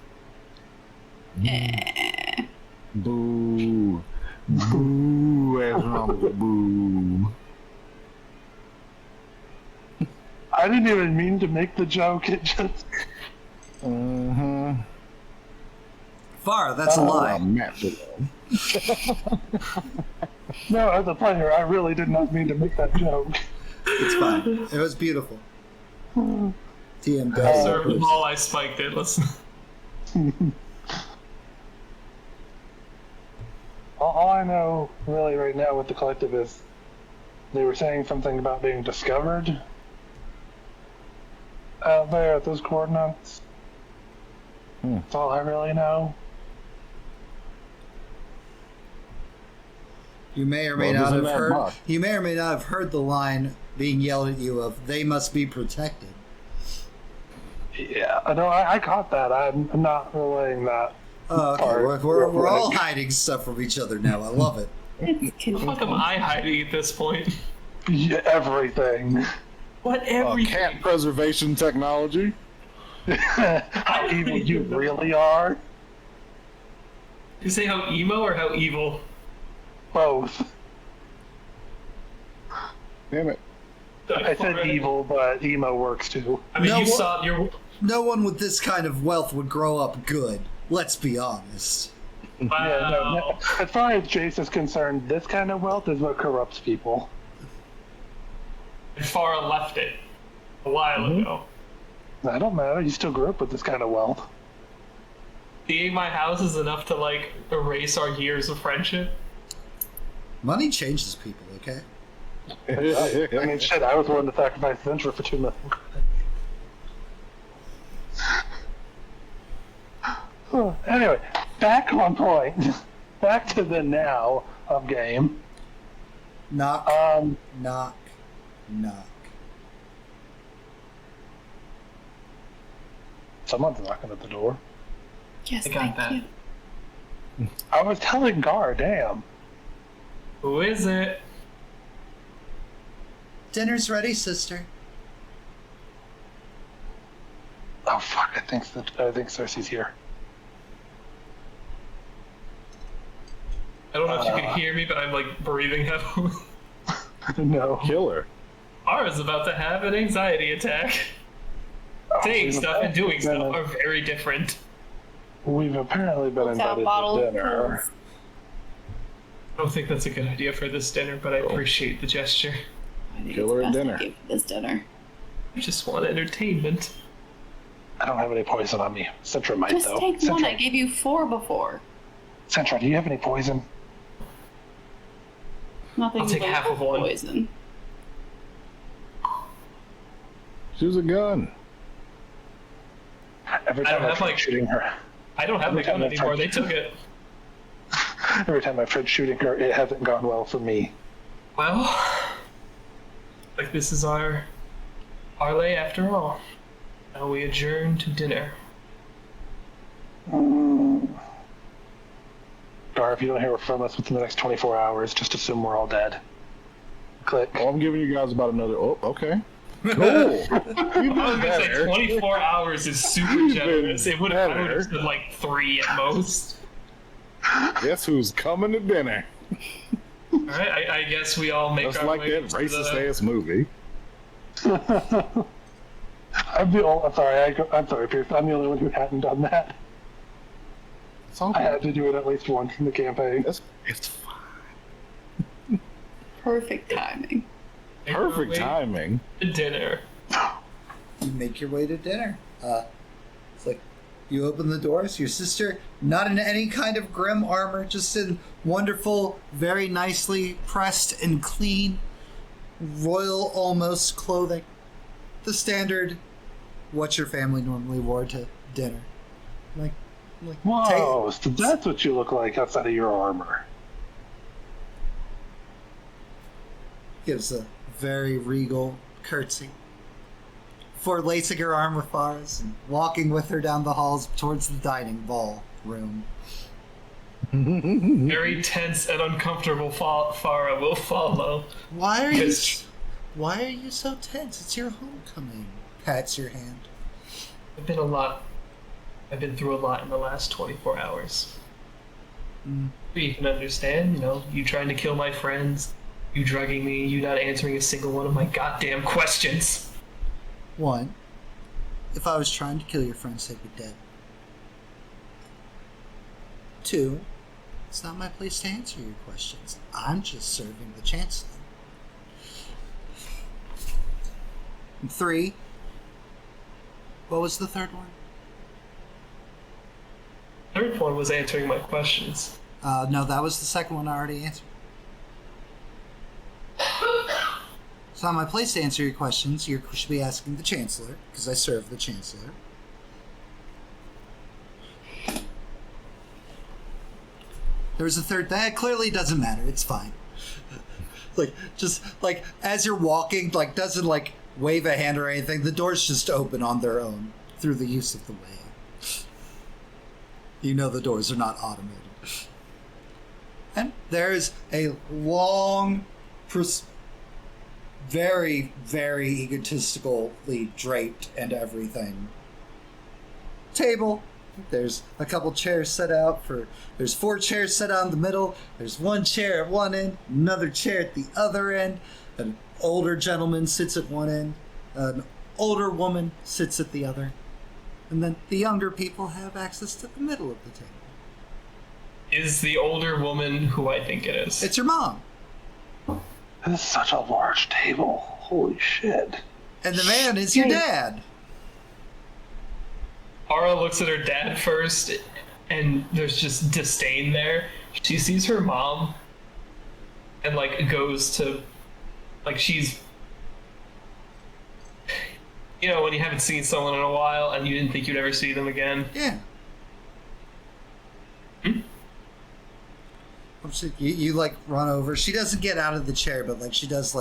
Boo. Boo. Astronomical boo.
I didn't even mean to make the joke. It just
Mm-hmm.
Farra, that's a lie.
Matt below.
No, as a player, I really did not mean to make that joke.
It's fine. It was beautiful. TM
Serve the ball, I spiked it. Let's.
All I know really right now with the collective is they were saying something about being discovered out there at those coordinates. That's all I really know.
You may or may not have heard. You may or may not have heard the line being yelled at you of "They must be protected."
Yeah, no, I caught that. I'm not relaying that.
Oh, okay. We're all hiding stuff from each other now. I love it.
What the fuck am I hiding at this point?
Yeah, everything.
What everything?
Cat preservation technology.
How evil you really are.
You say how emo or how evil?
Both.
Damn it.
I said evil, but emo works too.
I mean,
No,
you
what-
saw your.
No one with this kind of wealth would grow up good. Let's be honest.
Wow.
Yeah, no, as far as Jace is concerned, this kind of wealth is what corrupts people.
And Farra left it a while ago.
That don't matter. You still grew up with this kind of wealth.
Seeing my house is enough to like erase our years of friendship.
Money changes people, okay?
I mean, shit, I was willing to sacrifice Venture for 2 million. Anyway, back on point. Back to the now of game.
Knock, knock, knock.
Someone's knocking at the door.
Yes,
I got
thank
that.
you.
I was telling Gar, damn.
Who is it?
Dinner's ready, sister.
Oh fuck! I think Cersei's here.
I don't know if you can hear me, but I'm like breathing heavily.
No.
Killer.
Farra's about to have an anxiety attack. Saying stuff and doing stuff are very different.
We've apparently been
What's that
invited
bottle
to
of
dinner.
pills?
I don't think that's a good idea for this dinner, but I appreciate the gesture.
I think
Killer
it's
at
best
dinner.
to give this dinner.
I just want entertainment.
I don't have any poison on me. Centra might
Just
though.
take one.
Centra,
I gave you 4 before.
Centra, do you have any poison?
Nothing
I'll take
but
half of one.
poison.
Choose a gun.
Every
I
time
don't
I
have,
tried
like-
shooting her.
I don't have the gun anymore, they took it.
Every time I've tried shooting her, it hasn't gone well for me.
Well, like this is our parlay after all. Now we adjourn to dinner.
Gar, if you don't hear from us within the next 24 hours, just assume we're all dead. Click.
Well, I'm giving you guys about another. Oh, okay. Cool.
I
You've
was
been
gonna say
better.
24 hours is super
You've
generous.
been
It would have
better.
said like 3 at most.
Guess who's coming to dinner?
Alright, I guess we all make
Just
our
like
way
that
to
racist
the...
ass movie.
I'm sorry, Pierce. I'm the only one who hadn't done that.
It's all
I
good.
had to do it at least once in the campaign.
It's fine.
Perfect timing.
make our
Perfect
way
timing.
to dinner.
You make your way to dinner. It's like you open the doors. Your sister, not in any kind of grim armor, just in wonderful, very nicely pressed and clean, royal almost clothing. The standard, what your family normally wore to dinner. Like
Whoa, so that's what you look like outside of your armor.
gives a very regal curtsy. For lacing her arm with Farra's and walking with her down the halls towards the dining ball room.
Very tense and uncomfortable Farra will follow.
Why are you
Yes.
so tense? It's your homecoming. Pats your hand.
I've been through a lot in the last 24 hours. You can understand, you trying to kill my friends, you drugging me, you not answering a single one of my goddamn questions.
One, if I was trying to kill your friends, they'd be dead. 2, it's not my place to answer your questions. I'm just serving the Chancellor. And 3, what was the third one?
Third one was answering my questions.
No, that was the second one I already answered. It's not my place to answer your questions. You should be asking the Chancellor, because I serve the Chancellor. There was a third thing. It clearly doesn't matter. It's fine. Just as you're walking, doesn't wave a hand or anything. The doors just open on their own through the use of the way. You know the doors are not automated. And there's a long, very, very egotistically draped and everything table. There's a couple chairs set out there's 4 chairs set out in the middle. There's 1 chair at one end, another chair at the other end. An older gentleman sits at one end, an older woman sits at the other. And then the younger people have access to the middle of the table.
Is the older woman who I think it is?
It's your mom.
This is such a large table. Holy shit.
And the man is your dad.
Farra looks at her dad first, and there's just disdain there. She sees her mom, and goes to, she's, when you haven't seen someone in a while and you didn't think you'd ever see them again.
Yeah. You run over. She doesn't get out of the chair, but she does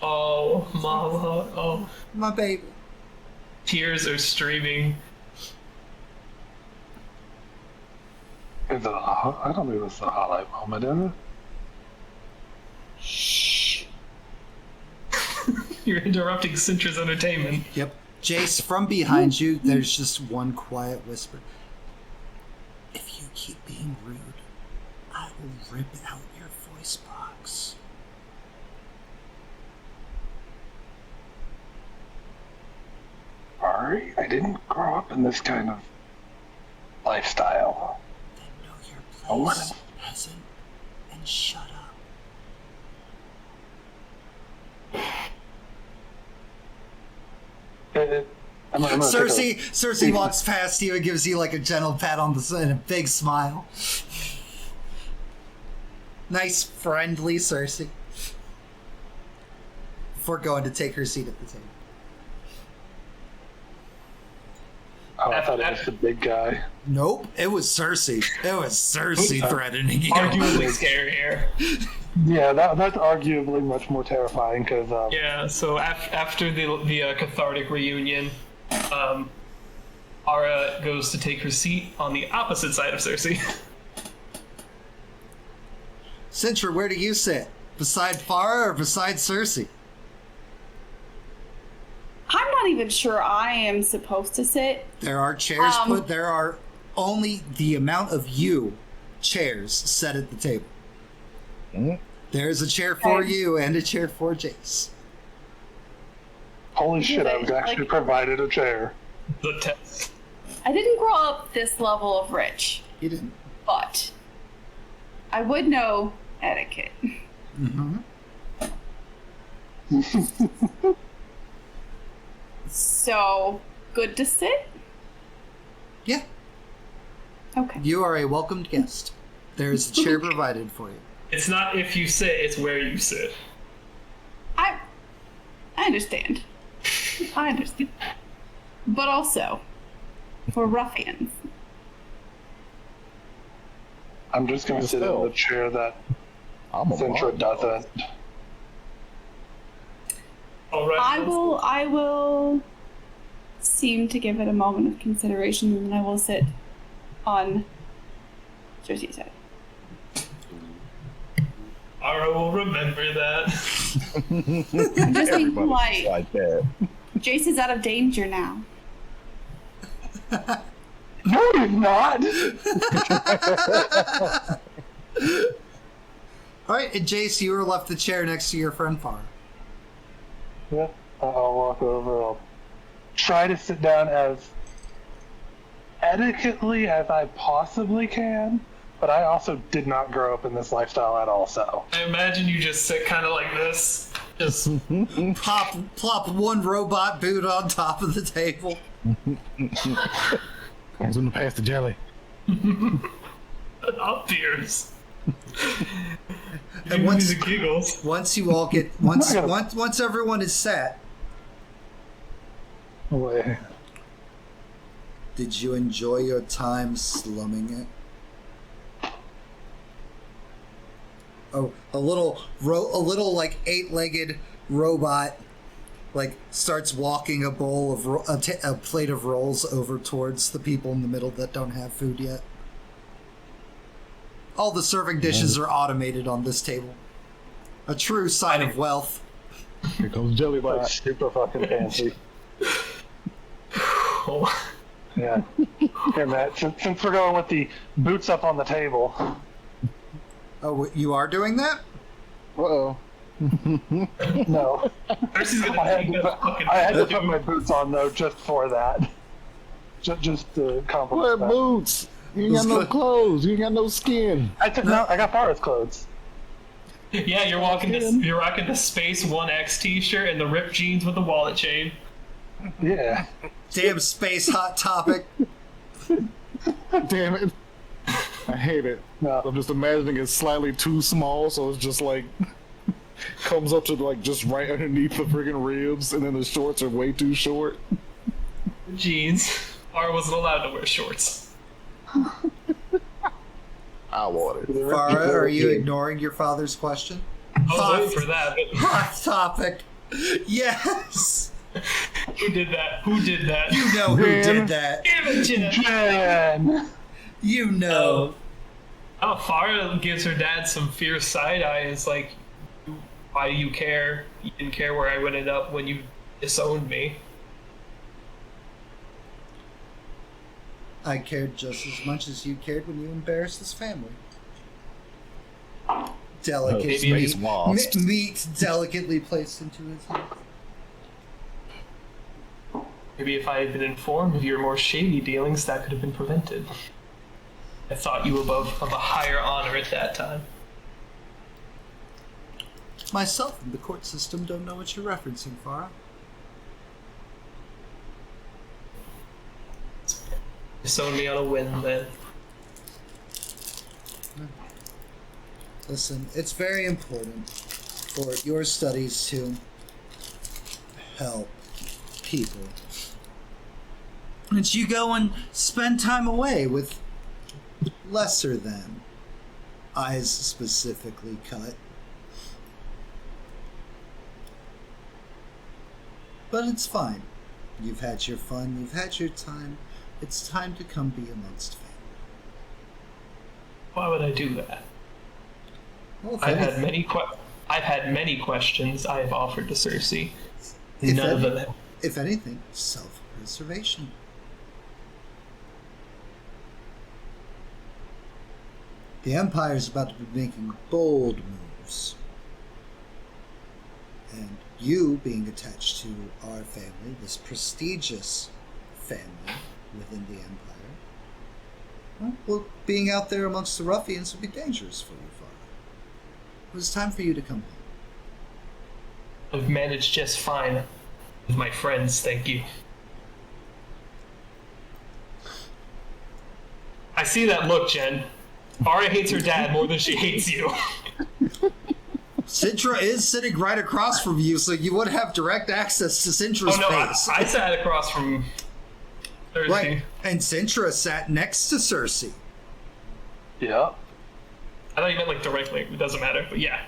Oh, mama, oh.
My baby.
Tears are streaming.
I don't think that's the highlight moment, is it?
Shh.
You're interrupting Cintra's entertainment.
Yep. Jace, from behind you, there's just one quiet whisper. If you keep being rude, I will rip out your voice box.
Sorry, I didn't grow up in this kind of lifestyle.
Then know your
Oh,
place,
what?
peasant, and shut up.
I'm gonna take
Cersei walks past you and gives you a gentle pat on the side and a big smile. Nice, friendly Cersei. Before going to take her seat at the table.
I thought it was the big guy.
Nope, it was Cersei. It was Cersei threatening you.
Arguably scarier.
Yeah, that's arguably much more terrifying because.
Yeah. So after the cathartic reunion, Farra goes to take her seat on the opposite side of Cersei.
Cintra, where do you sit? Beside Farra or beside Cersei?
I'm not even sure I am supposed to sit.
There are chairs put. There are only the amount of chairs set at the table.
Mm-hmm.
There's a chair for you and a chair for Jace.
Holy shit! I was actually provided a chair.
The test.
I didn't grow up this level of rich,
You didn't.
but I would know etiquette.
Mm-hmm.
So, good to sit?
Yeah.
Okay.
You are a welcomed guest. There is a chair provided for you.
It's not if you sit; it's where you sit.
I understand. I understand. But also, for ruffians.
I'm just gonna sit in the chair that Cintra doesn't.
All right.
I will seem to give it a moment of consideration, and then I will sit on Cersei's side.
Farra will remember that.
I'm just being
Everybody's
polite.
like that.
Jace is out of danger now.
No, you're not.
All right, and Jace, you were left the chair next to your friend Farra.
Yeah, I'll walk over. I'll try to sit down as etiquetely as I possibly can, but I also did not grow up in this lifestyle at all, so.
I imagine you just sit kind of like this. Just
Plop one robot boot on top of the table.
I was gonna pass the jelly.
up tears.
And once
giggles.
once you all get once everyone is sat,
Wait.
did you enjoy your time slumming it? Oh, a little like 8-legged robot like starts walking a bowl of a plate of rolls over towards the people in the middle that don't have food yet. All the serving dishes are automated on this table. A true sign of wealth.
Here comes jelly
Like
bot.
super fucking fancy.
Oh.
Yeah. Here, Matt, since we're going with the boots up on the table.
Oh, you are doing that?
Uh-oh.
No.
Percy's gonna take that fucking.
I had to put my boots on, though, just for that. Just to compliment
What
that.
boots? You ain't got no clothes. You ain't got no skin.
I got Farra's clothes.
Yeah, you're rocking the Space 1X t-shirt and the ripped jeans with the wallet chain.
Yeah.
Damn space hot topic.
Damn it. I hate it.
No.
I'm just imagining it's slightly too small, so it's just like comes up to like just right underneath the friggin' ribs, and then the shorts are way too short.
Jeans. Farra wasn't allowed to wear shorts.
I want it.
Farra, are you ignoring your father's question?
I was waiting for that. But
Hot topic. Yes.
who did that? Who did that?
You know who did that.
Imogen.
Jen!
You know.
Oh, Farra gives her dad some fierce side eye. It's like, why do you care? You didn't care where I ended up when you disowned me.
I cared just as much as you cared when you embarrassed this family. Delicate
Maybe
meat delicately placed into his hand.
Maybe if I had been informed of your more shady dealings, that could have been prevented. I thought you of a higher honor at that time.
Myself and the court system don't know what you're referencing, Farra.
Disown me on a whim, then.
Listen, it's very important for your studies to help people. And you go and spend time away with lesser than, eyes specifically cut. But it's fine. You've had your fun, you've had your time. It's time to come be amongst family.
Why would I do that?
Well, if
I've
anything-
had many questions I have offered to Cersei.
If
None of
any-
them.
If anything, self-preservation. The Empire's about to be making bold moves. And you, being attached to our family, this prestigious family within the Empire, well, being out there amongst the ruffians would be dangerous for you, Farra. It was time for you to come home.
I've managed just fine with my friends, thank you. I see that look, Jen. Farra hates her dad more than she hates you.
Sintra is sitting right across from you, so you would have direct access to Sintra's
Oh no,
face.
I sat across from Cersei.
Right, and Sintra sat next to Cersei.
Yeah.
I thought you meant like directly. It doesn't matter, but yeah.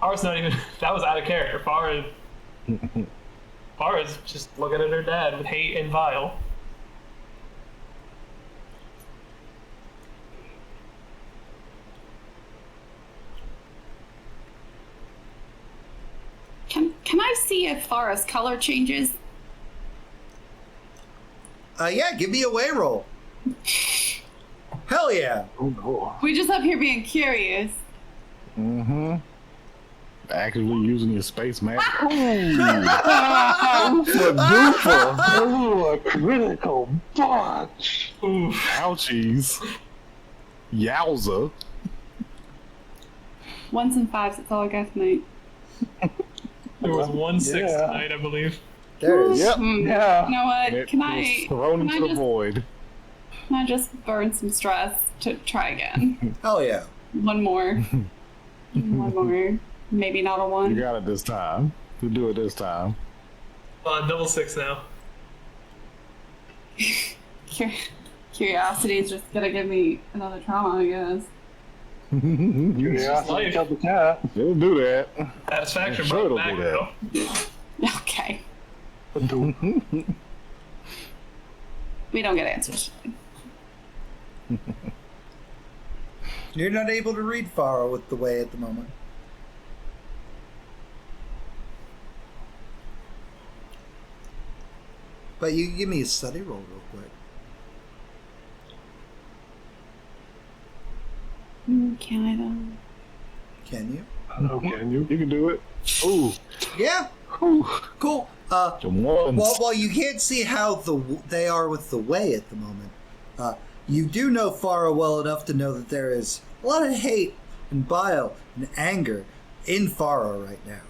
Farra's not even. That was out of character. Farra's just looking at her dad with hate and vile.
Can I see if Farra's color changes?
Yeah, give me a way roll. Hell yeah.
Oh, no.
We just up here being curious.
Mm-hmm. Actively using your space magic.
Ooh, a critical bunch.
Oof.
Ouchies. Yowza.
1s and 5s, that's all I got tonight.
There was 1-6
Yeah.
tonight, I believe.
There it is.
Yep.
Yeah.
You know what?
It
Can
was
I
thrown
can I
into the
just-
void.
can I just burn some stress to try again?
Oh yeah.
One more. One more. Maybe not a
You
1.
got it this time. You do it this time.
Double 6 now.
Curiosity is just gonna give me another trauma, I guess.
Yeah, so
life.
killed the cat.
It'll do that.
Satisfaction
Sure
brought
it'll
back
do
though.
Okay. We don't get answers.
You're not able to read Farra with the way at the moment. But you give me a study roll real quick.
Can I though?
Can you?
Oh, can you?
You can do it. Ooh.
Yeah.
Ooh.
Cool.
Some ones.
While you can't see how they are with the way at the moment, you do know Farra well enough to know that there is a lot of hate and bile and anger in Farra right now.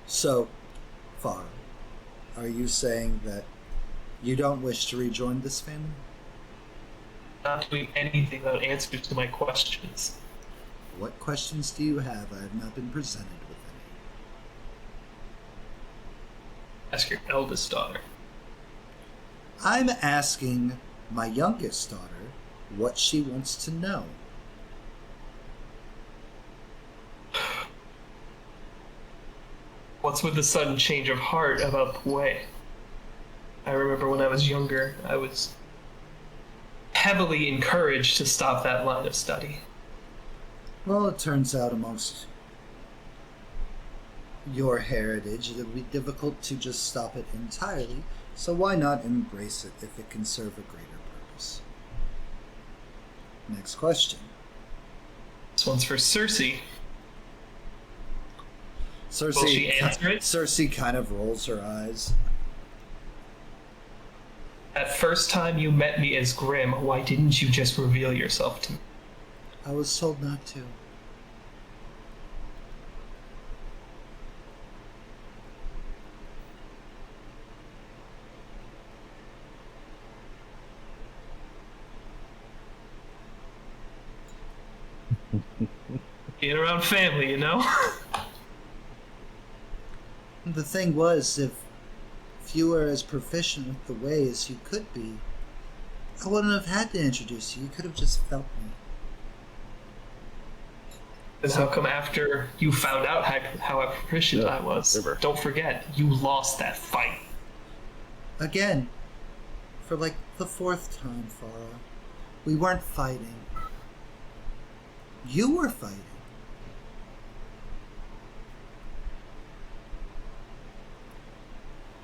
So, Farra, are you saying that you don't wish to rejoin this family?
Not doing anything without answers to my questions.
What questions do you have? I have not been presented with any.
Ask your eldest daughter.
I'm asking my youngest daughter what she wants to know.
What's with the sudden change of heart about the way? I remember when I was younger, I was heavily encouraged to stop that line of study.
Well, it turns out amongst your heritage, it would be difficult to just stop it entirely, so why not embrace it if it can serve a greater purpose? Next question.
This one's for Cersei.
Cersei,
Will she answer it?
Cersei kind of rolls her eyes.
That first time you met me as Grim, why didn't you just reveal yourself to me?
I was told not to.
Being around family, you know?
The thing was, if you were as proficient with the way as you could be, I wouldn't have had to introduce you. You could have just felt me.
Because how come after you found out how proficient
Yeah,
I was,
river.
don't forget, you lost that fight.
Again, for like the 4th time, Farra. We weren't fighting. You were fighting.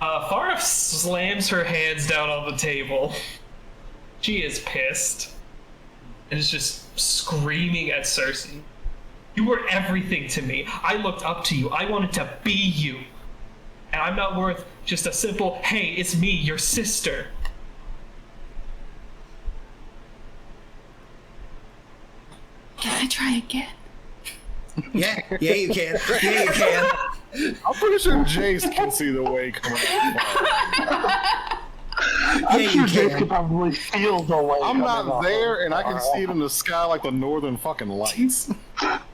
Farra slams her hands down on the table. She is pissed. And is just screaming at Cersei. You were everything to me. I looked up to you. I wanted to be you. And I'm not worth just a simple, hey, it's me, your sister.
Can I try again?
Yeah, you can. Yeah, you can.
I'm pretty sure Jace can see the way coming out.
I'm
Yeah,
sure
you
Jake
can.
could probably feel the way.
I'm
coming
not
off
there,
of
and I can
Farra.
see it in the sky like the northern fucking lights.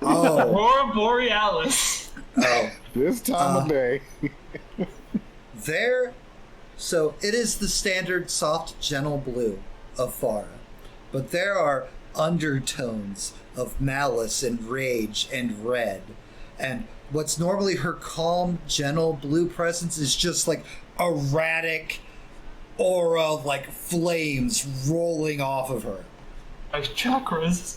Oh,
Aurora Borealis.
oh.
This time of day.
There. So it is the standard soft, gentle blue of Farra, but there are undertones of malice and rage and red, and what's normally her calm, gentle blue presence is just like erratic aura, like flames rolling off of her.
My chakras.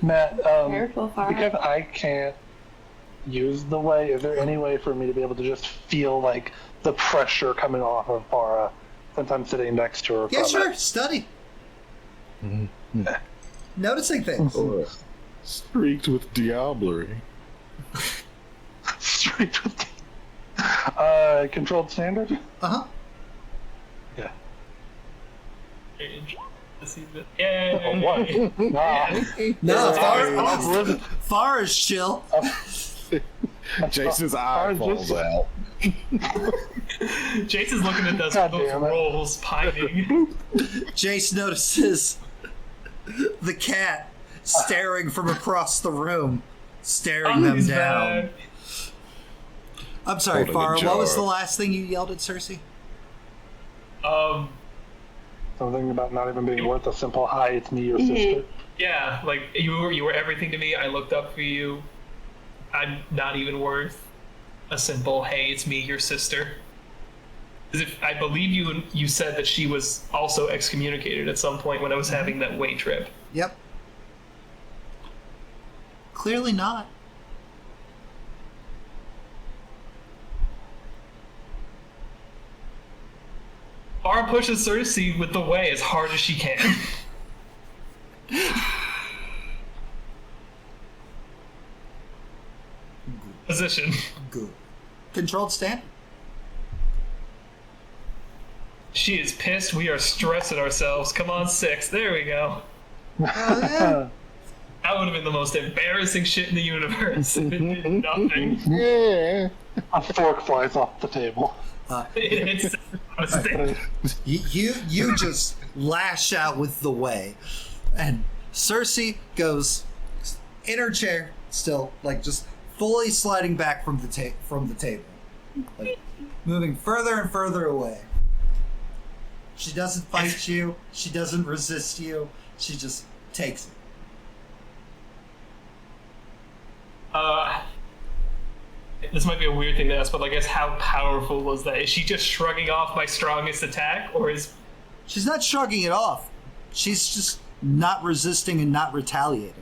Matt,
Careful, Farra.
because I can't used the way, is there any way for me to be able to just feel like the pressure coming off of Farra since I'm sitting next to her?
Yeah,
from
sure.
it?
Study. Noticing things.
Streaked with diablerie.
Straight with controlled standard?
Uh-huh.
Yeah.
Yeah.
What? Nah.
No,
Farra-
Farra's chill.
Jason's eye
Farra's
falls
just-
out.
Jason's looking at those
God damn it.
rolls, pining.
Jace notices the cat staring from across the room, staring them
He's
down.
back.
I'm sorry,
Holding a
Farra, what was
jar.
the last thing you yelled at Cersei?
Something about not even being worth a simple hi, it's me, your sister.
Yeah, like you were everything to me. I looked up for you. I'm not even worth a simple hey, it's me, your sister. As if I believe you said that she was also excommunicated at some point when I was having that way trip.
Yep. Clearly not.
Farra pushes Cersei with the way as hard as she can. Position.
Good. Controlled stand?
She is pissed. We are stressing ourselves. Come on, 6. There we go.
Oh, yeah.
That would have been the most embarrassing shit in the universe. It did nothing.
Yeah.
A fork flies off the table.
It's a mistake.
You just lash out with the way. And Cersei goes in her chair, still, like just fully sliding back from the table. Like moving further and further away. She doesn't fight you, she doesn't resist you, she just takes it.
This might be a weird thing to ask, but I guess how powerful was that? Is she just shrugging off my strongest attack, or is
She's not shrugging it off. She's just not resisting and not retaliating.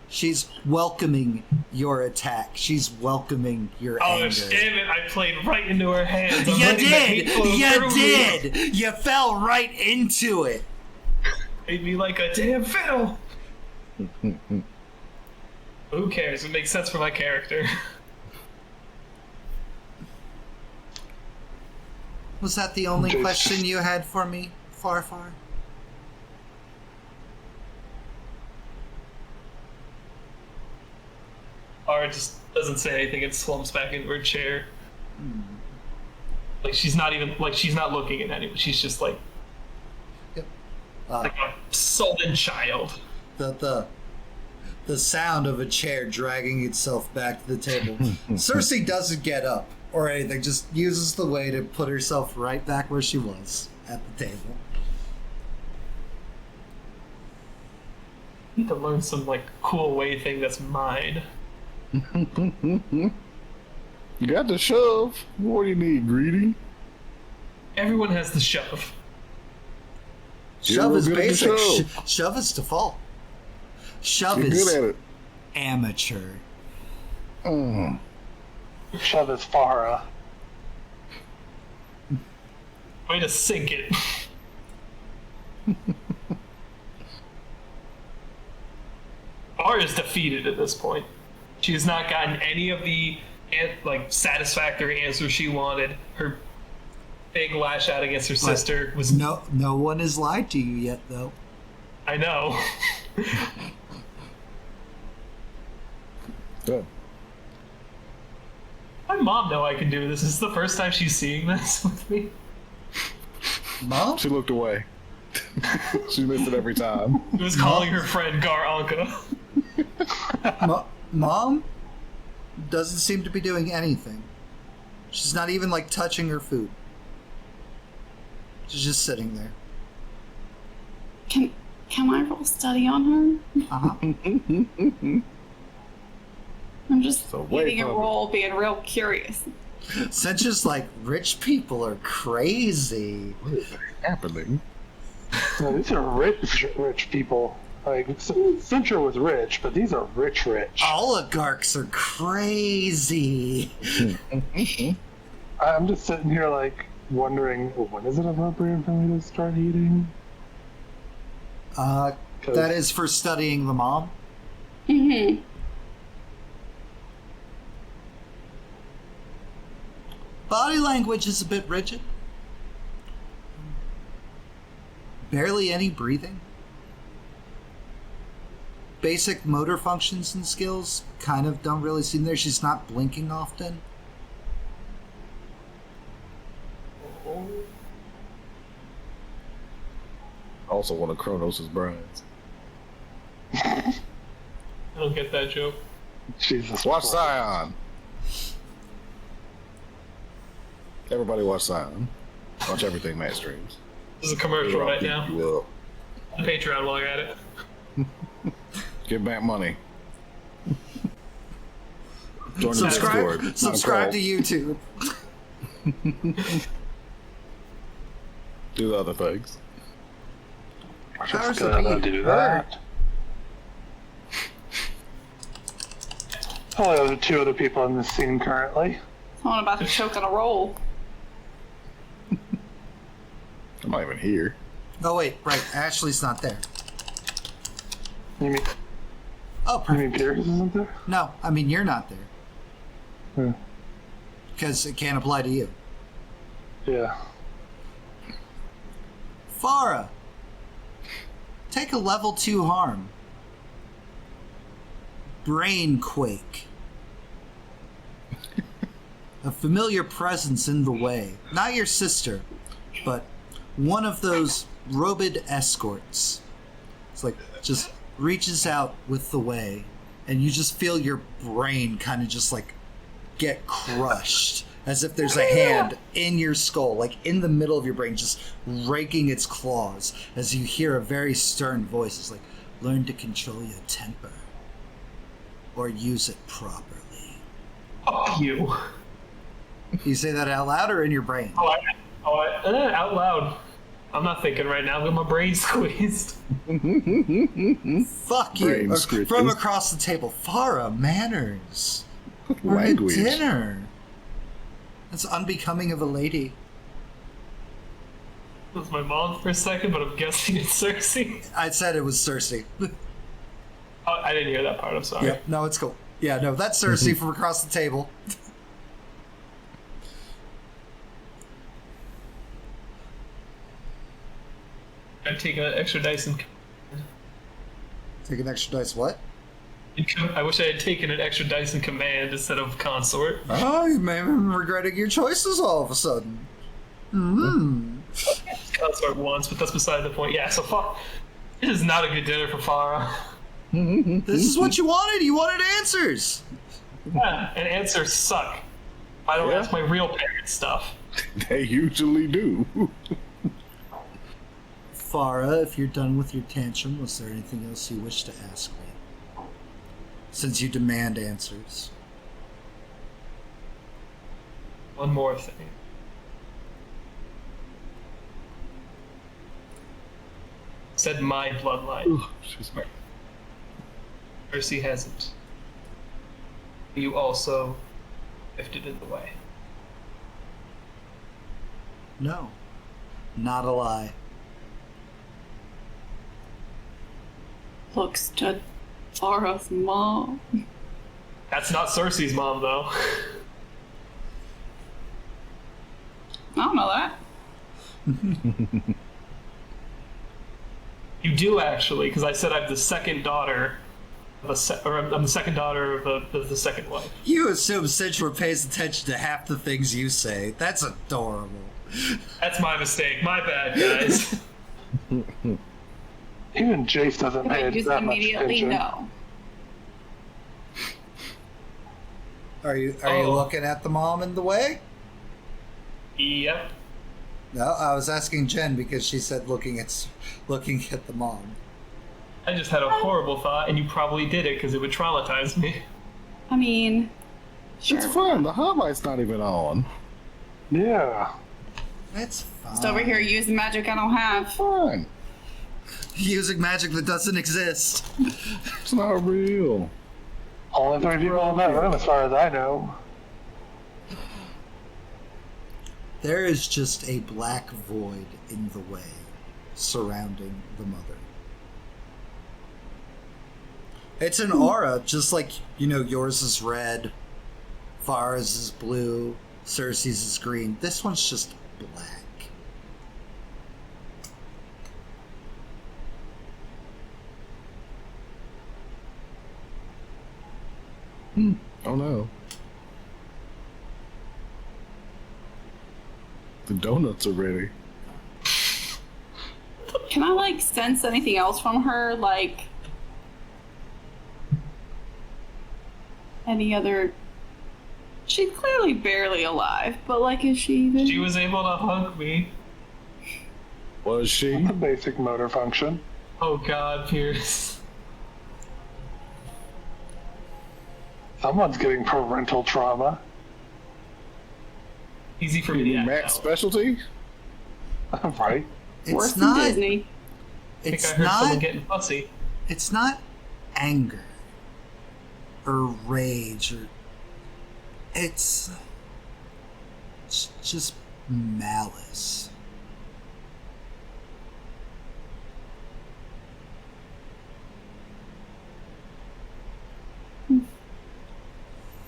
She's welcoming your attack. She's welcoming your
oh
anger.
damn it! I played right into her hands. I'm
You
letting the
did!
hate flow
You
through me.
did! You fell right into it.
Made me like a damn fiddle. Who cares? It makes sense for my character.
Was that the only
Jason.
question you had for me, Farfar?
Farra just doesn't say anything and slumps back into her chair. Like she's not looking at anyone. She's just like like a sullen child.
The sound of a chair dragging itself back to the table. Cersei doesn't get up or anything, just uses the way to put herself right back where she was at the table.
I need to learn some like cool way thing that's mine.
You got the shove. What do you need, greedy?
Everyone has the shove.
Shove is
good at the
basic.
shove.
Shove is default. Shove
You're
is
good at it.
amateur.
Shove his Farra.
Way to sink it. Farra is defeated at this point. She has not gotten any of the like satisfactory answers she wanted. Her big lash out against her sister was
No one has lied to you yet, though.
I know.
Good.
My mom know I can do this. This is the first time she's seeing this with me.
Mom?
She looked away. She missed it every time.
She was calling her friend Gar Anka.
Mom doesn't seem to be doing anything. She's not even like touching her food. She's just sitting there.
Can I roll study on her?
Uh-huh.
I'm just
So wait,
giving a
Bubba.
roll, being real curious.
Since just like rich people are crazy.
What is happening?
No, these are rich people. Like, Sintra was rich, but these are rich.
Oligarchs are crazy.
I'm just sitting here, like, wondering, when is it appropriate for me to start eating?
That is for studying the mom.
Mm-hmm.
Body language is a bit rigid. Barely any breathing. Basic motor functions and skills kind of don't really seem there. She's not blinking often.
Also one of Kronos' brides.
I don't get that joke.
Jesus
Watch
Christ.
Zion. Everybody watch Zion. Watch everything Matt streams.
This is a commercial right now.
You will.
Patreon while you're at it.
Give back money. Join the Discord.
Subscribe to YouTube.
Do the other things.
Just gonna do that. Only other two other people in this scene currently.
Someone about to choke on a roll.
I'm not even here.
Oh wait, right. Ashley's not there.
You
Oh, perfect.
mean Pierce isn't there?
No, I mean you're not there
Yeah.
because it can't apply to you.
Yeah.
Farra, take a level 2 harm. Brain quake. A familiar presence in the way. Not your sister, but one of those robed escorts. It's like just reaches out with the way, and you just feel your brain kind of just like get crushed, as if there's a hand in your skull, like in the middle of your brain, just raking its claws, as you hear a very stern voice. It's like, learn to control your temper, or use it properly.
Fuck you.
You say that out loud or in your brain?
Out loud. I'm not thinking right now. I've got my brain squeezed.
Fuck you.
Brain squeezed.
From across the table. Farra, manners. We're at
Language.
dinner. That's unbecoming of a lady.
It was my mom for a second, but I'm guessing it's Cersei.
I said it was Cersei.
Oh, I didn't hear that part. I'm sorry.
Yep. No, it's cool. Yeah, no, that's Cersei from across the table.
I'm taking an extra dice and.
Take an extra dice. What?
I wish I had taken an extra dice in command instead of consort.
Oh, you may have been regretting your choices all of a sudden.
Consort once, but that's beside the point. Yeah, so this is not a good dinner for Farra.
This is what you wanted. You wanted answers.
Yeah, and answers suck. I don't ask my real parents stuff.
They usually do.
Farra, if you're done with your tantrum, was there anything else you wish to ask me? Since you demand answers.
One more thing. Said my bloodline.
She's like,
Cersei hasn't. You also gifted in the way.
No. Not a lie.
Looks to Farra's mom.
That's not Cersei's mom, though.
I don't know that.
You do actually, because I said I'm the second daughter of I'm the second daughter of the second wife.
You assume Citra pays attention to half the things you say. That's adorable.
That's my mistake. My bad, guys.
Even Jace doesn't
And I
pay
just
that much
immediately
attention.
know.
Are you
Oh.
looking at the mom in the way?
Yep.
No, I was asking Jen because she said looking at the mom.
I just had a horrible thought, and you probably did it because it would traumatize me.
I mean, sure.
it's fun. The highlight's not even on.
Yeah.
That's fine.
Just over here using magic I don't have.
Fine.
Using magic that doesn't exist.
It's not real.
Only 3 people in that room, as far as I know.
There is just a black void in the way surrounding the mother. It's an aura, just like, yours is red, Farra's is blue, Cersei's is green. This one's just black.
Oh no. The donuts are ready.
Can I, sense anything else from her? Any other... She's clearly barely alive, but, is she even...
She was able to hug me.
Was she?
That's a basic motor function.
Oh God, Pierce.
Someone's getting parental trauma.
Easy for me to act
Matt's
out.
specialty?
Right?
Worse
It's
than
not.
Disney.
I think
It's
I heard someone
not.
getting fussy.
It's not anger or rage or. It's just malice.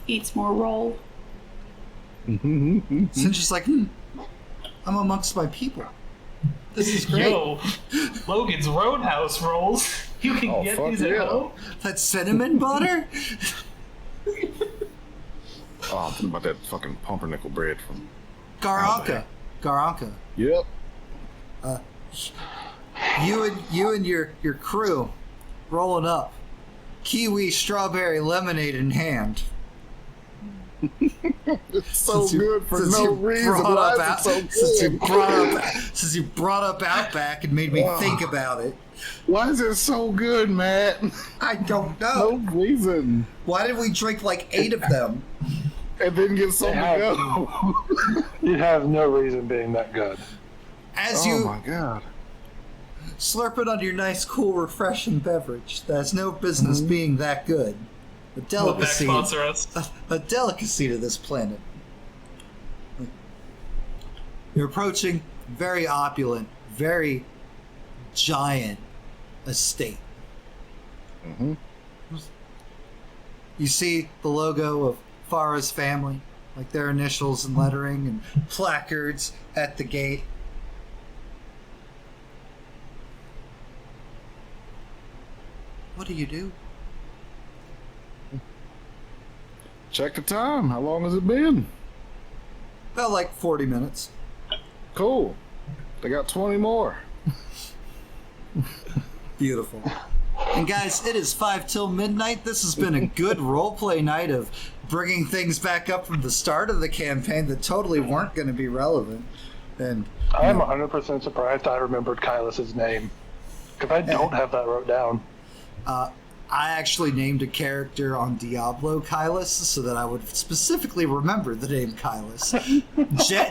Eats more roll.
Cintra's like, I'm amongst my people. This is great.
Yo, Logan's Roadhouse rolls. You can
Oh,
get
fuck
these
yeah.
at home.
That cinnamon butter?
Oh, I'm thinking about that fucking pumpernickel bread from...
Garanka.
Yep.
You and your crew rolling up. Kiwi strawberry lemonade in hand.
It's so
Since you-
good for
since
no
you
reason.
brought
Why
up
is
Out-
it so good?
Since you brought up Outback and made me think about it.
Why is it so good, Matt?
I don't
No
know.
reason.
Why did we drink like 8 of them?
And then get something to
Yeah.
go.
It has no reason being that good.
As
Oh
you
my god.
slurp it on your nice, cool, refreshing beverage that has no business being that good. A
Will back
delicacy.
sponsor us.
A delicacy to this planet. You're approaching very opulent, very giant estate.
Mhm.
You see the logo of Farra's family, like their initials and lettering and placards at the gate. What do you do?
Check the time. How long has it been?
About like 40 minutes.
Cool. They got 20 more.
Beautiful. And guys, it is 5 till midnight. This has been a good roleplay night of bringing things back up from the start of the campaign that totally weren't going to be relevant. And
I am 100% surprised I remembered Kylus's name. Because I don't have that wrote down.
I actually named a character on Diablo Kylus so that I would specifically remember the name Kylus.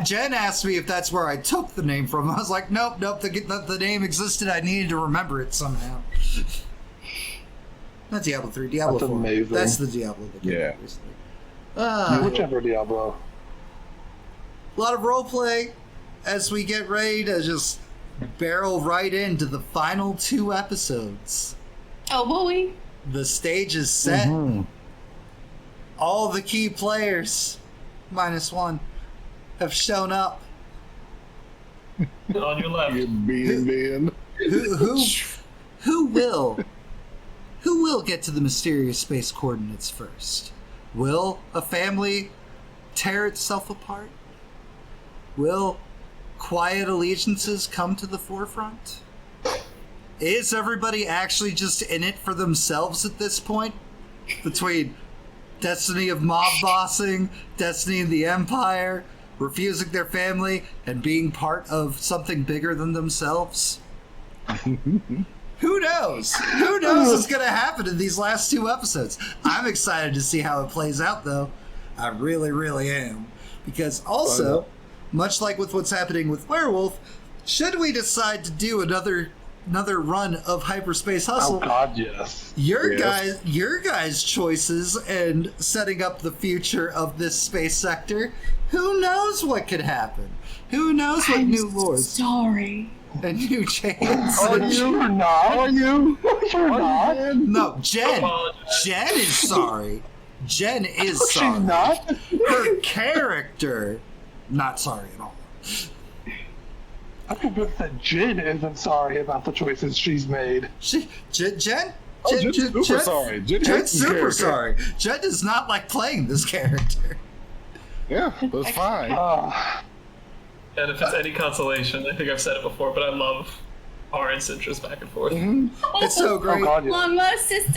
Jen asked me if that's where I took the name from. I was like, nope, the name existed. I needed to remember it somehow. Not Diablo 3, Diablo
That's
4.
amazing.
That's the Diablo that came
Yeah.
out recently.
Whichever Diablo.
A lot of roleplay as we get ready to just barrel right into the final 2 episodes.
Oh, will we?
The stage is set. All the key players, -1, have shown up.
On your left.
You're being Ben.
Who will get to the mysterious space coordinates first? Will a family tear itself apart? Will quiet allegiances come to the forefront? Is everybody actually just in it for themselves at this point? Between destiny of mob bossing, destiny of the empire, refusing their family, and being part of something bigger than themselves? Who knows? Who knows what's going to happen in these last 2 episodes? I'm excited to see how it plays out, though. I really, really am. Because also, much like with what's happening with Werewolf, should we decide to do another another run of Hyperspace
Oh
Hustle.
God, yes.
Your
Yes.
guys' choices and setting up the future of this space sector. Who knows what could happen? Who knows what new lores
Sorry.
and new chains?
Are you not?
Are you?
You're not.
No, Jen.
Apologize.
Jen is sorry. Jen is
She's
sorry.
not.
Her character, not sorry at all.
I'm convinced that Jin isn't sorry about the choices she's made.
Jen.
Oh, Jen's super sorry. Jen
Jen's
hates this
super
character.
sorry. Jen does not like playing this character.
Yeah, that's fine.
And if it's any consolation, I think I've said it before, but I love Farra and Cintra's back and forth.
It's so
Oh
great.
God, yes.
Mama sisters.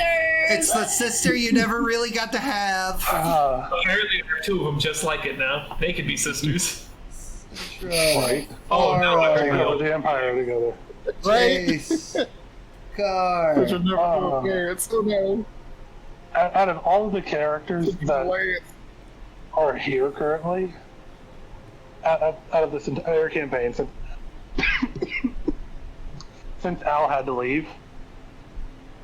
It's the sister you never really got to have.
Apparently, there are two of them just like it now. They could be sisters.
Right.
Oh no, I
Take over
revealed.
the Empire together.
Jace. Car.
But you're never gonna care. It's so no.
Out of all of the characters that are here currently, out of this entire campaign, since Al had to leave,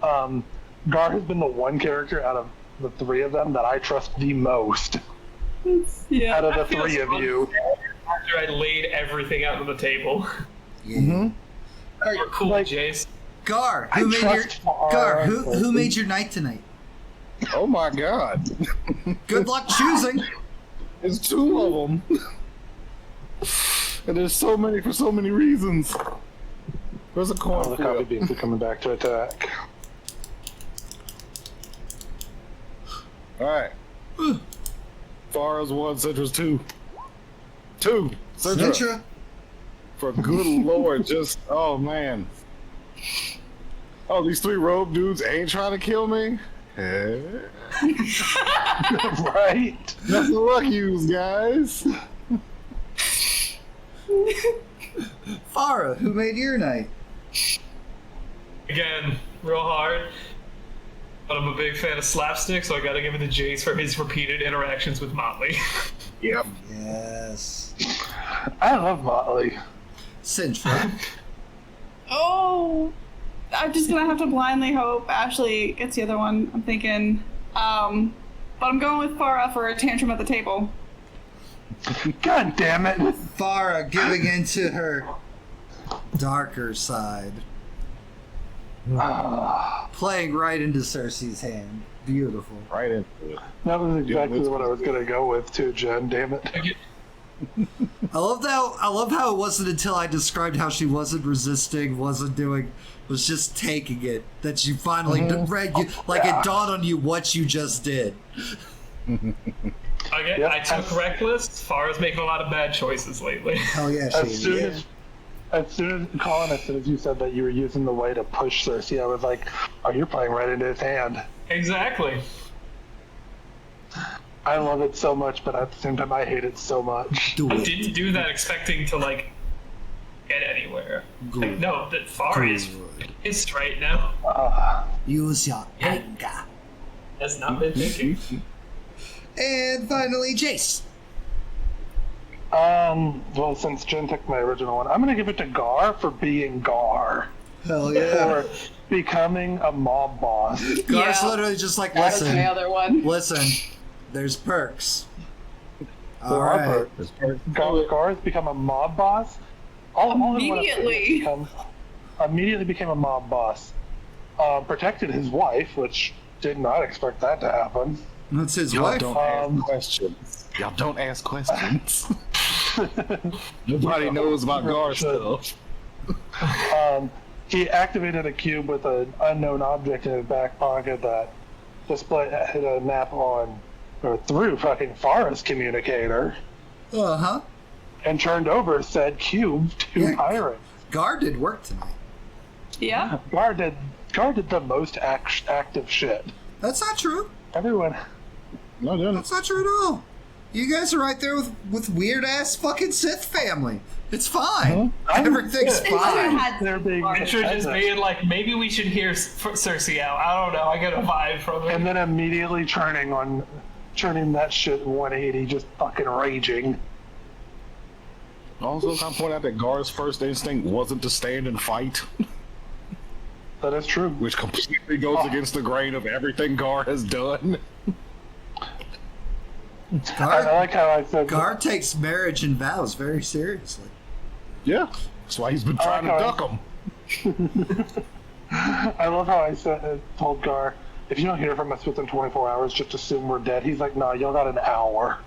Gar has been the one character out of the three of them that I trust the most.
Yeah.
Out of the
I feel
three of
so
you.
After I laid everything out on the table.
Yeah.
We're cool,
Like-
Jace.
Gar,
I
who made your
trust Farra.
Gar? Who made your night tonight?
Oh my God.
Good luck choosing.
There's two of them. And there's so many for so many reasons. There's a coin
Oh, the copy
flip.
beams are coming back to attack.
Alright. Farra's 1, Cintra's 2. 2. Cintra.
Sintra.
For good lord, just, oh man. Oh, these three rogue dudes ain't trying to kill me? Eh?
Right?
That's the luck use, guys.
Farra, who made your night?
Again, real hard. But I'm a big fan of slapstick, so I gotta give it to Jace for his repeated interactions with Motley.
Yep.
Yes.
I love Motley.
Sintra.
Oh, I'm just gonna have to blindly hope Ashley gets the other one. I'm thinking, but I'm going with Farra for a tantrum at the table.
God damn it.
Farra giving into her darker side. Playing right into Cersei's hand. Beautiful.
Right into it.
That was exactly
it's-
what I was gonna go with too, Jen. Damn it.
I love how it wasn't until I described how she wasn't resisting, wasn't doing, was just taking it, that you finally read you, like it dawned on you what you just did.
Okay,
Yep.
I took Reckless. Farra's making a lot of bad choices lately.
Hell yeah, she
As soon
is.
as Colin, as soon as you said that you were using the way to push Cersei, I was like, oh, you're playing right into his hand.
Exactly.
I love it so much, but at the same time, I hate it so much.
Do
I
it.
didn't do that expecting to, like, get anywhere. Like,
Good.
no, that Farra is
Good.
pissed right now.
Use your anger.
Has not been thinking.
And finally, Jace.
Well, since Jen took my original one, I'm gonna give it to Gar for being Gar.
Hell yeah.
For becoming a mob boss.
Gar's
Yeah.
literally just like,
That's my
listen,
other one.
listen, there's perks.
There are
Alright.
perks. Gar has become a mob boss. All in one
Immediately.
Immediately became a mob boss. Protected his wife, which did not expect that to happen.
That's his
Y'all
wife.
don't ask questions. Y'all don't ask questions. Nobody knows about Gar stuff.
He activated a cube with an unknown object in his back pocket that displayed a map on or through fucking Farra's communicator
Uh-huh.
and turned over said cube to
Yeah.
pirates.
Gar did work tonight.
Yeah.
Gar did the most active shit.
That's not true.
Everyone.
No, they're not.
That's not true at all. You guys are right there with weird ass fucking Sith family. It's fine. Everything's
Yeah.
fine.
They're being
Sintra just being like, maybe we should hear Cersei out. I don't know. I get a vibe from
and
it.
then immediately turning that shit 180, just fucking raging.
Also, can I point out that Gar's first instinct wasn't to stand and fight?
That is true.
which completely goes against the grain of everything Gar has done.
I like how I said
Gar takes marriage and vows very seriously.
Yeah, that's why he's been trying to duck them.
I love how I told Gar, if you don't hear from us within 24 hours, just assume we're dead. He's like, nah, y'all got an hour.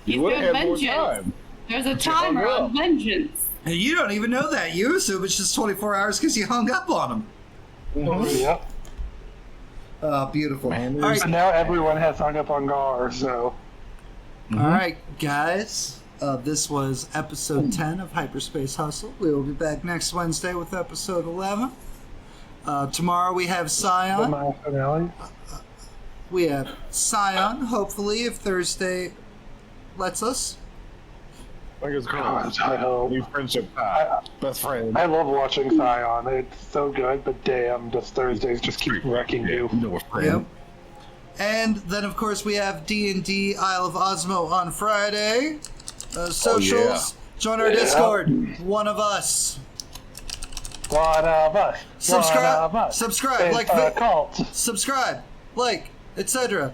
He's
You would
doing
have had more
vengeance.
time.
There's a timer
hung
on
up.
vengeance.
And you don't even know that. You assume it's just 24 hours because you hung up on him.
Yep.
Beautiful.
Man,
All right,
And now everyone has hung up on Gar, so.
all right, guys. This was episode 10 of Hyperspace Hustle. We will be back next Wednesday with episode 11. Tomorrow we have Scion.
My finale.
We have Scion, hopefully, if Thursday lets us.
I think it's
God,
cool.
I hope.
New friendship tie. Best friend.
I love watching Scion. It's so good, but damn, does Thursdays just keep wrecking you.
You know a friend.
Yep. And then, of course, we have D&D Isle of Osmo on Friday. Socials. Join our Discord. One of us.
One of us.
Subscribe.
One of us.
Subscribe.
It's
Like.
a cult.
Subscribe. Like. Etc.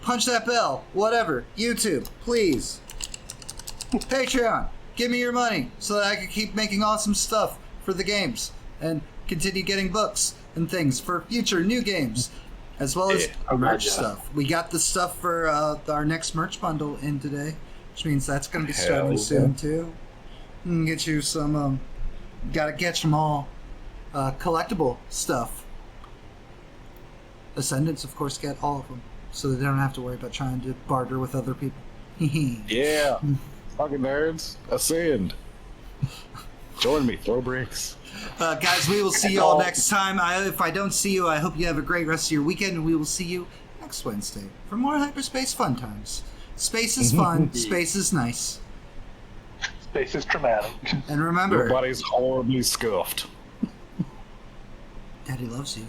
Punch that bell. Whatever. YouTube. Please. Patreon. Give me your money so that I can keep making awesome stuff for the games and continue getting books and things for future new games, as well as merch stuff. We got the stuff for our next merch bundle in today, which means that's going to be starting soon too. Get you some. Gotta get some all collectible stuff. Ascendants, of course, get all of them, so they don't have to worry about trying to barter with other people.
Yeah. Fucking nerds. Ascend. Join me. Throw bricks.
Guys, we will see you all next time. If I don't see you, I hope you have a great rest of your weekend, and we will see you next Wednesday for more Hyperspace Fun Times. Space is fun. Space is nice.
Space is traumatic.
And remember,
Your body's horribly scuffed.
Daddy loves you.